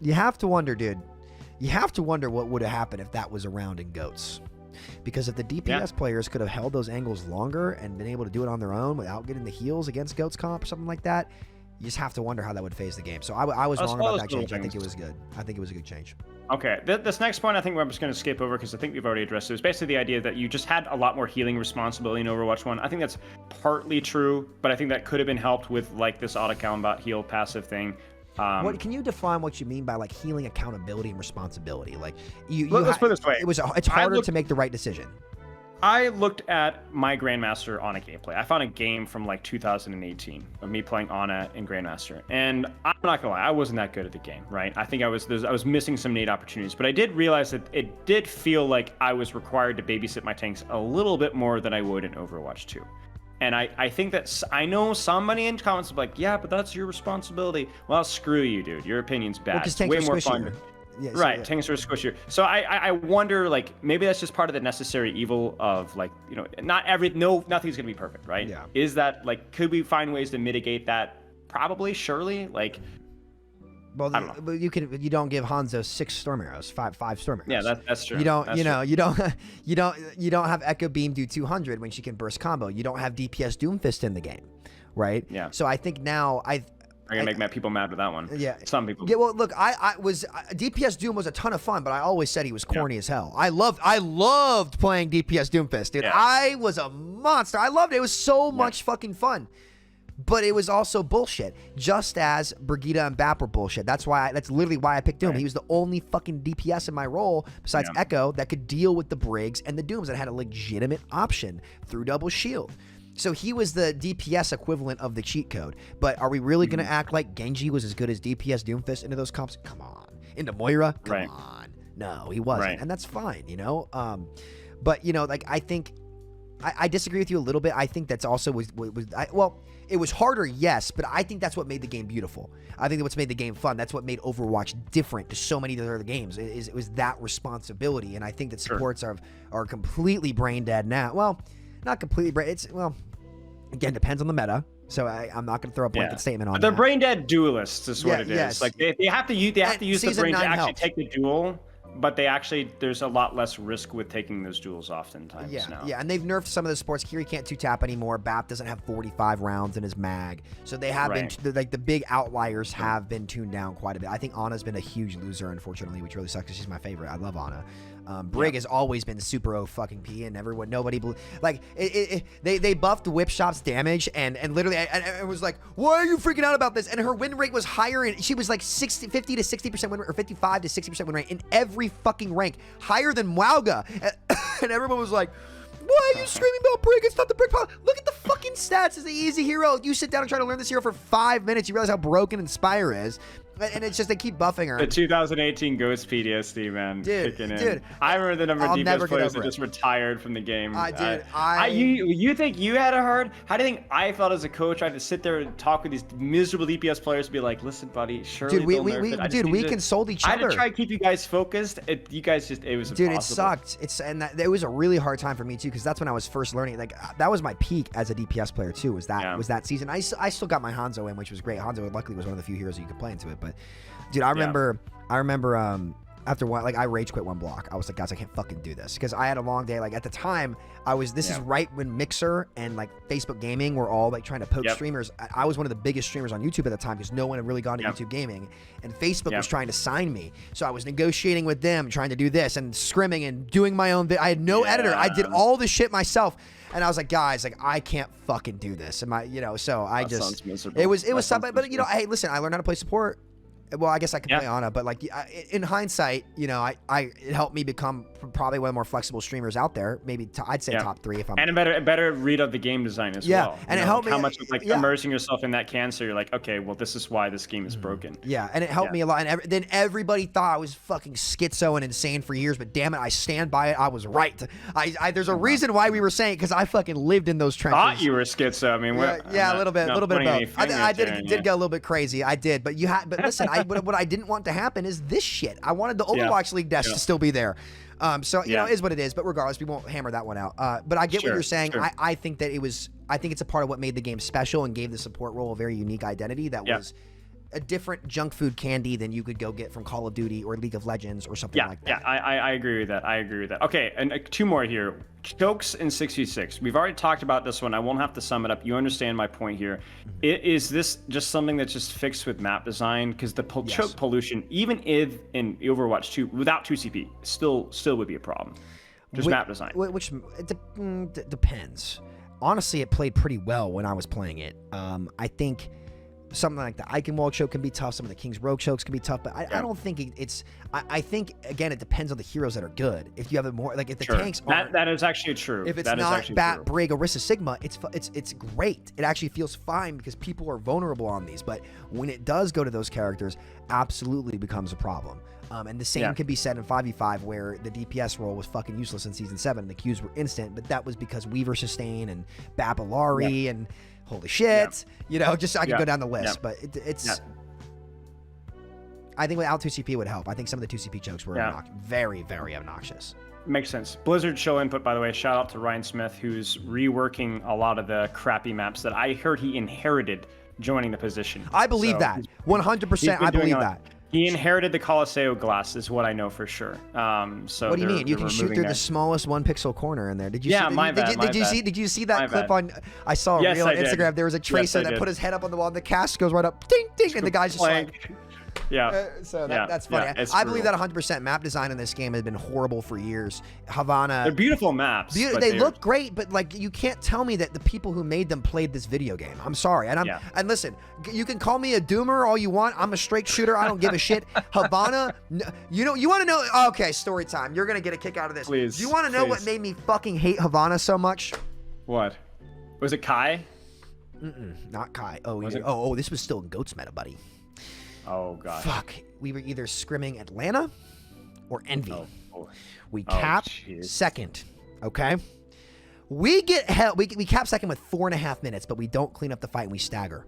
you have to wonder, dude, what would have happened if that was around in GOATs. Because if the DPS players could have held those angles longer and been able to do it on their own without getting the heals against GOATs comp or something like that, you just have to wonder how that would phase the game. So I was wrong about that change. I think it was good. I think it was a good change. Okay, this next point I think we're just going to skip over because I think we've already addressed it. It's basically the idea that you just had a lot more healing responsibility in Overwatch 1. I think that's partly true, but I think that could have been helped with like this auto-combat heal passive thing. What can you define what you mean by like healing accountability and responsibility? Like let's put it this way. It's harder to make the right decision. I looked at my Grandmaster Ana gameplay. I found a game from like 2018 of me playing Ana in Grandmaster, and I'm not gonna lie, I wasn't that good at the game, right? I think I was missing some nade opportunities, but I did realize that it did feel like I was required to babysit my tanks a little bit more than I would in Overwatch 2. And I think that I know somebody in comments will be like, yeah, but that's your responsibility. Well, screw you, dude. Your opinion's bad. It's way more fun. Yeah, right, tanks are squishier. So I wonder, like, maybe that's just part of the necessary evil of, like, nothing's gonna be perfect, right? Yeah. Is that, like, could we find ways to mitigate that? Probably, surely, like. Well, I don't know. but you don't give Hanzo 6 storm arrows, five storm arrows. Yeah, that's true. You don't, that's you know, true. you don't have Echo Beam do 200 when she can burst combo. You don't have DPS Doomfist in the game, right? Yeah. So I think now I'm gonna make people mad with that one. Yeah. Some people. Yeah. Well, look, DPS Doom was a ton of fun, but I always said he was corny as hell. I loved playing DPS Doomfist, dude. Yeah. I was a monster. I loved it. It was so much fucking fun. But it was also bullshit, just as Brigitte and Bap were bullshit. That's literally why I picked Doom. Right. He was the only fucking DPS in my role, besides Echo, that could deal with the Brigs and the Dooms, that had a legitimate option through double shield. So he was the DPS equivalent of the cheat code. But are we really going to act like Genji was as good as DPS Doomfist into those comps? Come on. Into Moira? Come on. No, he wasn't. Right. And that's fine, you know? But, you know, like, I think... I disagree with you a little bit. I think that's also it was harder, yes, but I think that's what made the game beautiful. I think that's what's made the game fun. That's what made Overwatch different to so many of the other games. It was that responsibility, and I think that supports are completely brain dead now. Well, not completely brain. Again, depends on the meta. So I'm not going to throw a blanket statement on that. They're brain dead duelists is what it is. Yes. Like they have to use the brain to actually take the duel. But there's a lot less risk with taking those duels oftentimes now. Yeah, and they've nerfed some of the supports. Kiri can't 2-tap anymore. Bap doesn't have 45 rounds in his mag. So they have been, like, the big outliers have been tuned down quite a bit. I think Ana's been a huge loser, unfortunately, which really sucks because she's my favorite. I love Ana. Brig has always been super O-fucking-P, and nobody like, they buffed Whip Shop's damage, and literally, it was like, why are you freaking out about this? And her win rate was higher, and she was like 50 to 60% win rate, or 55 to 60% win rate in every fucking rank, higher than Wauga. And everyone was like, why are you screaming about Brig? It's not the Brig problem. Look at the fucking stats. It's the easy hero. You sit down and try to learn this hero for 5 minutes, you realize how broken Inspire is. And it's just they keep buffing her. The 2018 Ghost PTSD, man, kicking in. I remember the number of DPS players that just retired from the game. You think you had it hard? How do you think I felt as a coach? I had to sit there and talk with these miserable DPS players and be like, listen, buddy, surely we consoled each other. I had to try to keep you guys focused. It was impossible. Dude, it sucked. It was a really hard time for me too, because that's when I was first learning. Like, that was my peak as a DPS player too. Was that season? I still got my Hanzo in, which was great. Hanzo luckily was one of the few heroes that you could play into it. But dude, I remember after one, like, I rage quit one block. I was like, guys, I can't fucking do this, because I had a long day. Like, at the time, this is right when Mixer and like Facebook Gaming were all like trying to poke streamers. I was one of the biggest streamers on YouTube at the time, because no one had really gone to YouTube Gaming, and Facebook was trying to sign me. So I was negotiating with them, trying to do this and scrimming and doing my own. I had no editor. I did all the shit myself. And I was like, guys, like, I can't fucking do this. And so I just, it was something, but you know, hey, listen, I learned how to play support. Well, I guess I can play Ana, but like, in hindsight, you know, it helped me become probably one of the more flexible streamers out there. Maybe I'd say top 3 if I'm. And a better read of the game design as well. And it helped me. How much like immersing yourself in that can, so you're like, okay, well, this is why this game is broken. Yeah, and it helped me a lot. And then everybody thought I was fucking schizo and insane for years, but damn it, I stand by it. I was right. There's a reason why we were saying it, because I fucking lived in those trenches. Thought you were schizo. I mean, a little bit of both. I did go a little bit crazy. I did, but listen, what I didn't want to happen is this shit. I wanted the Overwatch League desk to still be there. So you know, it is what it is. But regardless, we won't hammer that one out. But I get what you're saying. I think that I think it's a part of what made the game special and gave the support role a very unique identity that was a different junk food candy than you could go get from Call of Duty or League of Legends or something like that. Yeah, I agree with that. Okay, and 2 more here. Chokes in 6v6. We've already talked about this one. I won't have to sum it up. You understand my point here. Is this just something that's just fixed with map design? Because the choke pollution, even if in Overwatch 2, without 2CP, still would be a problem. Just map design. Which depends. Honestly, it played pretty well when I was playing it. I think something like the Eichenwald choke can be tough. Some of the King's Rogue chokes can be tough, but I don't think it's. I think, again, it depends on the heroes that are good. If you have if the tanks aren't, that is actually true. If it's not Bat, Brig, Orisa, Sigma, it's great. It actually feels fine because people are vulnerable on these. But when it does go to those characters, absolutely becomes a problem. And the same can be said in 5v5, where the DPS role was fucking useless in Season 7. The Qs were instant, but that was because Weaver Sustain and Babylari and holy shit, you know, just I could go down the list, but it's. I think without 2CP would help. I think some of the 2CP chokes were very, very obnoxious. Makes sense. Blizzard show input, by the way. Shout out to Ryan Smith, who's reworking a lot of the crappy maps that I heard he inherited joining the position. I believe that 100%. I believe that. He inherited the Coliseo glass, is what I know for sure. So what do you mean? You can shoot through the smallest 1 pixel corner in there. Did you? Yeah, see, Did you see that clip on? I saw a reel on Instagram. There was a tracer that put his head up on the wall, and the cast goes right up, ding ding, and the guy's just like. Yeah. That's funny. I believe that 100%. Map design in this game has been horrible for years. Havana. They're beautiful maps. They look great, but like you can't tell me that the people who made them played this video game. I'm sorry. And listen, you can call me a doomer all you want. I'm a straight shooter. I don't give a shit. Havana, you want to know? Okay, story time. You're gonna get a kick out of this. Please. Do you want to know what made me fucking hate Havana so much? What? Was it Kai? Not Kai. Oh, this was still in Goat's meta, buddy. Oh, God. Fuck. We were either scrimming Atlanta or Envy. Oh, we cap second, okay? We get held. We cap second with 4.5 minutes, but we don't clean up the fight and we stagger.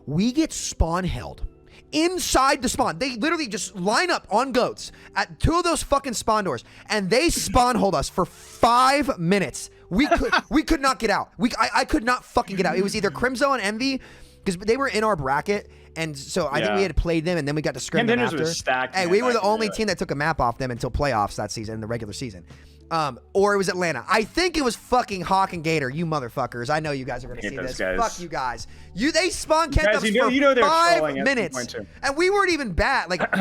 We get spawn held inside the spawn. They literally just line up on goats at 2 of those fucking spawn doors, and they spawn hold us for 5 minutes. We could not get out. I could not fucking get out. It was either Crimzo and Envy, because they were in our bracket. And so I think we had played them, and then we got to scrim them after. Hey, we were the only team that took a map off them until playoffs that season, in the regular season. Or it was Atlanta. I think it was fucking Hawk and Gator, you motherfuckers. I know you guys are going to see this. Guys. Fuck you guys. They spawn camped us for 5 minutes. And we weren't even bad. Like,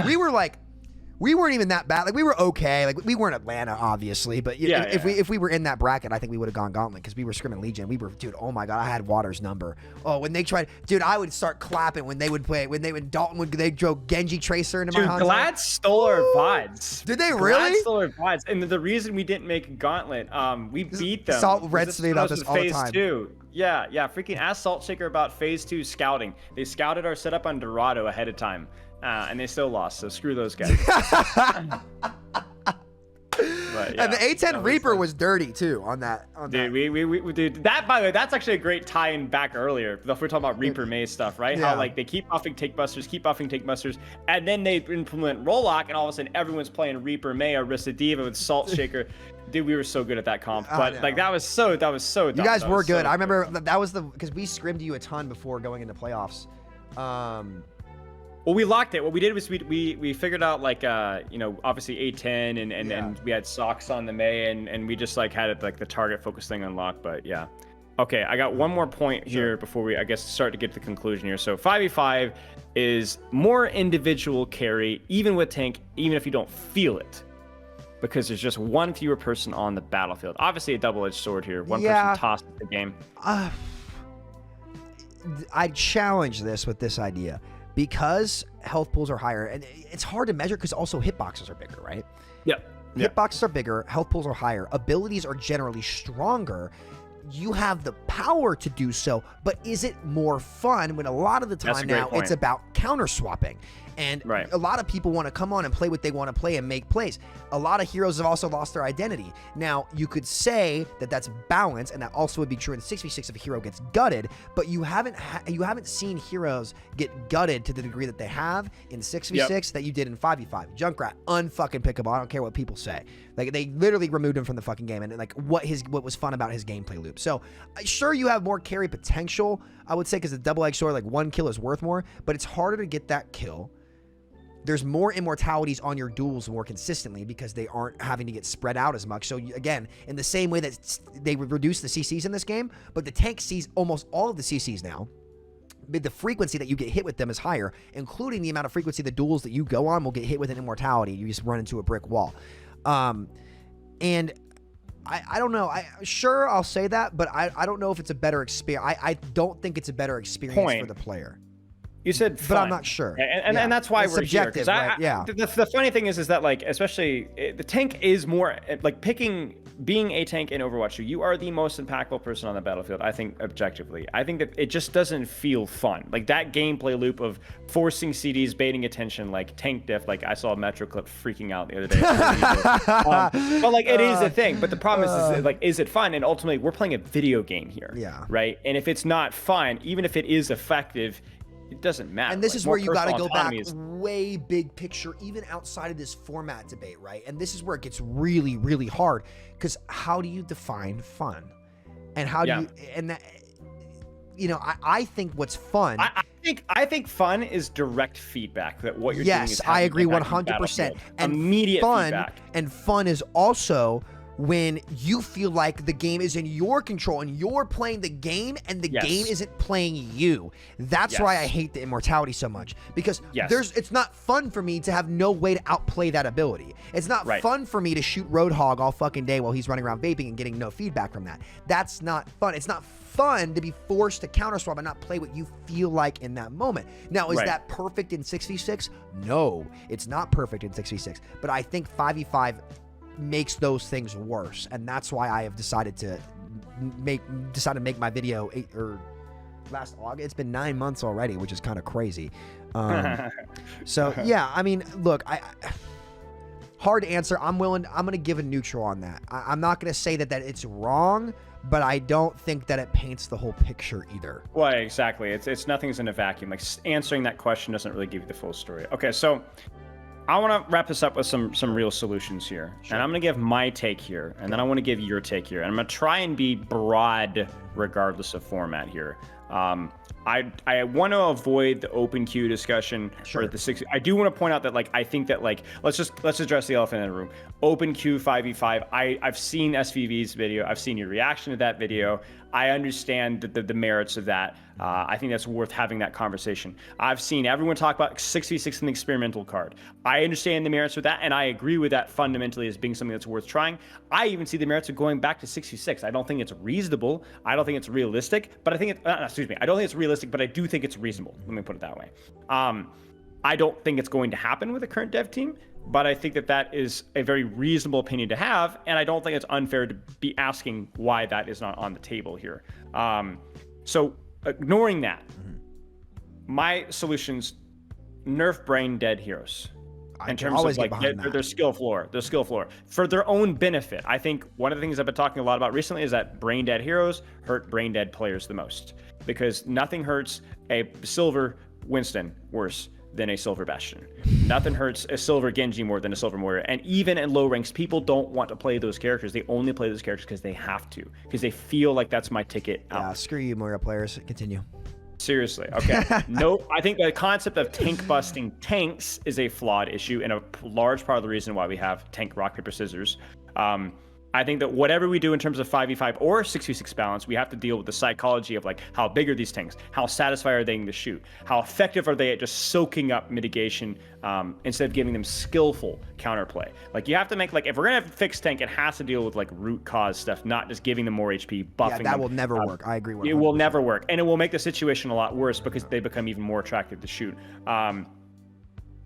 we weren't even that bad. Like, we were okay. Like, we weren't Atlanta, obviously. But if we were in that bracket, I think we would have gone Gauntlet, because we were scrimming Legion. We were, dude, oh my God, I had Waters' number. Oh, when they tried, dude, I would start clapping when they would play. When they drove Genji Tracer into my hands. Dude, Glad stole our VODs. Did they really? Glad stole our VODs. And the reason we didn't make Gauntlet, we beat them. Salt Red's me about this all the time. Phase 2. Yeah, freaking ask Salt Shaker about Phase 2 scouting. They scouted our setup on Dorado ahead of time. And they still lost, so screw those guys. But, and the A10 Reaper was dirty too on that. Dude, that, by the way, that's actually a great tie-in back earlier. If we're talking about Reaper Maze stuff, right? Yeah. How like they keep buffing take busters, and then they implement Rollock, and all of a sudden everyone's playing Reaper May or Rissa Diva with Salt Shaker. Dude, we were so good at that comp, but like that was so dumb. You guys were good. I remember that was because we scrimmed you a ton before going into playoffs. Well, we locked it. What we did was we figured out, like, obviously A10 and we had socks on the May, and we just like had it like the target focus thing unlocked. But yeah. Okay, I got one more point here before we, I guess, start to get to the conclusion here. So 5v5 is more individual carry, even with tank, even if you don't feel it, because there's just one fewer person on the battlefield. Obviously a double-edged sword here. One person tossed the game. I challenge this with this idea. Because health pools are higher, and it's hard to measure because also hitboxes are bigger, right? Yeah. Hitboxes are bigger, health pools are higher, abilities are generally stronger. You have the power to do so, but is it more fun when a lot of the time now it's about counter swapping? And a lot of people want to come on and play what they want to play and make plays. A lot of heroes have also lost their identity. Now, you could say that that's balance, and that also would be true in 6v6 if a hero gets gutted, but you haven't seen heroes get gutted to the degree that they have in 6v6 that you did in 5v5. Junkrat, unfucking pickable. I don't care what people say. Like, they literally removed him from the fucking game, and like what was fun about his gameplay loop. So, sure, you have more carry potential, I would say, because the double-edged sword, like 1 kill is worth more, but it's harder to get that kill. There's more immortalities on your duels more consistently because they aren't having to get spread out as much. So again, in the same way that they would reduce the CCs in this game, but the tank sees almost all of the CCs now. The frequency that you get hit with them is higher, including the amount of frequency the duels that you go on will get hit with an immortality. You just run into a brick wall. And I don't know. Sure, I'll say that, but I don't know if it's a better experience. I don't think it's a better experience for the player. You said fun. But I'm not sure. And that's why we're here. Right? The funny thing is that, like, especially the tank is more like being a tank in Overwatch 2, you are the most impactful person on the battlefield, I think, objectively. I think that it just doesn't feel fun. Like that gameplay loop of forcing CDs, baiting attention, like tank diff, like I saw a Metro clip freaking out the other day. But like it is a thing. But the problem is like, is it fun? And ultimately we're playing a video game here. Yeah. Right? And if it's not fun, even if it is effective, it doesn't matter. And this is where you got to go back way big picture, even outside of this format debate, right? And this is where it gets really, really hard, because how do you define fun? And how do you, and that, I think what's fun I think fun is direct feedback. That what you're doing is yes, I agree 100%. And immediate feedback. And fun is also when you feel like the game is in your control and you're playing the game and the game isn't playing you. That's why I hate the immortality so much, because it's not fun for me to have no way to outplay that ability. It's not fun for me to shoot Roadhog all fucking day while he's running around vaping and getting no feedback from that. That's not fun. It's not fun to be forced to counter swap and not play what you feel like in that moment. Now, is that perfect in 6v6? No, it's not perfect in 6v6, but I think 5v5 makes those things worse, and that's why I have decided to make my video last August. It's been 9 months already, which is kind of crazy. So yeah, I mean, look, hard to answer. I'm gonna give a neutral on that. I'm not gonna say that it's wrong, but I don't think that it paints the whole picture either. Well, exactly. It's nothing's in a vacuum. Like, answering that question doesn't really give you the full story. Okay, so I want to wrap this up with some real solutions here. Sure. And I'm going to give my take here, and then I want to give your take here. And I'm going to try and be broad regardless of format here. I want to avoid the open queue discussion or the 6. I do want to point out that, like, I think that, like, let's address the elephant in the room. Open queue 5v5. I've seen SVV's video. I've seen your reaction to that video. I understand the merits of that. I think that's worth having that conversation. I've seen everyone talk about 6v6 in the experimental card. I understand the merits of that, and I agree with that fundamentally as being something that's worth trying. I even see the merits of going back to 6v6. I don't think it's reasonable. I don't think it's realistic, but I think I don't think it's realistic, but I do think it's reasonable. Let me put it that way. I don't think it's going to happen with the current dev team, but I think that is a very reasonable opinion to have, and I don't think it's unfair to be asking why that is not on the table here. So ignoring that, my solutions: nerf brain dead heroes. In terms of, like, their skill floor, for their own benefit. I think one of the things I've been talking a lot about recently is that brain dead heroes hurt brain dead players the most, because nothing hurts a silver Winston worse than a silver Bastion. Nothing hurts a silver Genji more than a silver Moira. And even in low ranks, people don't want to play those characters. They only play those characters because they have to, because they feel like that's my ticket out. Yeah, screw you, Moira players. Continue. Seriously. Okay. No, I think the concept of tank busting tanks is a flawed issue, and a large part of the reason why we have tank rock, paper, scissors. I think that whatever we do in terms of 5v5 or 6v6 balance, we have to deal with the psychology of, like, how big are these tanks? How satisfied are they in the shoot? How effective are they at just soaking up mitigation instead of giving them skillful counterplay? Like, you have to make, like, if we're going to fix tank, it has to deal with, like, root cause stuff, not just giving them more HP, buffing them. Yeah, that will never work. I agree with you. It will never work. And it will make the situation a lot worse because they become even more attractive to shoot. I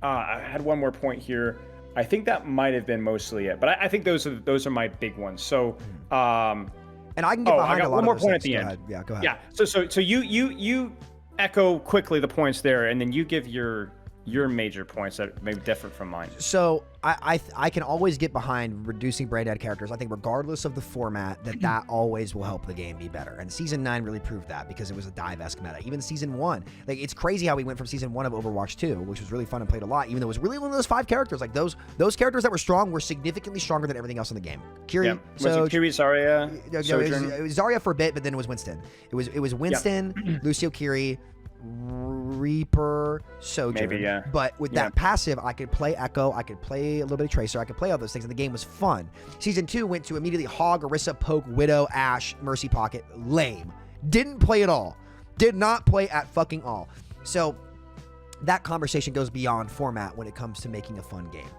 had one more point here. I think that might have been mostly it, but I think those are my big ones. So, and I can get behind a lot one more of point things. At the end. Yeah, go ahead. Yeah. So you echo quickly the points there, and then you give your major points that may be different from mine. So I can always get behind reducing brain dead characters. I think regardless of the format, that always will help the game be better. And Season 9 really proved that, because it was a dive-esque meta. Even Season 1. Like, it's crazy how we went from Season 1 of Overwatch 2, which was really fun and played a lot, even though it was really one of those 5 characters. Like, those characters that were strong were significantly stronger than everything else in the game. Kiri, Kiri, Zarya, it was Zarya for a bit, but then it was Winston. It was Winston, Lucio, Kiri, Reaper, Sojourn. Maybe, yeah. But with that passive, I could play Echo, I could play a little bit of Tracer, I could play all those things, and the game was fun. Season 2 went to immediately Hog, Orisa, Poke, Widow, Ashe, Mercy Pocket. Lame. Didn't play at all. Did not play at fucking all. So that conversation goes beyond format when it comes to making a fun game.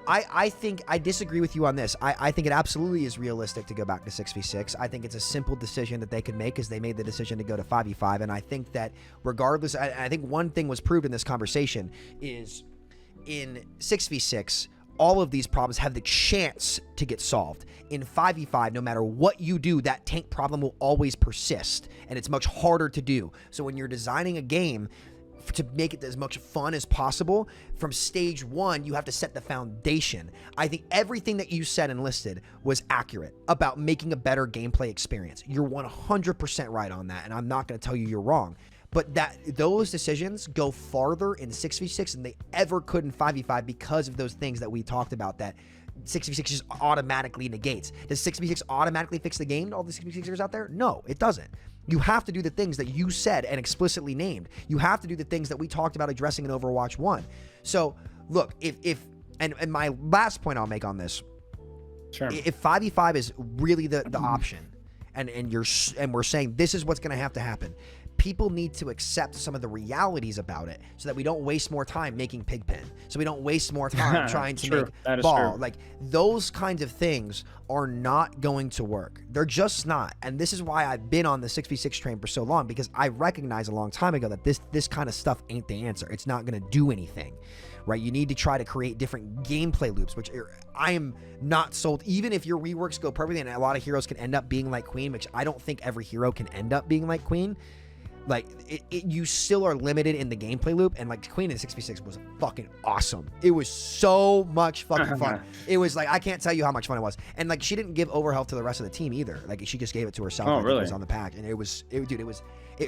I think I disagree with you on this. I think it absolutely is realistic to go back to 6v6. I think it's a simple decision that they could make, as they made the decision to go to 5v5. And I think that regardless, I think one thing was proved in this conversation is in 6v6, all of these problems have the chance to get solved. In 5v5, no matter what you do, that tank problem will always persist, and it's much harder to do. So when you're designing a game to make it as much fun as possible, from stage 1, you have to set the foundation. I think everything that you said and listed was accurate about making a better gameplay experience. You're 100% right on that, and I'm not going to tell you you're wrong. But those decisions go farther in 6v6 than they ever could in 5v5 because of those things that we talked about that 6v6 just automatically negates. Does 6v6 automatically fix the game to all the 6v6ers out there? No, it doesn't. You have to do the things that you said and explicitly named. You have to do the things that we talked about addressing in Overwatch 1. So, look, and my last point I'll make on this, sure. If 5v5 is really the option, and we're saying this is what's going to have to happen, people need to accept some of the realities about it so that we don't waste more time making Pigpen. So we don't waste more time trying to make ball. Like, those kinds of things are not going to work. They're just not. And this is why I've been on the 6v6 train for so long, because I recognized a long time ago that this kind of stuff ain't the answer. It's not going to do anything, right? You need to try to create different gameplay loops, which I am not sold. Even if your reworks go perfectly and a lot of heroes can end up being like Queen, which I don't think every hero can end up being like Queen, like, you still are limited in the gameplay loop. And like, Queen in 6v6 was fucking awesome. It was so much fucking fun. It was like, I can't tell you how much fun it was. And like, she didn't give overhealth to the rest of the team either. Like, she just gave it to herself. Oh, really? It was on the pack, and it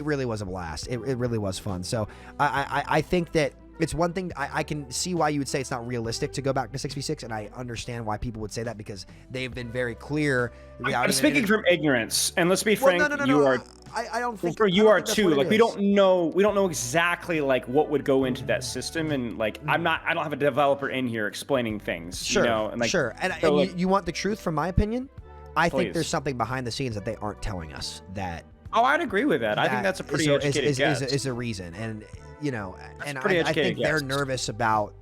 really was a blast. It really was fun. So I think that it's one thing. I can see why you would say it's not realistic to go back to 6v6, and I understand why people would say that, because they've been very clear. I'm speaking from ignorance, and let's be frank. No. I don't think. You are too. Like, we don't know exactly like what would go into that system, and like I don't have a developer in here explaining things. Sure, you know? And like, sure. And you want the truth from my opinion? I think there's something behind the scenes that they aren't telling us. That. Oh, I'd agree with that. I think that's a pretty educated guess. Is a reason, and you know, that's and I think they're nervous about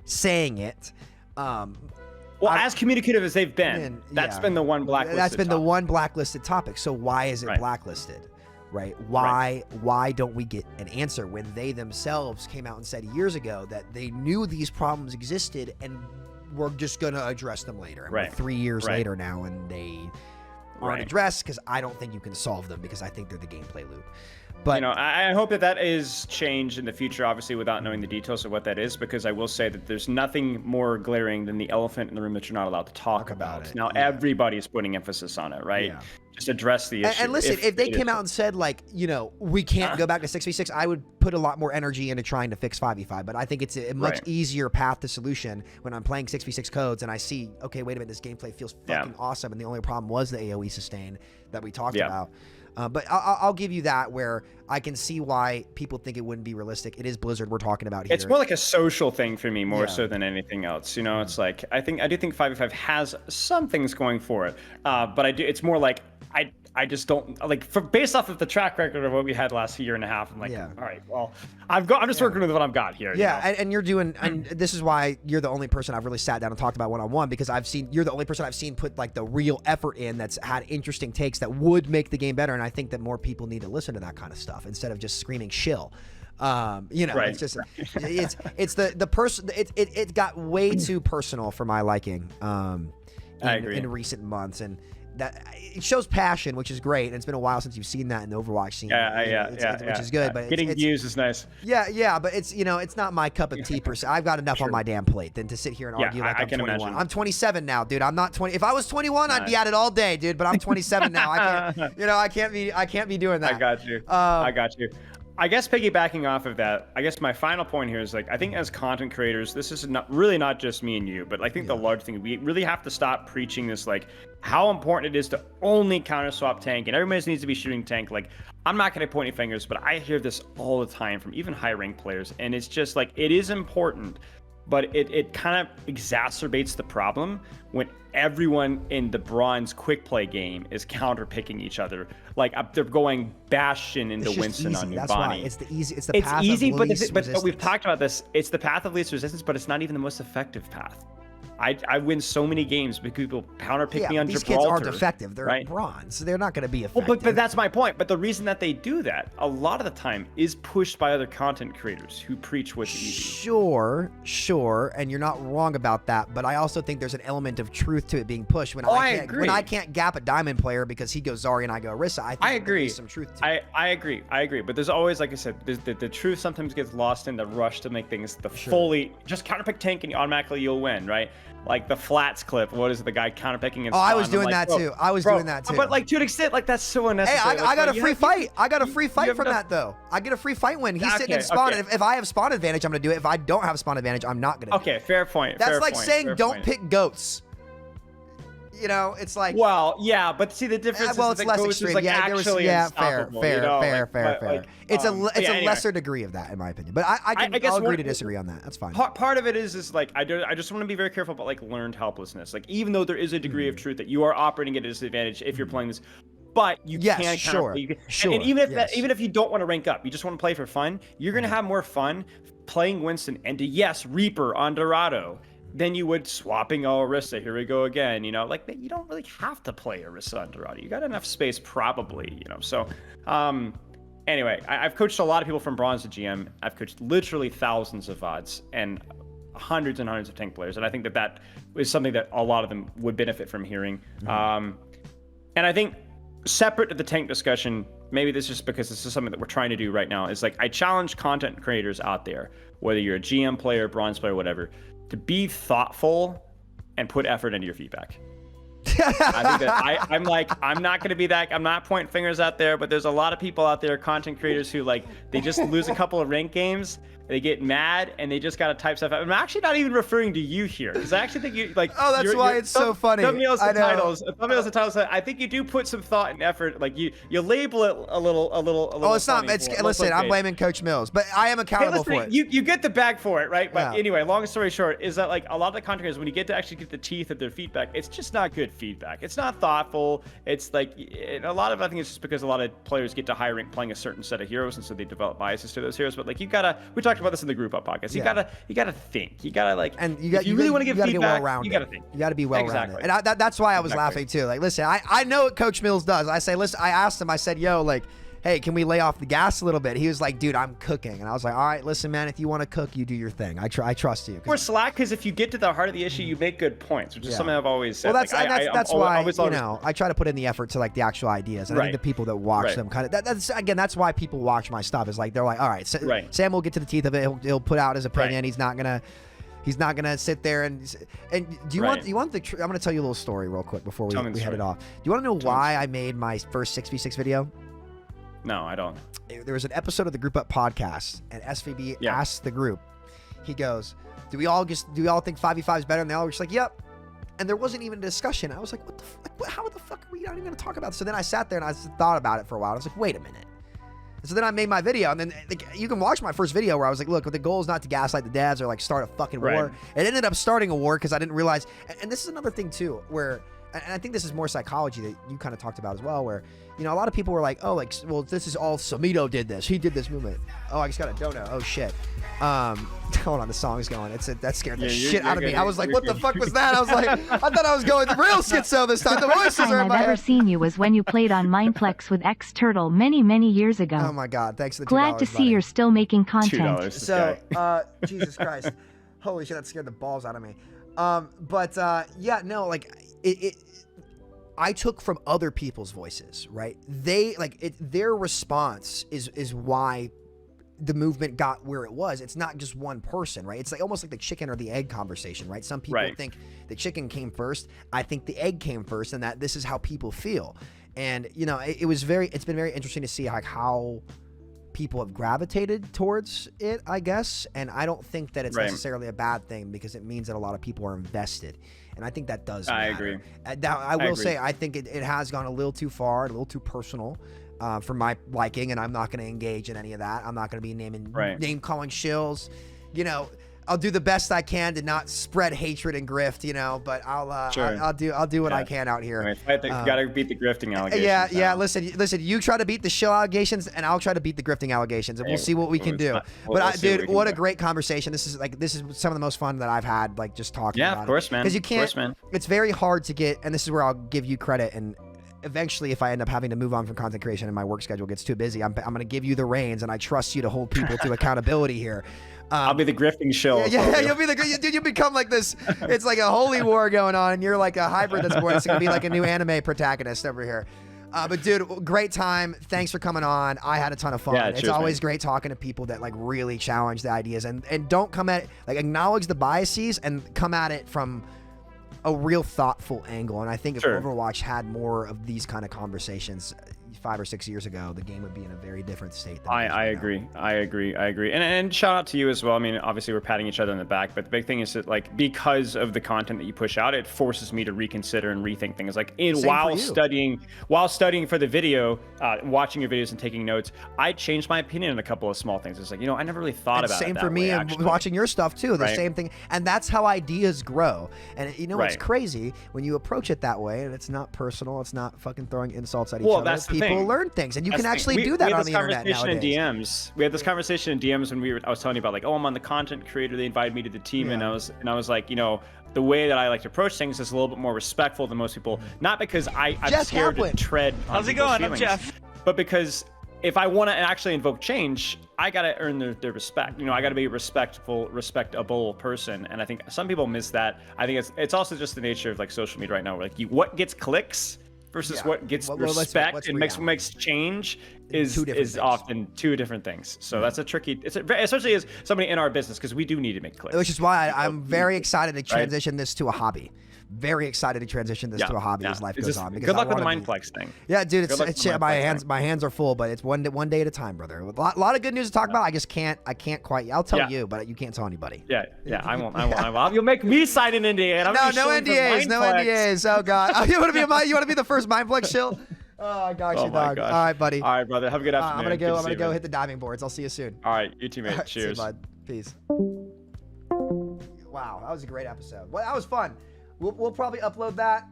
saying it. Well, as communicative as they've been, that's been the one blacklisted. That's been the one blacklisted topic. So why is it blacklisted? Right? Why don't we get an answer when they themselves came out and said years ago that they knew these problems existed and were just going to address them later? And we're 3 years later now, and they aren't addressed, because I don't think you can solve them, because I think they're the gameplay loop. But, you know, I hope that is changed in the future, obviously, without knowing the details of what that is, because I will say that there's nothing more glaring than the elephant in the room that you're not allowed to talk about it. Now, everybody's putting emphasis on it, right? Yeah. Just address the issue. And listen, if they came out and said, like, you know, we can't go back to 6v6, I would put a lot more energy into trying to fix 5v5. But I think it's a much easier path to solution when I'm playing 6v6 codes and I see, okay, wait a minute, this gameplay feels fucking awesome. And the only problem was the AoE sustain that we talked about. But I'll give you that, where I can see why people think it wouldn't be realistic. It is Blizzard we're talking about here. It's more like a social thing for me, more so than anything else. You know, it's like, I do think 5v5 has some things going for it. But it's more like, I just don't like, based off of the track record of what we had last year and a half. I'm like, all right, well, I'm just working with what I've got here. Yeah, you know? and you're doing, and this is why you're the only person I've really sat down and talked about one-on-one, because you're the only person I've seen put like the real effort in, that's had interesting takes that would make the game better. And I think that more people need to listen to that kind of stuff instead of just screaming shill. You know, it's just it's the person. It got way too personal for my liking. I agree. In recent months, and that it shows passion, which is great. And it's been a while since you've seen that in the Overwatch scene. Which is good. But getting views is nice. Yeah, but it's, you know, it's not my cup of tea per se. I've got enough on my damn plate than to sit here and argue like I'm 21. Imagine. I'm 27 now, dude. I'm not 20. If I was 21, I'd be at it all day, dude. But I'm 27 now. I can't be doing that. I got you. I guess piggybacking off of that, I guess my final point here is, like, I think as content creators, this is not just me and you, but I think the large thing, we really have to stop preaching this, like, how important it is to only counter swap tank, and everybody needs to be shooting tank. Like, I'm not going to point any fingers, but I hear this all the time from even high ranked players, and it's just like, it is important, but it kind of exacerbates the problem when everyone in the bronze quick play game is counter picking each other. Like, they're going Bastion into Winston on Nubani. Why it's the easy. It's the path of least resistance. But we've talked about this. It's the path of least resistance, but it's not even the most effective path. I win so many games because people counter pick me on Gibraltar. These kids aren't effective. They're bronze. So they're not going to be effective. Well, but that's my point. But the reason that they do that a lot of the time is pushed by other content creators who preach what's easy. Sure, and you're not wrong about that. But I also think there's an element of truth to it being pushed. When I can't gap a diamond player because he goes Zarya and I go Orisa, I agree. There's some truth to it. I agree. But there's always, like I said, the truth sometimes gets lost in the rush to make things fully just counter pick tank and automatically you'll win, right? Like the Flats clip. What is it? The guy counterpicking and I was doing that too. doing that too. But like to an extent, like that's so unnecessary. Hey, I got a free fight. I got a free fight from that though. I get a free fight win. He's sitting in spawn. And if I have spawn advantage, I'm gonna do it. If I don't have spawn advantage, I'm not gonna do it. Okay, fair point. That's like saying don't pick goats. You know, it's like, well, yeah, but see the difference. well, is it's that less Ghost extreme. is like Yeah, actually fair, unstoppable, fair, you know? fair. Like, It's a anyway. lesser degree of that, in my opinion. But I'll agree to disagree on that. That's fine. Part of it is like I just want to be very careful about like learned helplessness. Like even though there is a degree of truth that you are operating at a disadvantage if you're playing this, but you can counterplay. Sure. And even if you don't want to rank up, you just want to play for fun. You're gonna have more fun playing Winston and Reaper on Dorado than you would swapping Orisa. Here we go again. You know, like you don't really have to play Orisa on Dorado. You got enough space probably. You know, so anyway, I've coached a lot of people from bronze to GM. I've coached literally thousands of VODs and hundreds and hundreds of tank players, and I think that is something that a lot of them would benefit from hearing. And I think separate to the tank discussion, maybe this is just because this is something that we're trying to do right now, is like I challenge content creators out there, whether you're a GM player, bronze player, whatever, to be thoughtful and put effort into your feedback. I think that I'm not going to be that. I'm not pointing fingers out there, but there's a lot of people out there, content creators, who like they just lose a couple of ranked games, they get mad, and they just got to type stuff out. I'm actually not even referring to you here, because I actually think you like. Oh, that's why it's so funny. Thumbnails and titles. I think you do put some thought and effort. Like you label it a little. Oh, it's not. Listen, I'm blaming Coach Mills, but I am accountable for it. You get the bag for it, right? But anyway, long story short, is that like a lot of the content creators, when you get to actually get the teeth of their feedback, it's just not good feedback. It's not thoughtful. It's like a lot of I think it's just because a lot of players get to high rank playing a certain set of heroes, and so they develop biases to those heroes. But like we talked about this in the group up podcast. You gotta think. You gotta like, and you really want to give feedback. You gotta think. You gotta be well-rounded. And that's why I was laughing too. Like, listen, I know what Coach Mills does. I say, listen, I asked him. I said, yo, like, hey, can we lay off the gas a little bit? He was like, dude, I'm cooking. And I was like, all right, listen, man, if you want to cook, you do your thing. I trust you. We're slack because if you get to the heart of the issue, you make good points, which is something I've always said. Well, that's why, you know, I try to put in the effort to like the actual ideas. And I think the people that watch them kind of, that's why people watch my stuff, is like, they're like, all right, Sam will get to the teeth of it. He'll put out his opinion. He's not gonna sit there and do you want the I'm gonna tell you a little story real quick before we head it off. Do you want to know why I made my first 6v6 video? No, I don't. There was an episode of the Group Up podcast, and SVB asked the group. He goes, "Do we all think 5v5 is better?" And they all were just like, "Yep." And there wasn't even a discussion. I was like, "What the fuck? How the fuck are we not even gonna talk about this?" So then I sat there and I thought about it for a while. I was like, "Wait a minute." And so then I made my video, and then like, you can watch my first video where I was like, "Look, the goal is not to gaslight the devs or like start a fucking war." It ended up starting a war because I didn't realize. And this is another thing too, where. And I think this is more psychology that you kind of talked about as well, where, you know, a lot of people were like, oh, like, well, this is all Samito did this. He did this movement. Oh, I just got a dono. Oh, shit. Hold on, the song's going. That scared the shit out of me. I was like, what the fuck was that? I was like, I thought I was going real schizo this time. The voices are in my head. The first time I've ever seen you was when you played on Mindplex with X Turtle many years ago. Oh my God, thanks for the $2, Glad to see you're still making content. $2 so, Jesus Christ. Holy shit, that scared the balls out of me. Yeah, no, like, I took from other people's voices, right? Their response is why the movement got where it was. It's not just one person, right? It's like almost like the chicken or the egg conversation, right? Some people think the chicken came first. I think the egg came first, and that this is how people feel. And you know, it's been very interesting to see like how people have gravitated towards it, I guess. And I don't think that it's necessarily a bad thing, because it means that a lot of people are invested. And I think that does matter. I agree. Now, I will say, I think it has gone a little too far, a little too personal for my liking, and I'm not going to engage in any of that. I'm not going to be name-calling shills. You know, I'll do the best I can to not spread hatred and grift, you know, but I'll do what I can out here. You gotta beat the grifting allegations. Yeah. Listen. You try to beat the shill allegations, and I'll try to beat the grifting allegations, and we'll see what we can do. Dude, what a great conversation. This is some of the most fun that I've had, like just talking about it. Yeah, of course, man. Because you can't. It's very hard to get, and this is where I'll give you credit. And eventually, if I end up having to move on from content creation and my work schedule gets too busy, I'm going to give you the reins, and I trust you to hold people to accountability here. I'll be the grifting shill. Yeah, you'll be dude. You become like this. It's like a holy war going on, and you're like a hybrid that's born. It's gonna be like a new anime protagonist over here. But dude, great time. Thanks for coming on. I had a ton of fun. Yeah, it's always great talking to people that like really challenge the ideas and don't come at it, like acknowledge the biases and come at it from a real thoughtful angle. And I think if Overwatch had more of these kind of conversations, 5 or 6 years ago, the game would be in a very different state. Than I agree. And shout out to you as well. I mean, obviously we're patting each other in the back, but the big thing is that like because of the content that you push out, it forces me to reconsider and rethink things. Like while studying for the video, watching your videos and taking notes, I changed my opinion on a couple of small things. It's like, I never really thought about it. Same for me and watching your stuff too. The same thing, and that's how ideas grow. And it's crazy when you approach it that way, and it's not personal. It's not fucking throwing insults at each other. That's the People thing. learn things, and you can actually do that on the internet nowadays. We had this conversation in DMs when I was telling you about like, I'm on the content creator. They invited me to the team, and I was like, the way that I like to approach things is a little bit more respectful than most people. Not because I'm scared to tread on How's it going? feelings, I'm Jeff. but because if I want to actually invoke change, I gotta earn their respect. I gotta be a respectable person, and I think some people miss that. I think it's also just the nature of like social media right now. Where like what gets clicks versus what gets respect and makes change is often two different things. So that's a tricky, especially as somebody in our business, because we do need to make clicks. Which is why I'm very excited to transition this to a hobby. Very excited to transition this to a hobby as life goes on. Good luck with the Mindflex thing. Yeah, dude, it's shit. My hands are full, but it's one day at a time, brother. A lot of good news to talk about. I can't quite. I'll tell you, but you can't tell anybody. Yeah, I won't. You'll make me sign an NDA. No NDAs. Oh god, you want to be the first Mindflex shill? Oh, I got you, dog. All right, buddy. All right, brother. Have a good afternoon. I'm gonna go hit the diving boards. I'll see you soon. All right, you too, mate. Cheers. See you, bud. Peace. Wow, that was a great episode. Well, that was fun. We'll probably upload that.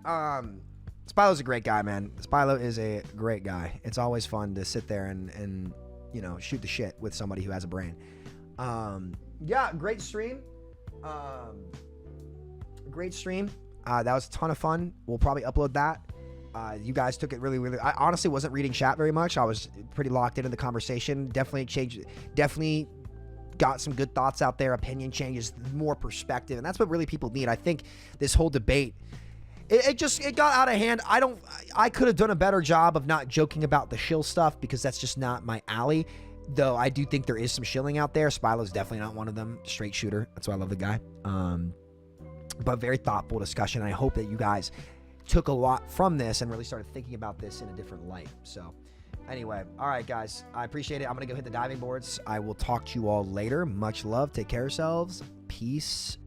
Spilo's a great guy, man. Spilo is a great guy. It's always fun to sit there and shoot the shit with somebody who has a brain. Yeah, great stream. Great stream. That was a ton of fun. We'll probably upload that. You guys took it really, really. I honestly wasn't reading chat very much. I was pretty locked into the conversation. Definitely got some good thoughts out there, opinion changes, more perspective, and that's what really people need. I think this whole debate, it got out of hand. I could have done a better job of not joking about the shill stuff because that's just not my alley, though I do think there is some shilling out there. Spilo's definitely not one of them. Straight shooter. That's why I love the guy. But very thoughtful discussion. I hope that you guys took a lot from this and really started thinking about this in a different light. So anyway, all right, guys, I appreciate it. I'm going to go hit the diving boards. I will talk to you all later. Much love. Take care of yourselves. Peace